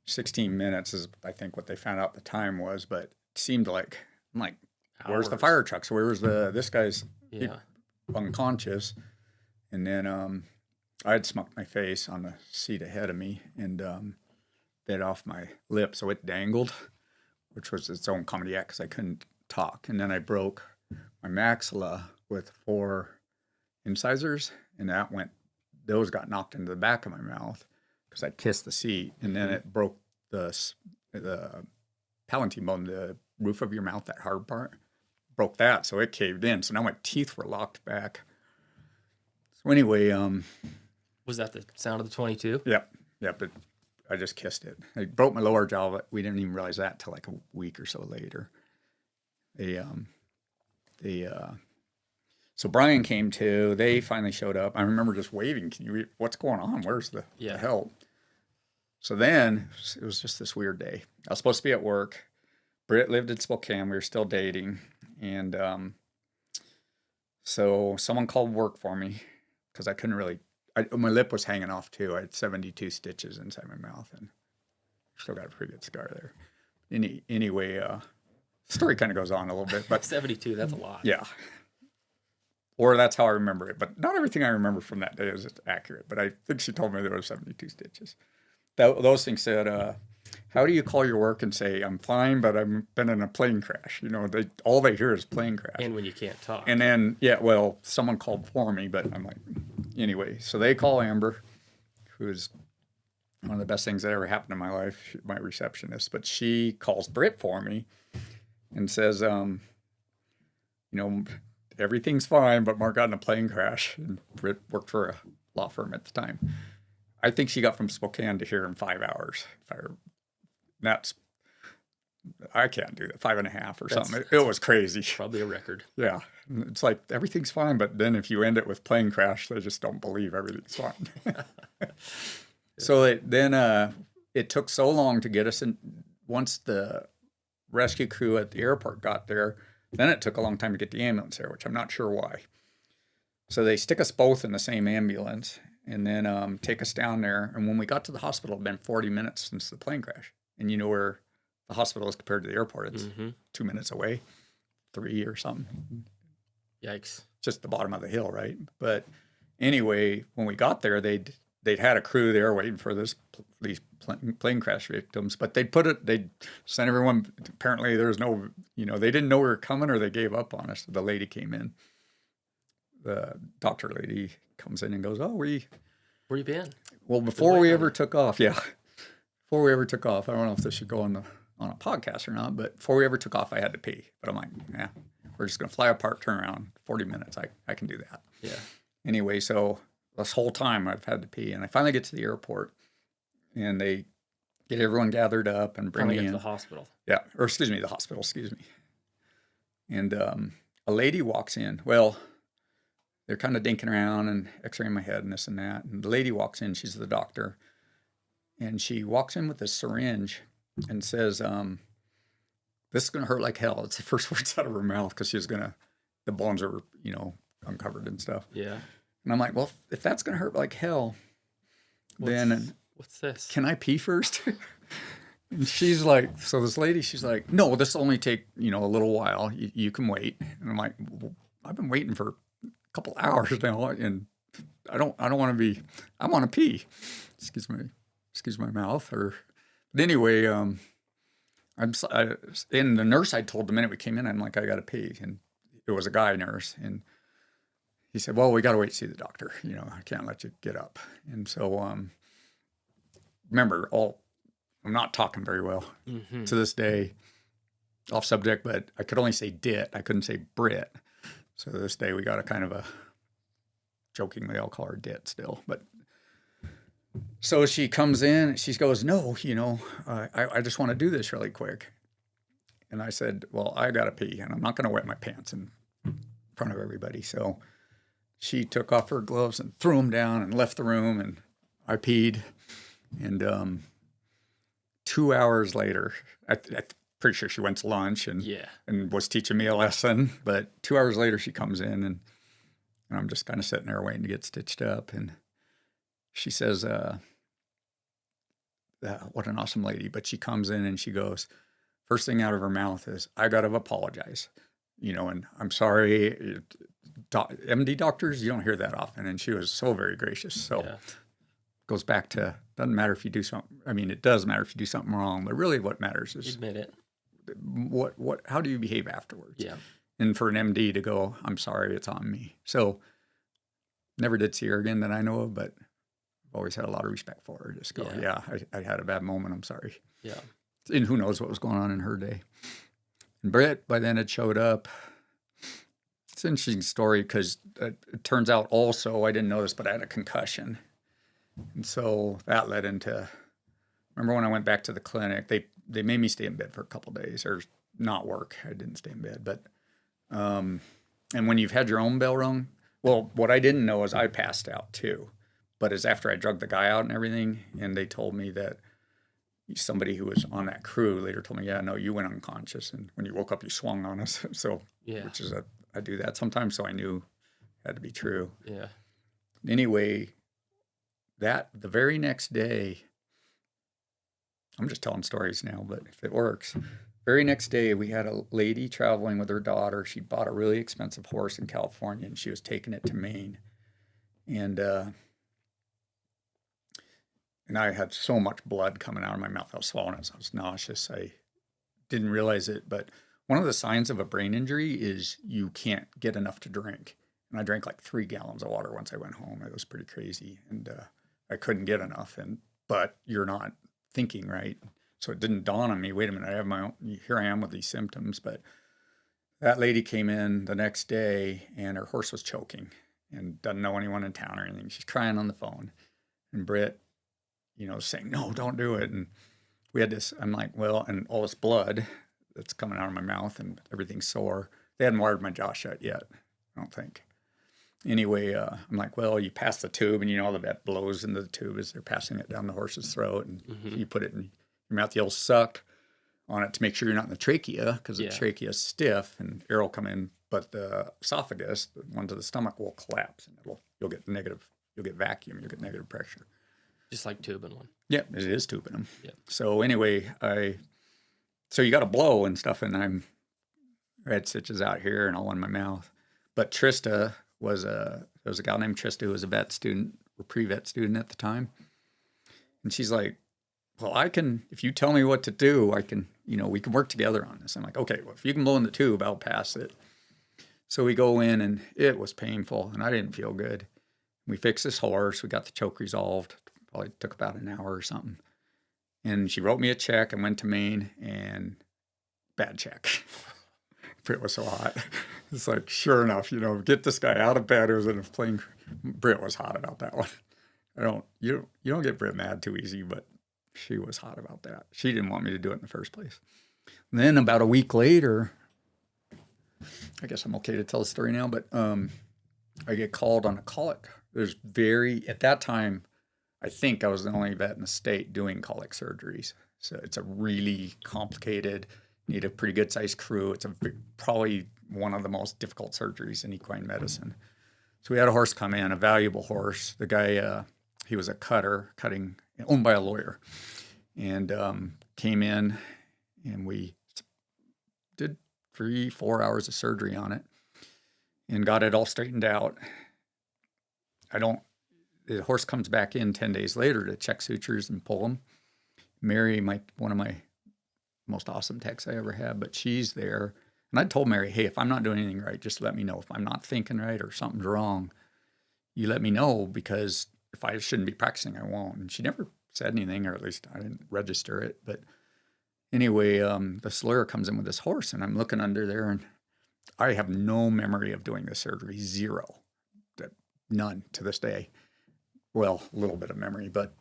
16 minutes is, I think, what they found out the time was, but it seemed like, I'm like, where's the Hours. fire trucks? Where's this guy's Yeah. unconscious? And then I had smucked my face on the seat ahead of me and bit off my lip, so it dangled, which was its own comedy act because I couldn't talk. And then I broke my maxilla with 4 incisors, and those got knocked into the back of my mouth because I kissed the seat, and then it broke the palatine bone, the roof of your mouth, that hard part, broke that, so it caved in. So now my teeth were locked back. So anyway, Was that the sound of the 22? yep, but I just kissed it. I broke my lower jaw, but we didn't even realize that till like a week or so later. So Brian came too. They finally showed up. I remember just waving. What's going on? Where's the help? So then it was just this weird day. I was supposed to be at work. Britt lived in Spokane. We were still dating. And so someone called work for me because I couldn't really, my lip was hanging off too. I had 72 stitches inside my mouth and still got a pretty good scar there. Anyway, the story kind of goes on a little bit. But 72, that's a lot. yeah. Or that's how I remember it. But not everything I remember from that day is accurate. But I think she told me there were 72 stitches. Those things said, how do you call your work and say, I'm fine, but I've been in a plane crash? All they hear is plane crash. And when you can't talk. And then, someone called for me, but I'm like, anyway. So they call Amber, who's one of the best things that ever happened in my life, my receptionist. But she calls Britt for me and says, everything's fine, but Mark got in a plane crash. And Britt worked for a law firm at the time. I think she got from Spokane to here in 5 hours. I can't do that, 5.5 or something. It was crazy. Probably a record. Yeah. It's like everything's fine, but then if you end it with plane crash, they just don't believe everything's fine. So it took so long to get us in. Once the rescue crew at the airport got there, then it took a long time to get the ambulance there, which I'm not sure why. So they stick us both in the same ambulance and then take us down there. And when we got to the hospital, it had been 40 minutes since the plane crash. And you know where the hospital is compared to the airport? It's 2 minutes away, 3 or something. Yikes. Just the bottom of the hill, right? But anyway, when we got there, they'd had a crew there waiting for these plane crash victims, but they'd send everyone. Apparently, there's no, they didn't know we were coming, or they gave up on us. The lady came in. The doctor lady comes in and goes, "Oh, where you been?" Well, before we ever took off, I don't know if this should go on a podcast or not, but before we ever took off, I had to pee. But I'm like, yeah, we're just gonna fly apart, turn around, 40 minutes. I can do that. Yeah. Anyway, so this whole time I've had to pee, and I finally get to the airport, and they get everyone gathered up and bring me in. To the hospital. Yeah, or the hospital. Excuse me. And a lady walks in. Well, they're kind of dinking around and x-raying my head and this and that. And the lady walks in. She's the doctor, and she walks in with a syringe and says, this is going to hurt like hell. It's the first words out of her mouth because the bones are, uncovered and stuff. Yeah. And I'm like, well, if that's going to hurt like hell, then what's this? can I pee first? And she's like, so this lady, she's like, no, this will only take, a little while. You can wait. And I'm like, well, I've been waiting for a couple hours now, and I don't want to be, I want to pee. Excuse my mouth. But anyway, and the nurse I told the minute we came in, I'm like, I got to pee. And it was a guy nurse. And he said, well, we got to wait to see the doctor. I can't let you get up. And so, remember, I'm not talking very well to this day, off subject, but I could only say dit. I couldn't say Brit. So this day we got a kind of a, jokingly, I'll call her dit still. But so she comes in, she goes, no, I just want to do this really quick. And I said, well, I got to pee, and I'm not going to wet my pants in front of everybody. So she took off her gloves and threw them down and left the room, and I peed. And 2 hours later, I'm pretty sure she went to lunch and was teaching me a lesson. But 2 hours later, she comes in, and I'm just kind of sitting there waiting to get stitched up. And she says, what an awesome lady. But she comes in and she goes, first thing out of her mouth is, I got to apologize. And I'm sorry. MD doctors, you don't hear that often. And she was so very gracious. So goes back to, doesn't matter if you do something. I mean, it does matter if you do something wrong, but really what matters is admit it. How do you behave afterwards? Yeah. And for an MD to go, I'm sorry, it's on me. So never did see her again that I know of, but I've always had a lot of respect for her. Just go, I had a bad moment. I'm sorry. Yeah. And who knows what was going on in her day. And Britt, by then, had showed up. It's an interesting story because it turns out also, I didn't know this, but I had a concussion. And so that led into, remember when I went back to the clinic, they made me stay in bed for a couple of days, or not work. I didn't stay in bed. But, and when you've had your own bell rung, well, what I didn't know is I passed out too. But it's after I drugged the guy out and everything, and they told me that somebody who was on that crew later told me, yeah, no, you went unconscious. And when you woke up, you swung on us. So, which is I do that sometimes. So I knew it had to be true. Yeah. Anyway, the very next day, I'm just telling stories now, but if it works, very next day, we had a lady traveling with her daughter. She bought a really expensive horse in California, and she was taking it to Maine. And I had so much blood coming out of my mouth. I was swallowing it. So I was nauseous. I didn't realize it. But one of the signs of a brain injury is you can't get enough to drink. And I drank like 3 gallons of water once I went home. It was pretty crazy. And I couldn't get enough. But you're not thinking right. So it didn't dawn on me, wait a minute, I have my own, here I am with these symptoms. But that lady came in the next day, and her horse was choking and doesn't know anyone in town or anything. She's crying on the phone. And Britt, saying, no, don't do it. And we had this, I'm like, well, and all this blood that's coming out of my mouth and everything's sore. They hadn't wired my jaw shut yet, I don't think. Anyway, I'm like, well, you pass the tube, and the vet blows into the tube as they're passing it down the horse's throat. And you put it in your mouth, you'll suck on it to make sure you're not in the trachea, because the trachea is stiff and air will come in. But the esophagus, the one to the stomach, will collapse, and you'll get vacuum, you'll get negative pressure. Just like tubing one. Yeah, it is tubing them. Yeah. So anyway, so you got to blow and stuff, and I had stitches out here and all in my mouth. But Trista there was a gal named Trista who was a vet student, or pre-vet student at the time. And she's like, well, if you tell me what to do, I can, we can work together on this. I'm like, okay, well, if you can blow in the tube, I'll pass it. So we go in, and it was painful, and I didn't feel good. We fixed this horse. We got the choke resolved. Probably took about an hour or something. And she wrote me a check and went to Maine, and bad check. Britt was so hot. It's like, sure enough, get this guy out of bed. It was in a plane. Britt was hot about that one. You don't get Britt mad too easy, but she was hot about that. She didn't want me to do it in the first place. And then about a week later, I guess I'm okay to tell the story now, but I get called on a colic. At that time, I think I was the only vet in the state doing colic surgeries. So it's a really complicated, need a pretty good sized crew. It's probably one of the most difficult surgeries in equine medicine. So we had a horse come in, a valuable horse. The guy, he was a cutting, owned by a lawyer, and came in, and we did 3-4 hours of surgery on it and got it all straightened out. The horse comes back in 10 days later to check sutures and pull them. Mary, one of my most awesome techs I ever had, but she's there. And I told Mary, hey, if I'm not doing anything right, just let me know. If I'm not thinking right or something's wrong, you let me know, because if I shouldn't be practicing, I won't. And she never said anything, or at least I didn't register it. But anyway, this lawyer comes in with this horse, and I'm looking under there, and I have no memory of doing this surgery, zero, none to this day. Well, a little bit of memory, but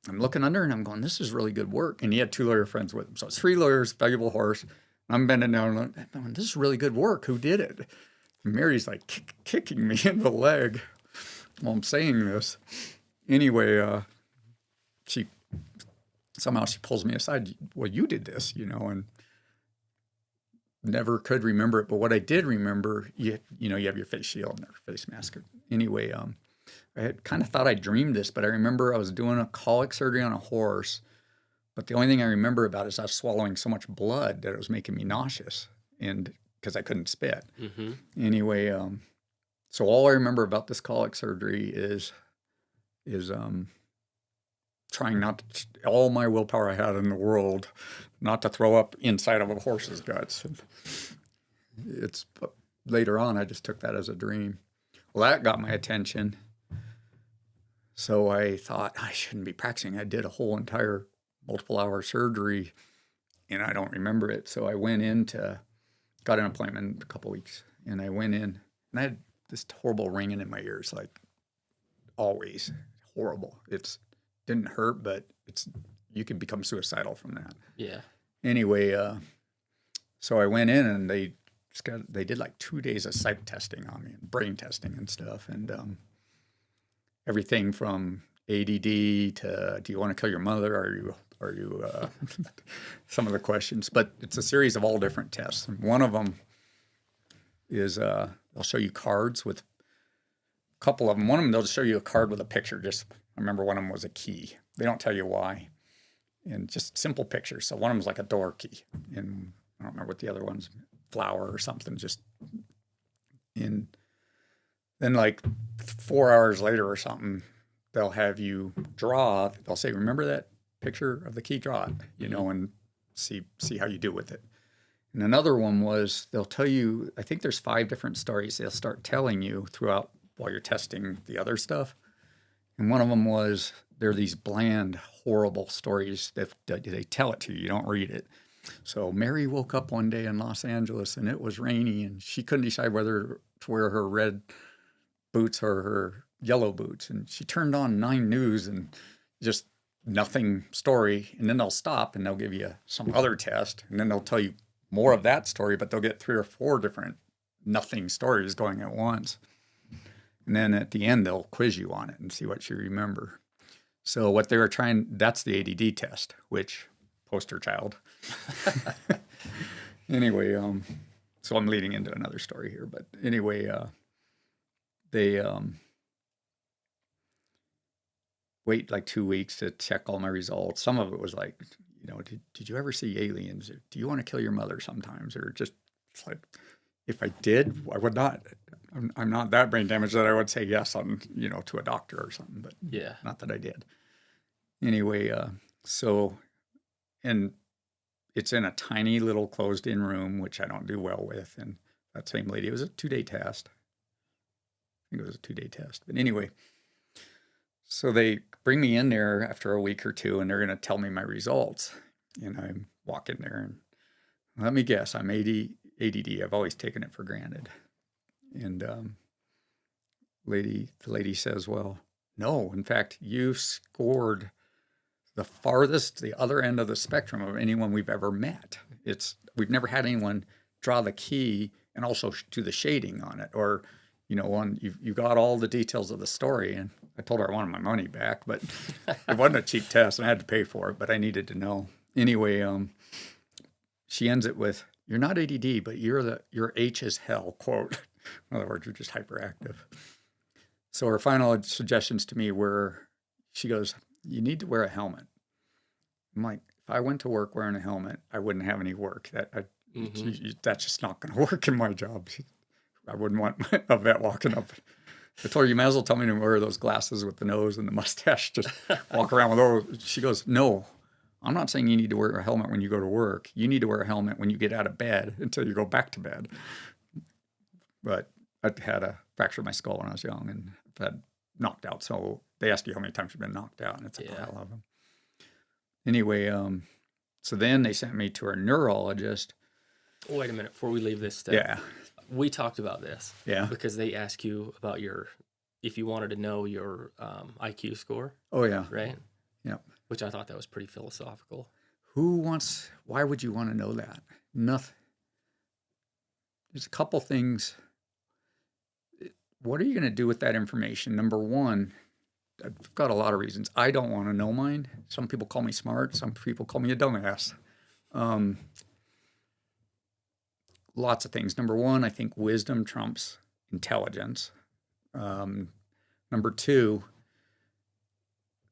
I'm looking under and I'm going, this is really good work. And he had 2 lawyer friends with him. So it's 3 lawyers, valuable horse. I'm bending down and I'm going, this is really good work. Who did it? And Mary's like kicking me in the leg while I'm saying this. Anyway, she pulls me aside. Well, you did this, and never could remember it. But what I did remember, you have your face shield and your face mask. Anyway, I had kind of thought I dreamed this, but I remember I was doing a colic surgery on a horse. But the only thing I remember about it is I was swallowing so much blood that it was making me nauseous, and because I couldn't spit. Mm-hmm. Anyway, so all I remember about this colic surgery is trying not to, all my willpower I had in the world, not to throw up inside of a horse's guts. But later on, I just took that as a dream. Well, that got my attention. So I thought, I shouldn't be practicing. I did a whole entire multiple-hour surgery, and I don't remember it. So I got an appointment in a couple weeks, and I went in, and I had this horrible ringing in my ears, like always horrible. It didn't hurt, but you can become suicidal from that. Yeah. Anyway, so I went in, and they did like 2 days of psych testing on me, and brain testing and stuff, and everything from ADD to do you want to kill your mother? Are you some of the questions, but it's a series of all different tests. And one of them is they'll show you cards with a couple of them. One of them, they'll just show you a card with a picture. I remember one of them was a key. They don't tell you why. And just simple pictures. So one of them was like a door key. And I don't remember what the other one's, flower or something, then like 4 hours later or something, they'll have you draw. They'll say, remember that picture of the key? Draw it, and see how you do with it. And another one was they'll tell you, I think there's 5 different stories they'll start telling you throughout while you're testing the other stuff. And one of them was they're these bland, horrible stories that they tell it to you. You don't read it. So Mary woke up one day in Los Angeles and it was rainy and she couldn't decide whether to wear her red boots or her yellow boots. And she turned on 9 News and just nothing story. And then they'll stop and they'll give you some other test. And then they'll tell you more of that story, but they'll get 3 or 4 different nothing stories going at once. And then at the end, they'll quiz you on it and see what you remember. So what they were that's the ADD test, which poster child. Anyway, so I'm leading into another story here, but anyway, they wait like 2 weeks to check all my results. Some of it was like, did you ever see aliens? Or, do you want to kill your mother sometimes? Or just, it's like, if I did, I would not. I'm not that brain damaged that I would say yes on, to a doctor or something, but yeah, not that I did. Anyway, and it's in a tiny little closed-in room, which I don't do well with. And that same lady, it was a 2-day test. I think it was a 2-day test. But anyway, so they bring me in there after a week or 2, and they're going to tell me my results. And I walk in there, and let me guess, I'm ADD. I've always taken it for granted. And the lady says, well, no, in fact, you scored the other end of the spectrum of anyone we've ever met. We've never had anyone draw the key and also do the shading on it, or you got all the details of the story. And I told her I wanted my money back, but it wasn't a cheap test, and I had to pay for it, but I needed to know anyway. she ends it with, "You're not ADD, but you're H as hell," quote. In other words, you're just hyperactive. So her final suggestions to me were, she goes, "You need to wear a helmet." I'm like, if I went to work wearing a helmet, I wouldn't have any work. That's just not going to work in my job. I wouldn't want a vet walking up. I told her, you might as well tell me to wear those glasses with the nose and the mustache, just walk around with those. She goes, "No, I'm not saying you need to wear a helmet when you go to work. You need to wear a helmet when you get out of bed until you go back to bed." But I had a fracture of my skull when I was young and had knocked out. So they ask you how many times you've been knocked out, and it's like, I love them. Anyway, so then they sent me to a neurologist. Wait a minute, before we leave this step. Yeah. We talked about this. Yeah. Because they ask you about if you wanted to know your IQ score. Oh, yeah. Right? Yeah. Which I thought that was pretty philosophical. Why would you want to know that? Nothing. There's a couple things. What are you going to do with that information? Number one, I've got a lot of reasons. I don't want to know mine. Some people call me smart. Some people call me a dumbass. Lots of things. Number one, I think wisdom trumps intelligence. Number two,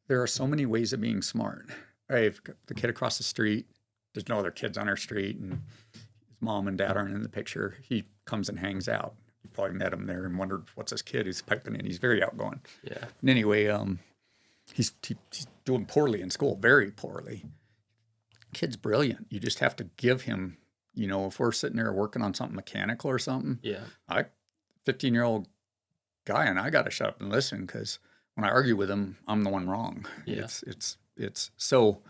there are so many ways of being smart. I've got the kid across the street. There's no other kids on our street, and his mom and dad aren't in the picture. He comes and hangs out. You probably met him there and wondered, what's this kid who's piping in? He's very outgoing. Yeah. And anyway, he's doing poorly in school, very poorly. Kid's brilliant. You just have to give him, if we're sitting there working on something mechanical or something, 15-year-old guy, and I got to shut up and listen, because when I argue with him, I'm the one wrong. Yeah. It's so.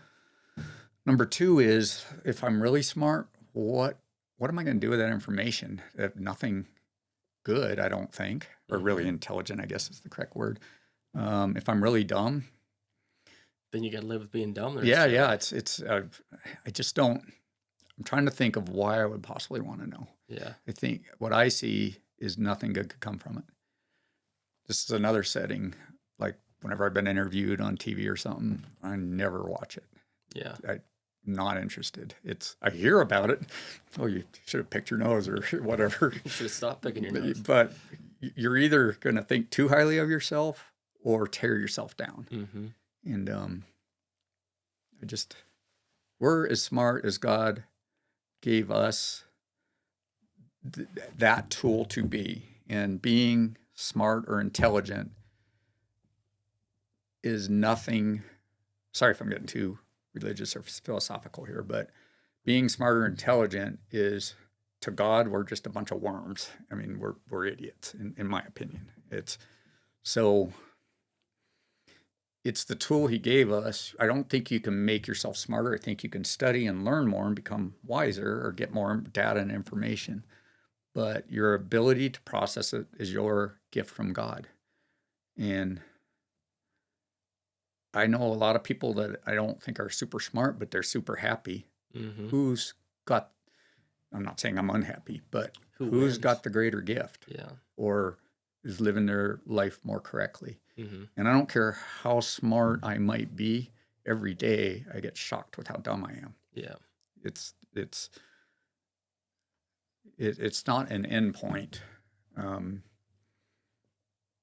Number two is, if I'm really smart, what am I going to do with that information? Nothing good, I don't think, or really intelligent, I guess is the correct word. If I'm really dumb, then you got to live with being dumb. Yeah. I just don't. I'm trying to think of why I would possibly want to know. Yeah. I think what I see is nothing good could come from it. This is another setting, like whenever I've been interviewed on TV or something, I never watch it. Yeah. I'm not interested. I hear about it. Oh, you should have picked your nose or whatever. You should have stopped picking your nose. But you're either going to think too highly of yourself or tear yourself down. Mm-hmm. And we're as smart as God gave us that tool to be. And being smart or intelligent is nothing. Sorry if I'm getting too religious or philosophical here, but being smart or intelligent is, to God, we're just a bunch of worms. I mean, we're idiots, in my opinion. It's the tool he gave us. I don't think you can make yourself smarter. I think you can study and learn more and become wiser or get more data and information. But your ability to process it is your gift from God. And I know a lot of people that I don't think are super smart, but they're super happy. Mm-hmm. I'm not saying I'm unhappy, but who's got the greater gift? Yeah. Or is living their life more correctly? Mm-hmm. And I don't care how smart I might be, every day I get shocked with how dumb I am. Yeah. It's not an end point.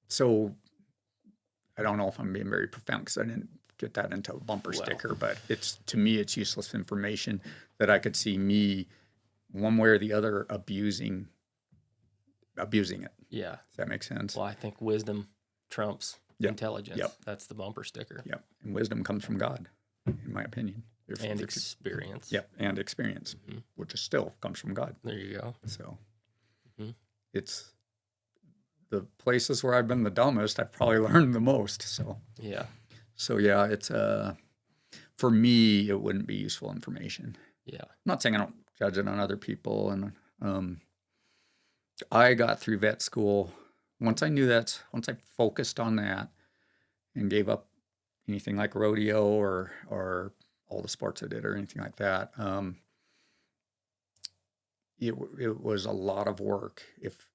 So I don't know if I'm being very profound, because I didn't get that into a bumper sticker, but to me, it's useless information that I could see me one way or the other abusing it. Yeah. Does that make sense? Well, I think wisdom trumps intelligence. Yep. That's the bumper sticker. Yep. And wisdom comes from God, in my opinion. And experience. Yep. And experience, which still comes from God. There you go. So it's the places where I've been the dumbest, I've probably learned the most. So yeah. It's for me, it wouldn't be useful information. Yeah. I'm not saying I don't judge it on other people. And I got through vet school. Once I focused on that and gave up anything like rodeo or all the sports I did or anything like that, it was a lot of work. If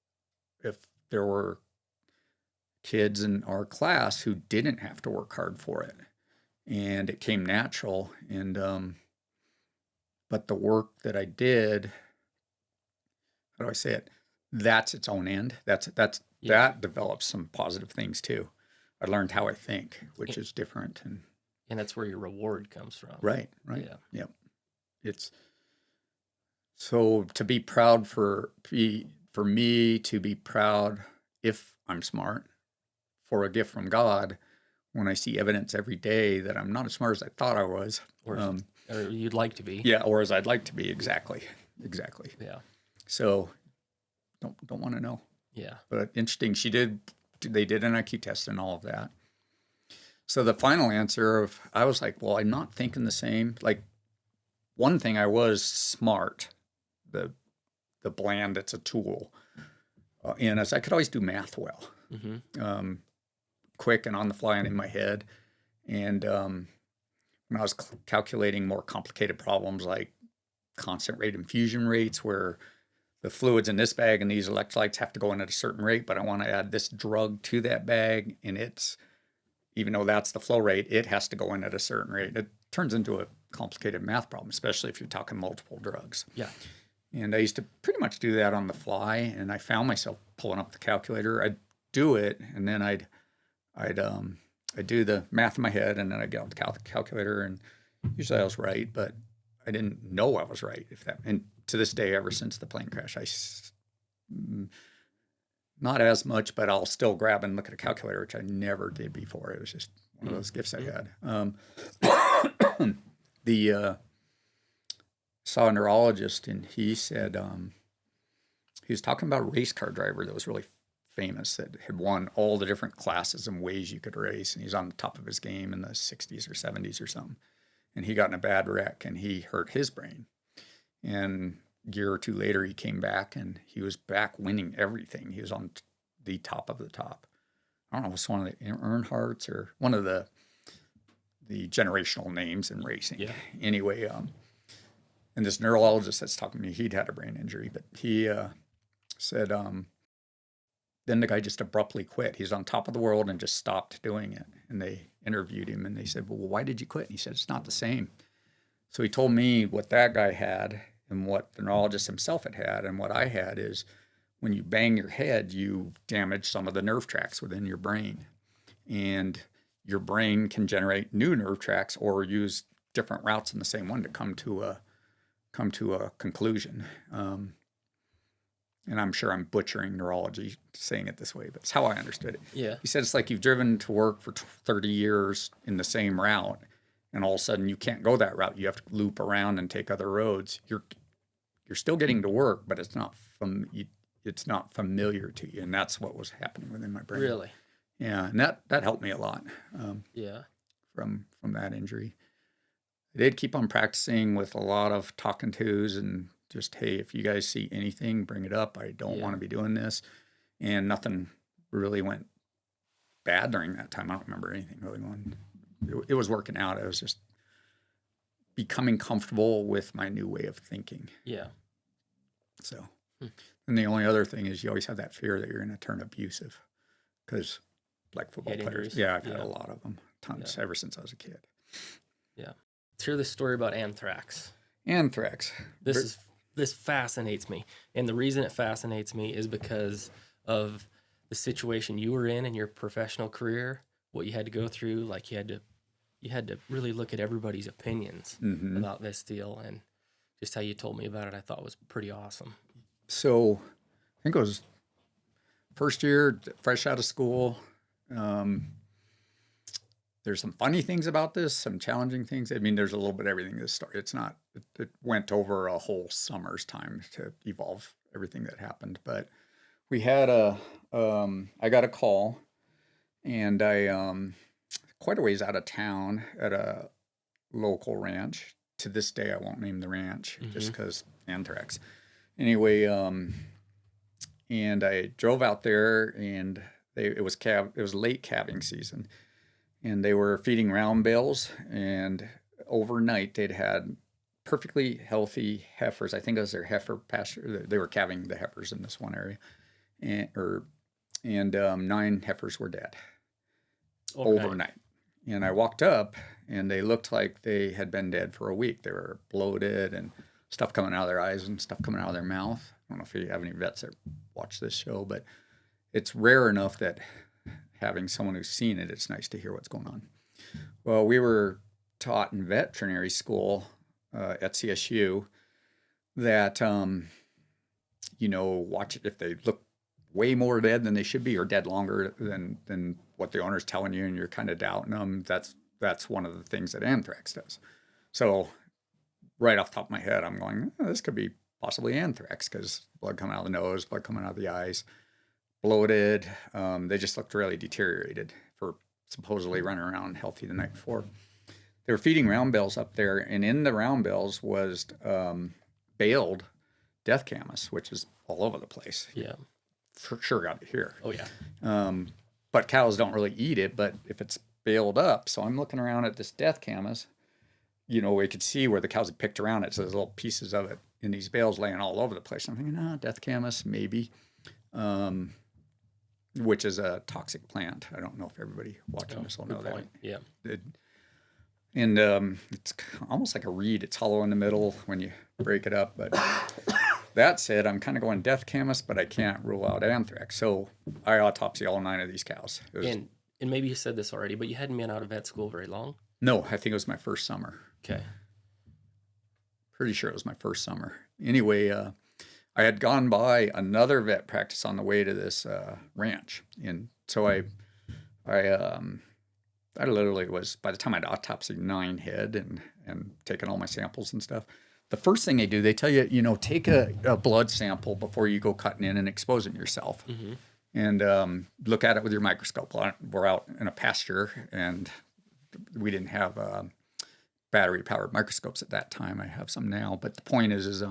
there were kids in our class who didn't have to work hard for it, and it came natural, and But the work that I did, how do I say it? That's its own end. That develops some positive things too. I learned how I think, which is different, and that's where your reward comes from. right. Yeah. Yep. It's so to be proud for me to be proud if I'm smart for a gift from God when I see evidence every day that I'm not as smart as I thought I was. Or you'd like to be. Yeah, or as I'd like to be. Exactly. Yeah. So don't want to know. Yeah. But interesting, they did an IQ test and all of that. So the final answer I was like, well, I'm not thinking the same. Like one thing I was smart, the bland, it's a tool. And as I could always do math well, quick and on the fly and in my head. And when I was calculating more complicated problems like constant rate infusion rates, where the fluids in this bag and these electrolytes have to go in at a certain rate, but I want to add this drug to that bag, and even though that's the flow rate, it has to go in at a certain rate. It turns into a complicated math problem, especially if you're talking multiple drugs. Yeah. And I used to pretty much do that on the fly, and I found myself pulling up the calculator. I'd do it, and then I'd do the math in my head, and then I'd get out the calculator, and usually I was right, but I didn't know I was right. And to this day, ever since the plane crash, not as much, but I'll still grab and look at a calculator, which I never did before. It was just one of those gifts I had. Saw a neurologist, and he said he was talking about a race car driver that was really famous that had won all the different classes and ways you could race, and he's on the top of his game in the 60s or 70s or something. And he got in a bad wreck, and he hurt his brain. And a year or two later, he came back, and he was back winning everything. He was on the top of the top. I don't know if it's one of the Earnhardts or one of the generational names in racing. Yeah. Anyway, and this neurologist that's talking to me, he'd had a brain injury, but he said, then the guy just abruptly quit. He's on top of the world and just stopped doing it. And they interviewed him, and they said, well, why did you quit? And he said, it's not the same. So he told me what that guy had and what the neurologist himself had had, and what I had is when you bang your head, you damage some of the nerve tracts within your brain. And your brain can generate new nerve tracts or use different routes in the same one to come to a conclusion. And I'm sure I'm butchering neurology saying it this way, but it's how I understood it. Yeah. He said it's like you've driven to work for 30 years in the same route, and all of a sudden you can't go that route. You have to loop around and take other roads. You're still getting to work, but it's not familiar to you, and that's what was happening within my brain. Really? Yeah, and that helped me a lot. From that injury. I did keep on practicing with a lot of talking tos and just, hey, if you guys see anything, bring it up. I don't want to be doing this. And nothing really went bad during that time. I don't remember anything really going. It was working out. I was just becoming comfortable with my new way of thinking. Yeah. So, and the only other thing is you always have that fear that you're going to turn abusive because like football players. Yeah, I've had a lot of them, tons, ever since I was a kid. Yeah. Let's hear the story about anthrax. Anthrax. This fascinates me. And the reason it fascinates me is because of the situation you were in your professional career, what you had to go through. Like you had to really look at everybody's opinions about this deal, and just how you told me about it, I thought was pretty awesome. So I think it was first year, fresh out of school. There's some funny things about this, some challenging things. I mean, there's a little bit of everything in this story. It went over a whole summer's time to evolve everything that happened. But we had I got a call, and I, quite a ways out of town at a local ranch. To this day, I won't name the ranch just because anthrax. Anyway, and I drove out there, and it was late calving season. And they were feeding round bales, and overnight they'd had perfectly healthy heifers. I think it was their heifer pasture. They were calving the heifers in this one area, and 9 heifers were dead overnight. And I walked up, and they looked like they had been dead for a week. They were bloated and stuff coming out of their eyes and stuff coming out of their mouth. I don't know if you have any vets that watch this show, but it's rare enough that having someone who's seen it, it's nice to hear what's going on. Well, we were taught in veterinary school at CSU that, watch it if they look way more dead than they should be or dead longer than what the owner's telling you and you're kind of doubting them. That's one of the things that anthrax does. So right off the top of my head, I'm going, this could be possibly anthrax because blood coming out of the nose, blood coming out of the eyes, bloated. They just looked really deteriorated for supposedly running around healthy the night before. They were feeding round bells up there, and in the round bells was baled death camas, which is all over the place. Yeah. For sure got it here. Oh, yeah. But cows don't really eat it, but if it's baled up, so I'm looking around at this death camas, we could see where the cows had picked around it, so there's little pieces of it in these bales laying all over the place. I'm thinking, death camas, maybe, which is a toxic plant. I don't know if everybody watching this will know that. Yeah. And it's almost like a reed. It's hollow in the middle when you break it up. But that said, I'm kind of going death camas, but I can't rule out anthrax. So I autopsy all 9 of these cows. And maybe you said this already, but you hadn't been out of vet school very long? No, I think it was my first summer. Okay. Pretty sure it was my first summer. Anyway, I had gone by another vet practice on the way to this ranch. And so I literally was, by the time I'd autopsied 9 head and taken all my samples and stuff, the first thing they do, they tell you, take a blood sample before you go cutting in and exposing yourself. Mm-hmm. And look at it with your microscope. We're out in a pasture, and we didn't have battery-powered microscopes at that time. I have some now. But the point is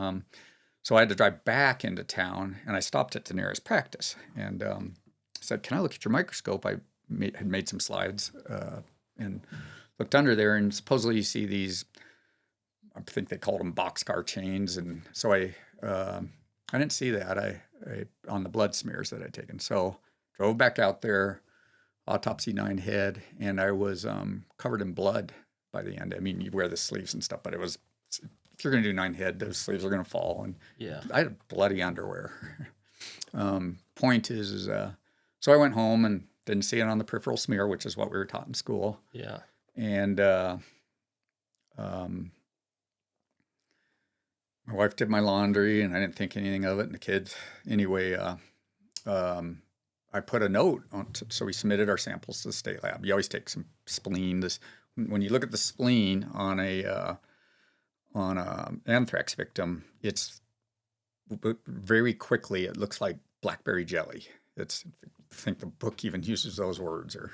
so I had to drive back into town, and I stopped at the nearest practice and said, can I look at your microscope? I had made some slides and looked under there, and supposedly you see these, I think they called them boxcar chains. And so I didn't see that I on the blood smears that I'd taken. So drove back out there, autopsy 9 head, and I was covered in blood by the end. I mean, you wear the sleeves and stuff, but it was, if you're going to do 9 head, those sleeves are going to fall. And yeah, I had bloody underwear. Point is so I went home and didn't see it on the peripheral smear, which is what we were taught in school. Yeah. And my wife did my laundry, and I didn't think anything of it. And the kids, anyway, I put a note on, so we submitted our samples to the state lab. You always take some spleen. When you look at the spleen on a anthrax victim, it's very quickly it looks like blackberry jelly. I think the book even uses those words, or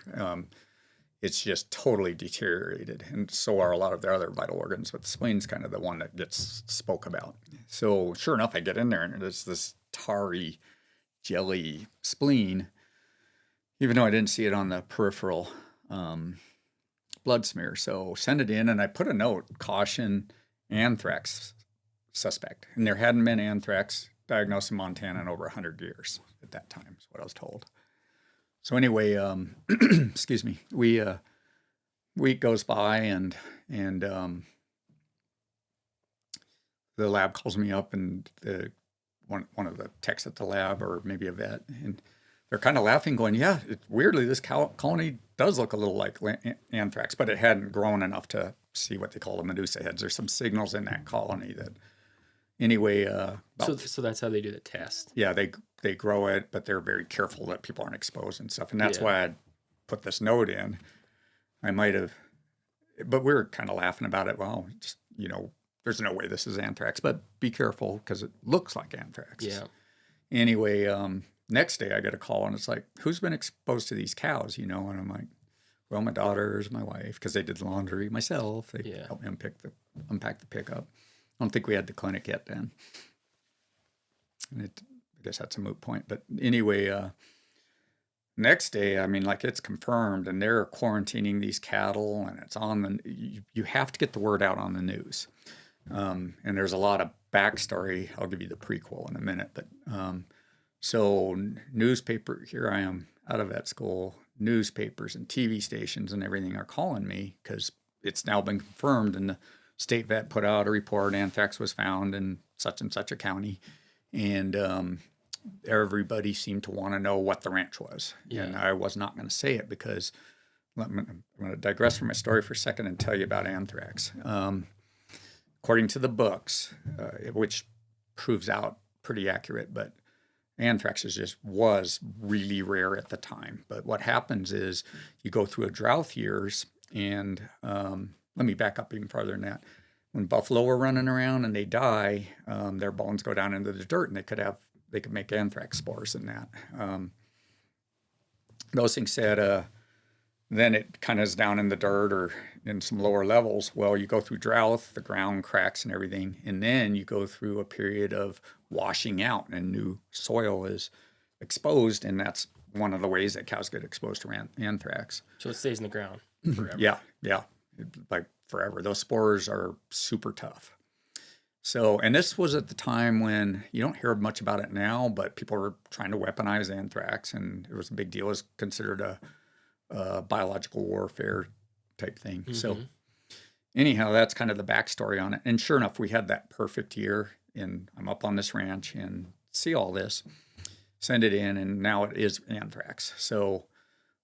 it's just totally deteriorated, and so are a lot of their other vital organs. But the spleen's kind of the one that gets spoke about. So sure enough, I get in there, and it's this tarry jelly spleen, even though I didn't see it on the peripheral blood smear. So send it in, and I put a note, caution, anthrax suspect. And there hadn't been anthrax diagnosed in Montana in over 100 years at that time, is what I was told. So anyway, excuse me, week goes by, and the lab calls me up, and one of the techs at the lab, or maybe a vet, and they're kind of laughing, going, yeah, weirdly, this colony does look a little like anthrax, but it hadn't grown enough to see what they call the Medusa heads. There's some signals in that colony that, anyway. So that's how they do the test. Yeah, they grow it, but they're very careful that people aren't exposed and stuff. And that's why I put this note in. I might have, but we were kind of laughing about it. Well, just, there's no way this is anthrax, but be careful because it looks like anthrax. Yeah. Anyway, next day I get a call, and it's like, who's been exposed to these cows, And I'm like, well, my daughters, my wife, because they did the laundry, myself. They helped me unpack the pickup. I don't think we had the clinic yet then. And I guess that's a moot point. But anyway, next day, it's confirmed, and they're quarantining these cattle, and it's on you have to get the word out on the news. And there's a lot of backstory. I'll give you the prequel in a minute. But so newspaper, here I am out of vet school, newspapers and TV stations and everything are calling me because it's now been confirmed, and the state vet put out a report, anthrax was found in such and such a county. And everybody seemed to want to know what the ranch was. Yeah. And I was not going to say it because I'm going to digress from my story for a second and tell you about anthrax. According to the books, which proves out pretty accurate, but anthrax was really rare at the time. But what happens is you go through a drought years, and let me back up even farther than that. When buffalo are running around and they die, their bones go down into the dirt, and they could make anthrax spores in that. Those things said, then it kind of is down in the dirt or in some lower levels. Well, you go through drought, the ground cracks and everything, and then you go through a period of washing out, and new soil is exposed, and that's one of the ways that cows get exposed to anthrax. So it stays in the ground forever. Yeah, like forever. Those spores are super tough. So, and this was at the time when you don't hear much about it now, but people were trying to weaponize anthrax, and it was a big deal. It was considered a biological warfare type thing. Mm-hmm. So anyhow, that's kind of the backstory on it. And sure enough, we had that perfect year, and I'm up on this ranch and see all this, send it in, and now it is anthrax. So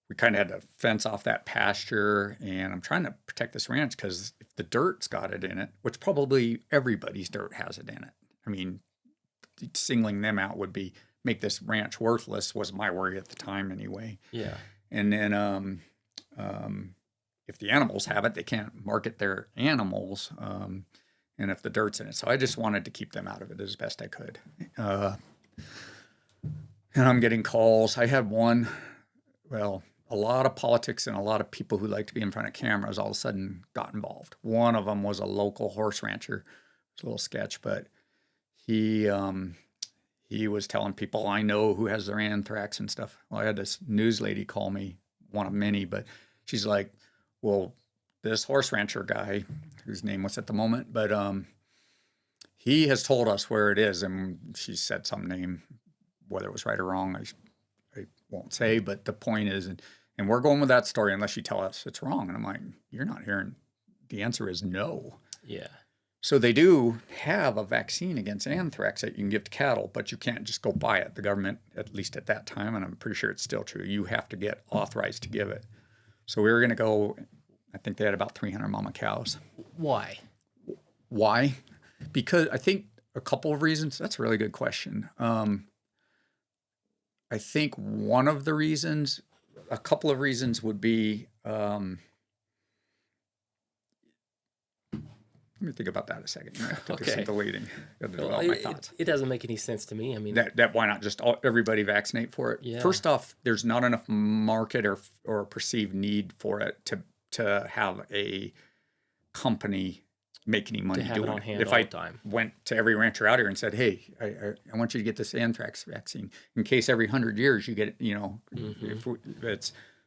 we kind of had to fence off that pasture, and I'm trying to protect this ranch because if the dirt's got it in it, which probably everybody's dirt has it in it. I mean, singling them out would make this ranch worthless, was my worry at the time anyway. Yeah. And then if the animals have it, they can't market their animals, and if the dirt's in it. So I just wanted to keep them out of it as best I could. And I'm getting calls. I had one, a lot of politics and a lot of people who like to be in front of cameras all of a sudden got involved. One of them was a local horse rancher. It's a little sketch, but he was telling people I know who has their anthrax and stuff. Well, I had this news lady call me, one of many, but she's like, well, this horse rancher guy, whose name was at the moment, but he has told us where it is. And she said some name, whether it was right or wrong, I won't say, but the point is, and we're going with that story unless you tell us it's wrong. And I'm like, you're not hearing. The answer is no. Yeah. So they do have a vaccine against anthrax that you can give to cattle, but you can't just go buy it. The government, at least at that time, and I'm pretty sure it's still true, you have to get authorized to give it. So we were going to go, I think they had about 300 mama cows. Why? Because I think a couple of reasons. That's a really good question. I think a couple of reasons would be, let me think about that a second. Okay. Some deleting. Got to develop my thoughts. It doesn't make any sense to me. I mean, that why not just everybody vaccinate for it? Yeah. First off, there's not enough market or perceived need for it to have a company make any money to have doing it on hand If all I the time. went to every rancher out here and said, "Hey, I want you to get this anthrax vaccine in case every 100 years you get it," Mm-hmm.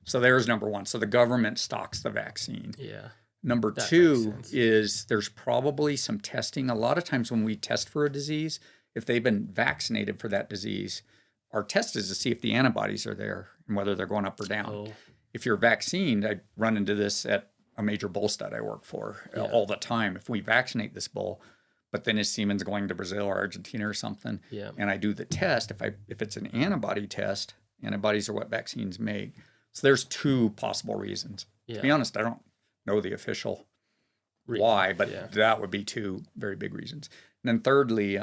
So there's number one. So the government stocks the vaccine. Yeah. Number That two makes sense. is there's probably some testing. A lot of times when we test for a disease, if they've been vaccinated for that disease, our test is to see if the antibodies are there and whether they're going up or down. Oh. If you're vaccinated, I run into this at a major bull stud I work for all the time. If we vaccinate this bull, but then his semen's going to Brazil or Argentina or something, and I do the test, if it's an antibody test, antibodies are what vaccines make. So there's two possible reasons. Yeah. To be honest, I don't know the official why, but that would be two very big reasons. And then thirdly,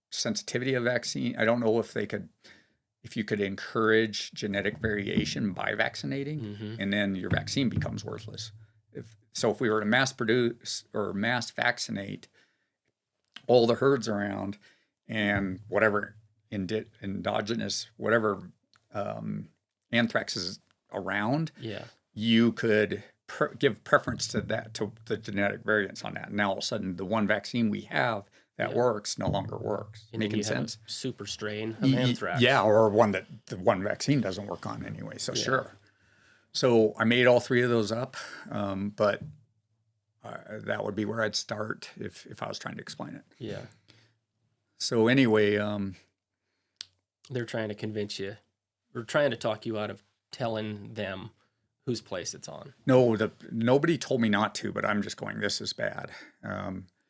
sensitivity of vaccine. I don't know if you could encourage genetic variation by vaccinating, and then your vaccine becomes worthless. If we were to mass produce or mass vaccinate all the herds around, and whatever endogenous, whatever anthrax is around, you could give preference to the genetic variants on that. Now all of a sudden, the one vaccine we have that works no longer works. And Making sense? Have a super strain of anthrax. Yeah, or one that the one vaccine doesn't work on anyway. So sure. So I made all three of those up, but that would be where I'd start if I was trying to explain it. Yeah. So anyway, they're trying to convince you, or trying to talk you out of telling them whose place it's on. No, nobody told me not to, but I'm just going, this is bad.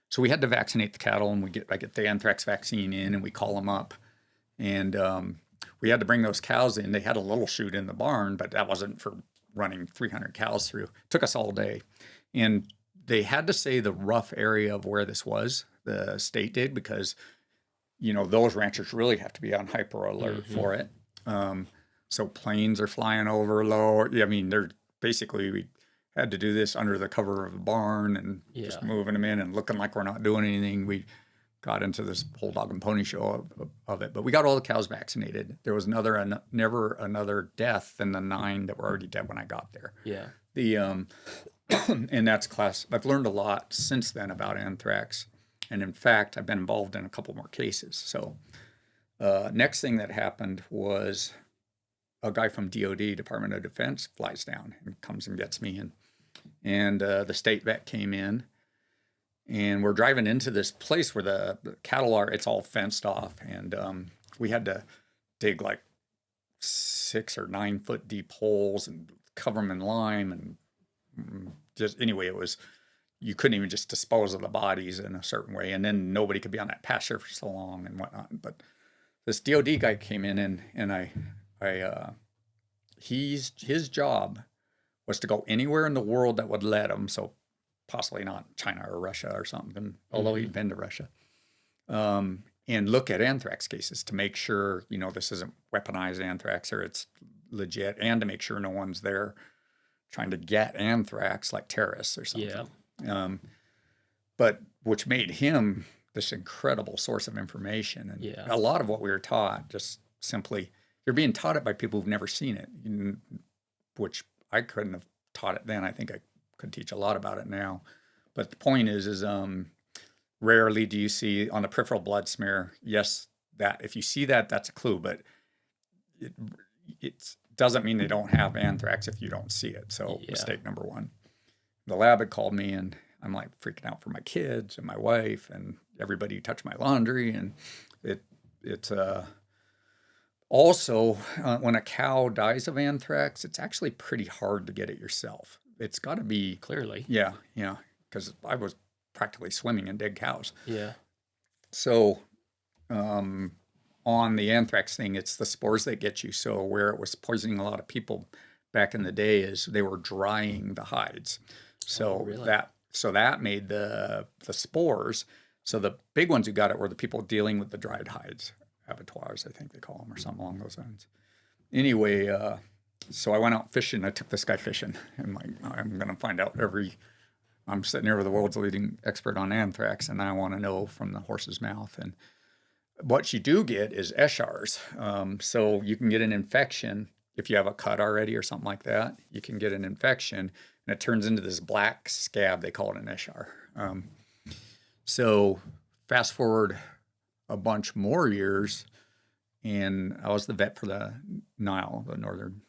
So we had to vaccinate the cattle, and I get the anthrax vaccine in, and we call them up. And we had to bring those cows in. They had a little chute in the barn, but that wasn't for running 300 cows through. It took us all day. And they had to say the rough area of where this was, the state did, because, those ranchers really have to be on hyper alert for it. So planes are flying over low. I mean, we had to do this under the cover of a barn and just moving them in and looking like we're not doing anything. We got into this whole dog and pony show of it, but we got all the cows vaccinated. There was never another death than the 9 that were already dead when I got there. Yeah. And that's I've learned a lot since then about anthrax. And in fact, I've been involved in a couple more cases. So next thing that happened was a guy from DOD, Department of Defense, flies down and comes and gets me. And the state vet came in, and we're driving into this place where the cattle are, it's all fenced off. And we had to dig like 6 or 9 foot deep holes and cover them in lime. And anyway, you couldn't even just dispose of the bodies in a certain way. And then nobody could be on that pasture for so long and whatnot. But this DOD guy came in, and his job was to go anywhere in the world that would let him. So possibly not China or Russia or something, although he'd been to Russia, and look at anthrax cases to make sure, this isn't weaponized anthrax or it's legit, and to make sure no one's there trying to get anthrax like terrorists or something. Yeah. But which made him this incredible source of information. And a lot of what we were taught, just simply, you're being taught it by people who've never seen it, which I couldn't have taught it then. I think I could teach a lot about it now. But the point is rarely do you see on the peripheral blood smear, yes, that if you see that, that's a clue, but it doesn't mean they don't have anthrax if you don't see it. So mistake number 1. The lab had called me, and I'm like freaking out for my kids and my wife and everybody who touched my laundry. And it's also, when a cow dies of anthrax, it's actually pretty hard to get it yourself. It's got to be... Clearly. Yeah, because I was practically swimming in dead cows. Yeah. So on the anthrax thing, it's the spores that get you. So where it was poisoning a lot of people back in the day is they were drying the hides. So that made the spores. So the big ones who got it were the people dealing with the dried hides. Abattoirs, I think they call them, or something along those lines. Anyway, so I went out fishing. I took this guy fishing. And I'm going to find out I'm sitting here with the world's leading expert on anthrax, and I want to know from the horse's mouth. And what you do get is eschars. So you can get an infection if you have a cut already or something like that. You can get an infection, and it turns into this black scab. They call it an eschar. So fast forward a bunch more years, and I was the vet for the Nile, the Northern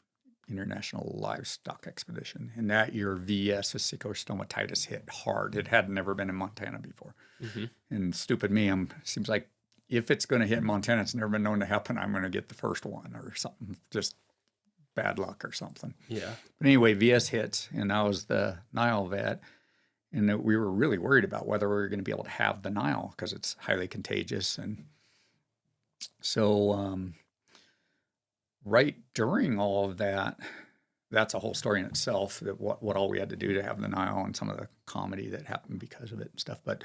International Livestock Expedition. And that year, VS, vesicular stomatitis, hit hard. It had never been in Montana before. And stupid me, seems like if it's going to hit Montana, it's never been known to happen. I'm going to get the first one or something, just bad luck or something. Yeah. But anyway, VS hits, and I was the Nile vet. And we were really worried about whether we were going to be able to have the Nile because it's highly contagious. And so right during all of that, that's a whole story in itself, that what all we had to do to have the Nile and some of the comedy that happened because of it and stuff. But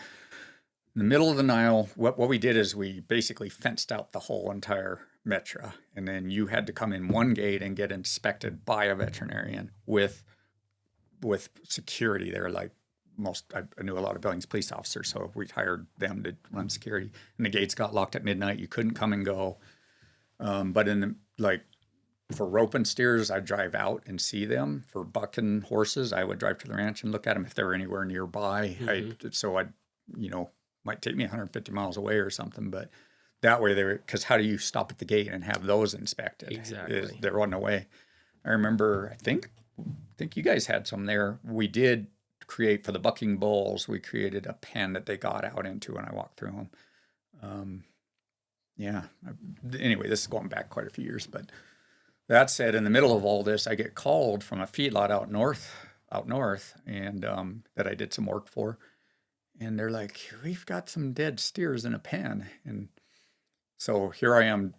in the middle of the Nile, what we did is we basically fenced out the whole entire Metra. And then you had to come in one gate and get inspected by a veterinarian with security there, like I knew a lot of Billings police officers, so we hired them to run security. And the gates got locked at midnight. You couldn't come and go. But for rope and steers, I'd drive out and see them. For buck and horses, I would drive to the ranch and look at them if they were anywhere nearby. Might take me 150 miles away or something, but that way because how do you stop at the gate and have those inspected? Exactly. They're running away. I remember, I think you guys had some there. We did create for the bucking bulls. We created a pen that they got out into, and I walked through them. Anyway, this is going back quite a few years, but that said, in the middle of all this, I get called from a feedlot out north, and that I did some work for, and they're like, "We've got some dead steers in a pen," and so here I am,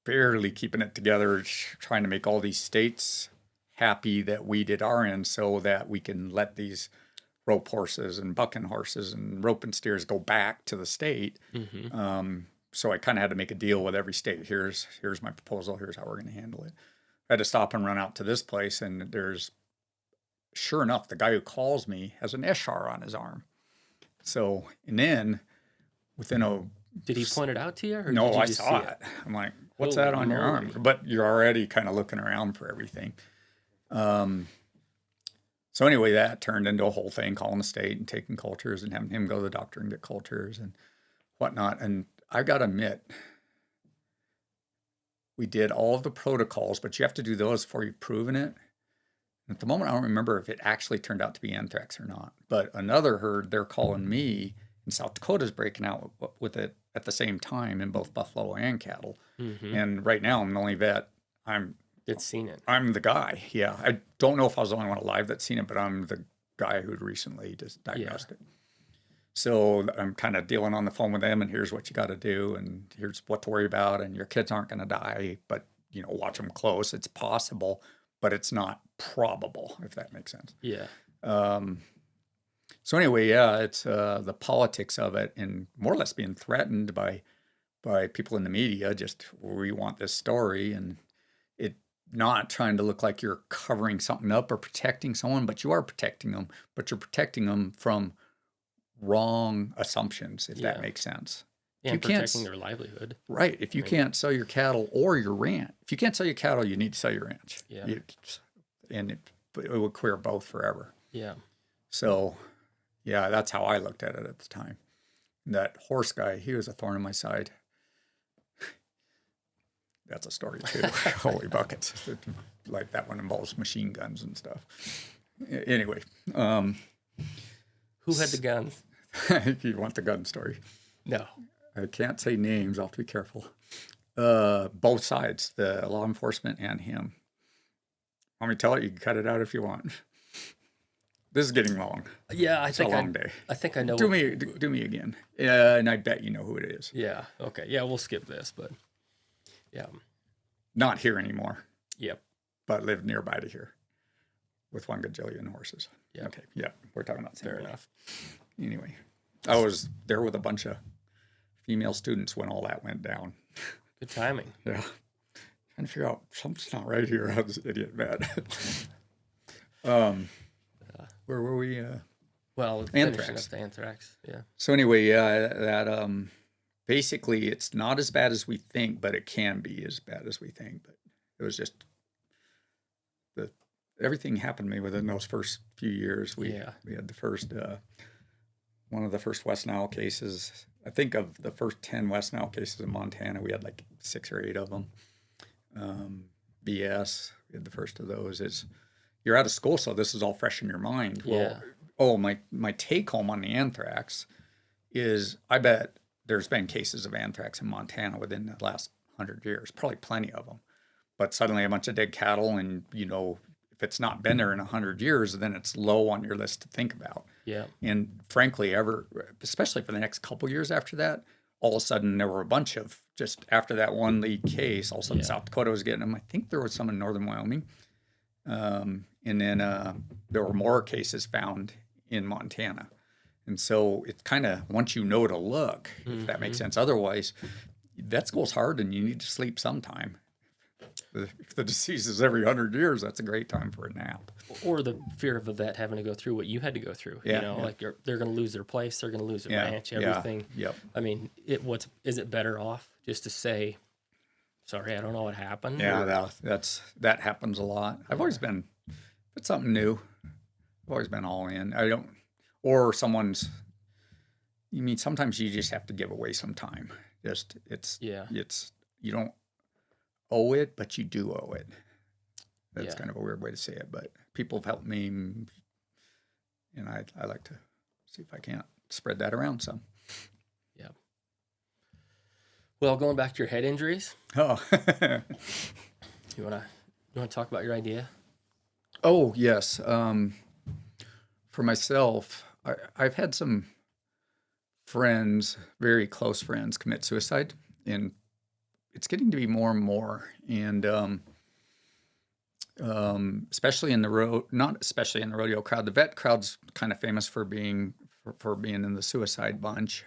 barely keeping it together, trying to make all these states happy that we did our end, so that we can let these rope horses and bucking horses and roping steers go back to the state. So I kind of had to make a deal with every state. Here's my proposal. Here's how we're going to handle it. I had to stop and run out to this place, and sure enough, the guy who calls me has an Eshar on his arm. So, and then within Did he point it out to you? Or no, did you I just saw see it. I'm like, what's Holy that on your arm? moly. But you're already kind of looking around for everything. So anyway, that turned into a whole thing, calling the state and taking cultures and having him go to the doctor and get cultures and whatnot. And I got to admit, we did all of the protocols, but you have to do those before you've proven it. And at the moment, I don't remember if it actually turned out to be anthrax or not. But another herd, they're calling me, and South Dakota's breaking out with it at the same time in both buffalo and cattle. And right now, I'm the only vet. It's seen it. I'm the guy. Yeah, I don't know if I was the only one alive that's seen it, but I'm the guy who'd recently just diagnosed it. So I'm kind of dealing on the phone with them, and here's what you got to do, and here's what to worry about, and your kids aren't going to die, but watch them close. It's possible, but it's not probable, if that makes sense. Yeah. So anyway, yeah, it's the politics of it, and more or less being threatened by people in the media. Just, we want this story, and it not trying to look like you're covering something up or protecting someone, but you are protecting them. But you're protecting them from wrong assumptions, if that makes sense. And protecting their livelihood. Right. If you can't sell your cattle or your ranch, if you can't sell your cattle, you need to sell your ranch. Yeah. And it would clear both forever. Yeah. So, yeah, that's how I looked at it at the time. That horse guy, he was a thorn in my side. That's a story too. Holy buckets. Like that one involves machine guns and stuff. Anyway. Who had the guns? If you want the gun story. No. I can't say names. I'll have to be careful. Both sides, the law enforcement and him. Want me to tell it? You can cut it out if you want. This is getting long. Yeah, It's a long day. I think I know. Do me again. And I bet you know who it is. Yeah. Okay. Yeah, we'll skip this, but yeah. Not here anymore, Yep. but lived nearby to here with 1 gajillion horses. Yeah. Okay. Yeah. We're talking about the same Fair guy. enough. Anyway, I was there with a bunch of female students when all that went down. Good timing. Yeah. Trying to figure out something's not right here. I was an idiot mad. Where were we? Well, Anthrax. finishing up the anthrax. Yeah. So anyway, yeah, that basically it's not as bad as we think, but it can be as bad as we think. But it was just everything happened to me within those first few years. We had the first one of the first West Nile cases. I think of the first 10 West Nile cases in Montana, we had like 6 or 8 of them. BS, we had the first of those. You're out of school, so this is all fresh in your mind. Yeah. Well, my take home on the anthrax is I bet there's been cases of anthrax in Montana within the last 100 years, probably plenty of them. But suddenly a bunch of dead cattle, and if it's not been there in 100 years, then it's low on your list to think about. Yeah. And frankly, especially for the next couple years after that, all of a sudden there were a bunch of, just after that one lead case, all of a sudden South Dakota was getting them. I think there was some in northern Wyoming. And then there were more cases found in Montana. And so it's kind of, once you know to look, if that makes sense. Otherwise, vet school's hard and you need to sleep sometime. If the disease is every 100 years, that's a great time for a nap. Or the fear of a vet having to go through what you had to go through. Like they're going to lose their place, they're going to lose their ranch, everything. Yep. I mean, is it better off just to say, sorry, I don't know what happened? Yeah, that happens a lot. I've always been, if it's something new, I've always been all in. Sometimes you just have to give away some time. You don't owe it, but you do owe it. That's kind of a weird way to say it, but people have helped me, and I like to see if I can't spread that around some. Yeah. Well, going back to your head injuries. Oh. You want to You want to talk about your idea? Oh, yes. For myself, I've had some friends, very close friends, commit suicide, and it's getting to be more and more. And especially in the not especially in the rodeo crowd. The vet crowd's kind of famous for being in the suicide bunch.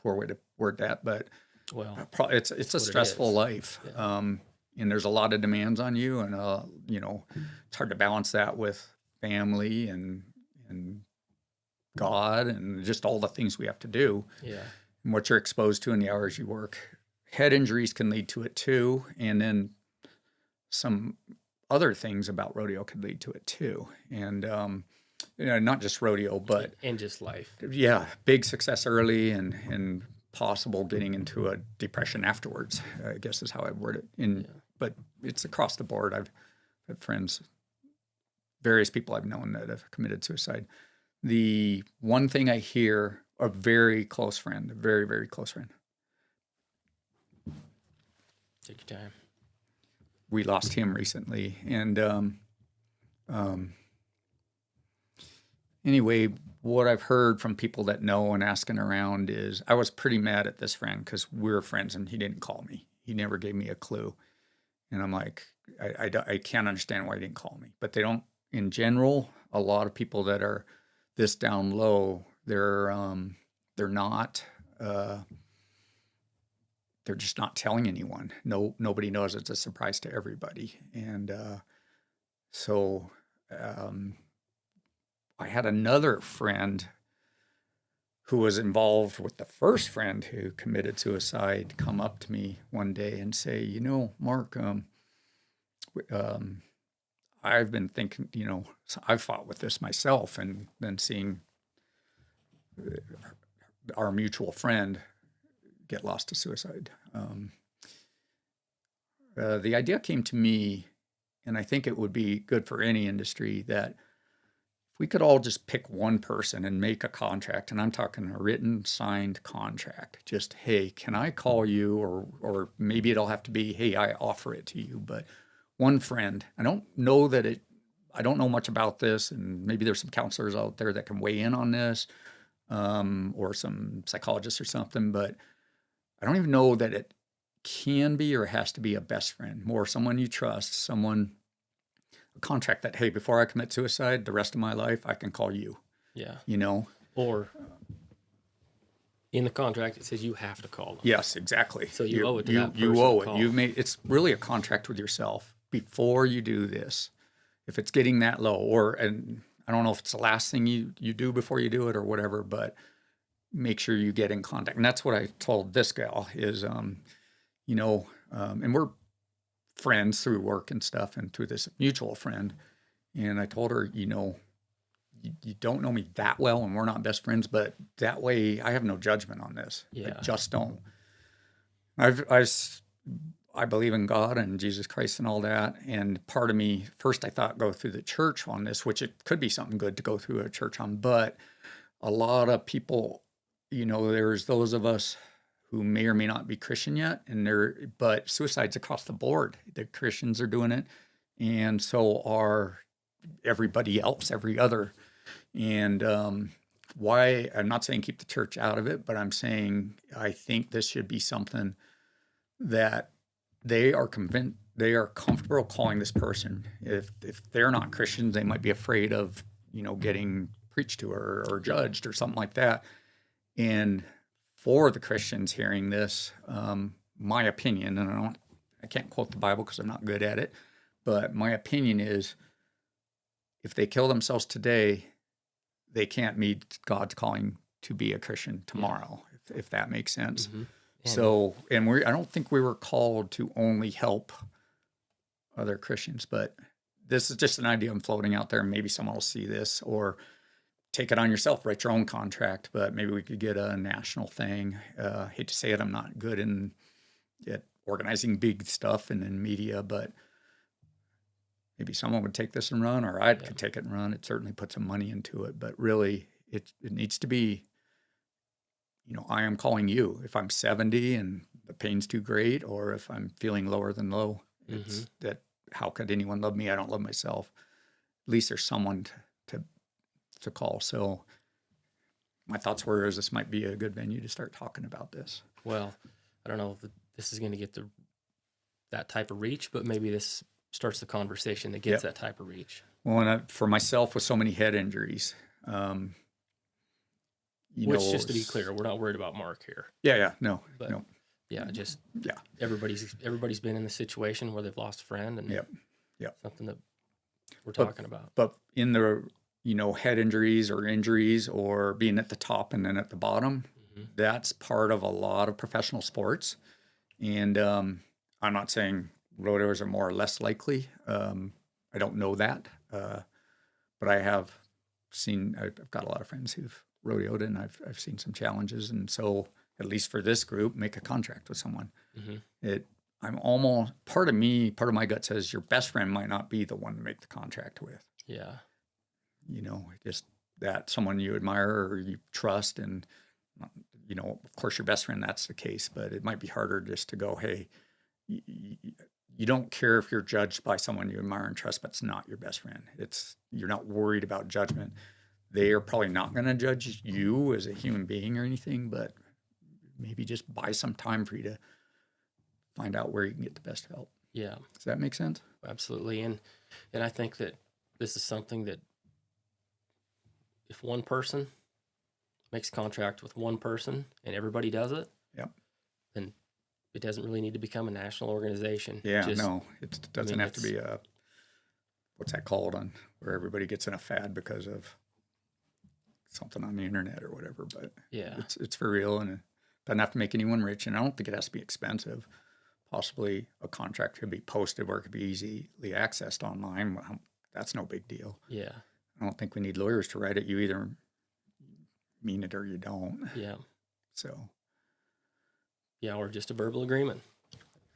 Poor way to word that, but Well, it's a stressful life. Yeah. And there's a lot of demands on you, and it's hard to balance that with family and God and just all the things we have to do. Yeah. And what you're exposed to in the hours you work. Head injuries can lead to it too, and then some other things about rodeo could lead to it too. And not just rodeo, but and just life. Yeah, big success early and possible getting into a depression afterwards, I guess is how I word it. But it's across the board. I've had friends, various people I've known that have committed suicide. The one thing I hear, a very close friend, a very, very close friend. Take your time. We lost him recently. And anyway, what I've heard from people that know and asking around is I was pretty mad at this friend because we were friends and he didn't call me. He never gave me a clue. And I'm like, I can't understand why he didn't call me. But they don't, in general, a lot of people that are this down low, they're not, they're just not telling anyone. Nobody knows. It's a surprise to everybody. And so I had another friend who was involved with the first friend who committed suicide come up to me one day and say, Mark, I've been thinking, I've fought with this myself, and then seeing our mutual friend get lost to suicide. The idea came to me, and I think it would be good for any industry, that if we could all just pick one person and make a contract, and I'm talking a written, signed contract, just, hey, can I call you? Or maybe it'll have to be, hey, I offer it to you. But one friend, I don't know much about this, and maybe there's some counselors out there that can weigh in on this, or some psychologists or something, but I don't even know that it can be or has to be a best friend, more someone you trust, a contract that, hey, before I commit suicide, the rest of my life, I can call you. Yeah. Or in the contract, it says you have to call them. Yes, exactly. So you owe it to that person. You owe to it. It's really a contract with yourself before you do this. If it's getting that low, and I don't know if it's the last thing you do before you do it or whatever, but make sure you get in contact. And that's what I told this gal is, and we're friends through work and stuff and through this mutual friend. And I told her, you don't know me that well and we're not best friends, but that way I have no judgment on this. Yeah. I just don't. I believe in God and Jesus Christ and all that. And part of me, first I thought go through the church on this, which it could be something good to go through a church on. But a lot of people, there's those of us who may or may not be Christian yet, but suicide's across the board. The Christians are doing it, and so are everybody else, every other. And why, I'm not saying keep the church out of it, but I'm saying I think this should be something that they are comfortable calling this person. If they're not Christians, they might be afraid of, getting preached to or judged or something like that. And for the Christians hearing this, my opinion, and I can't quote the Bible because I'm not good at it, but my opinion is if they kill themselves today, they can't meet God's calling to be a Christian tomorrow, if that makes sense. Mm-hmm. So, and I don't think we were called to only help other Christians, but this is just an idea I'm floating out there. Maybe someone will see this or take it on yourself, write your own contract, but maybe we could get a national thing. Hate to say it, I'm not good at organizing big stuff and in media, but maybe someone would take this and run, or I could take it and run. It certainly put some money into it, but really it needs to be, I am calling you. If I'm 70 and the pain's too great, or if I'm feeling lower than low, it's that how could anyone love me? I don't love myself. At least there's someone to call. So my thoughts were, is this might be a good venue to start talking about this. Well, I don't know if this is going to get that type of reach, but maybe this starts the conversation that gets that type of reach. Well, for myself with so many head injuries, Which, just to be clear, we're not worried about Mark here. Yeah, no. Yeah, everybody's been in the situation where they've lost a friend, and something that we're talking about. But in the head injuries or being at the top and then at the bottom, that's part of a lot of professional sports. And I'm not saying rodeos are more or less likely. I don't know that, but I have seen. I've got a lot of friends who've rodeoed, and I've seen some challenges, and so. At least for this group, make a contract with someone. I'm almost, part of my gut says your best friend might not be the one to make the contract with. Yeah. Just that someone you admire or you trust. And, of course, your best friend, that's the case. But it might be harder just to go, hey, you don't care if you're judged by someone you admire and trust, but it's not your best friend. You're not worried about judgment. They are probably not going to judge you as a human being or anything, but maybe just buy some time for you to find out where you can get the best help. Yeah. Does that make sense? Absolutely. And I think that this is something that if one person makes contract with one person and everybody does it, then it doesn't really need to become a national organization. Yeah, no, it doesn't have to be what's that called, where everybody gets in a fad because of something on the internet or whatever. But it's for real, and doesn't have to make anyone rich, and I don't think it has to be expensive. Possibly a contract could be posted where it could be easily accessed online. Well, that's no big deal. Yeah. I don't think we need lawyers to write it. You either mean it or you don't. Yeah. So. Yeah, or just a verbal agreement.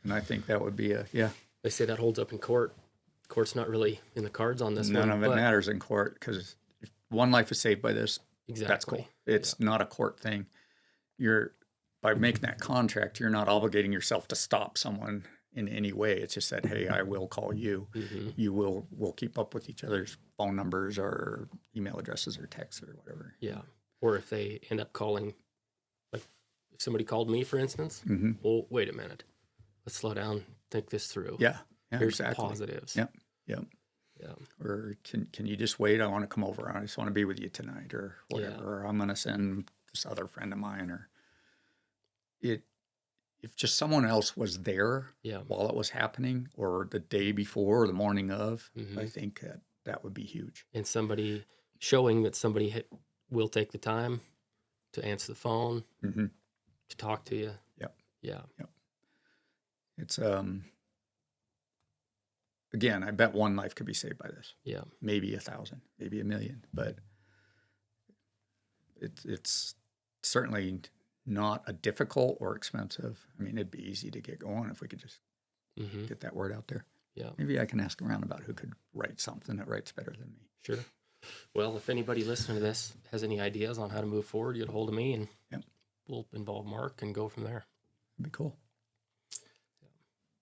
And I think that would be They say that holds up in court. Court's not really in the cards on this one. None of it matters in court, because if one life is saved by this, that's cool. It's not a court thing. By making that contract, you're not obligating yourself to stop someone in any way. It's just that, hey, I will call you. We'll keep up with each other's phone numbers or email addresses or texts or whatever. Yeah. Or if they end up calling, like if somebody called me, for instance, well, wait a minute. Let's slow down, think this through. Yeah. Here's the positives. Yep. Yeah. Or can you just wait? I want to come over. I just want to be with you tonight or whatever. Yeah. Or I'm going to send this other friend of mine, or if just someone else was there while it was happening, or the day before or the morning of, I think that would be huge. And somebody showing that somebody will take the time to answer the phone, to talk to you. Yep. Yeah. Yep. It's again, I bet one life could be saved by this. Yeah. Maybe 1,000, maybe 1,000,000, but it's certainly not a difficult or expensive. I mean, it'd be easy to get going if we could just get that word out there. Yeah. Maybe I can ask around about who could write something that writes better than me. Sure. Well, if anybody listening to this has any ideas on how to move forward, get a hold of me, and we'll involve Mark and go from there. That'd be cool.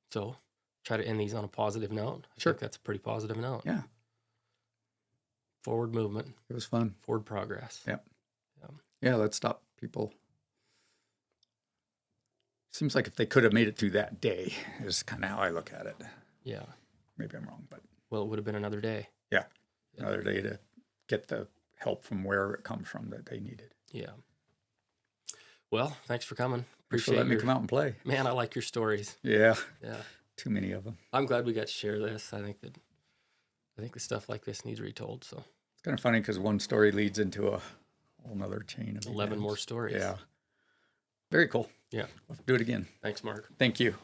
So try to end these on a positive note. I think that's a pretty positive note. Yeah. Forward movement. It was fun. Forward progress. Yep. Yeah, let's stop people. Seems like if they could have made it through that day is kind of how I look at it. Yeah. Maybe I'm wrong, but. Well, it would have been another day. Yeah. Another day to get the help from where it comes from that they needed. Yeah. Well, thanks for coming. Thanks for letting me come out and play. Man, I like your stories. Yeah. Yeah. Too many of them. I'm glad we got to share this. I think that stuff like this needs retold. So it's kind of funny because one story leads into a whole nother chain of 11 events. more stories. Yeah. Very cool. Yeah. We'll have to do it again. Thanks, Mark. Thank you.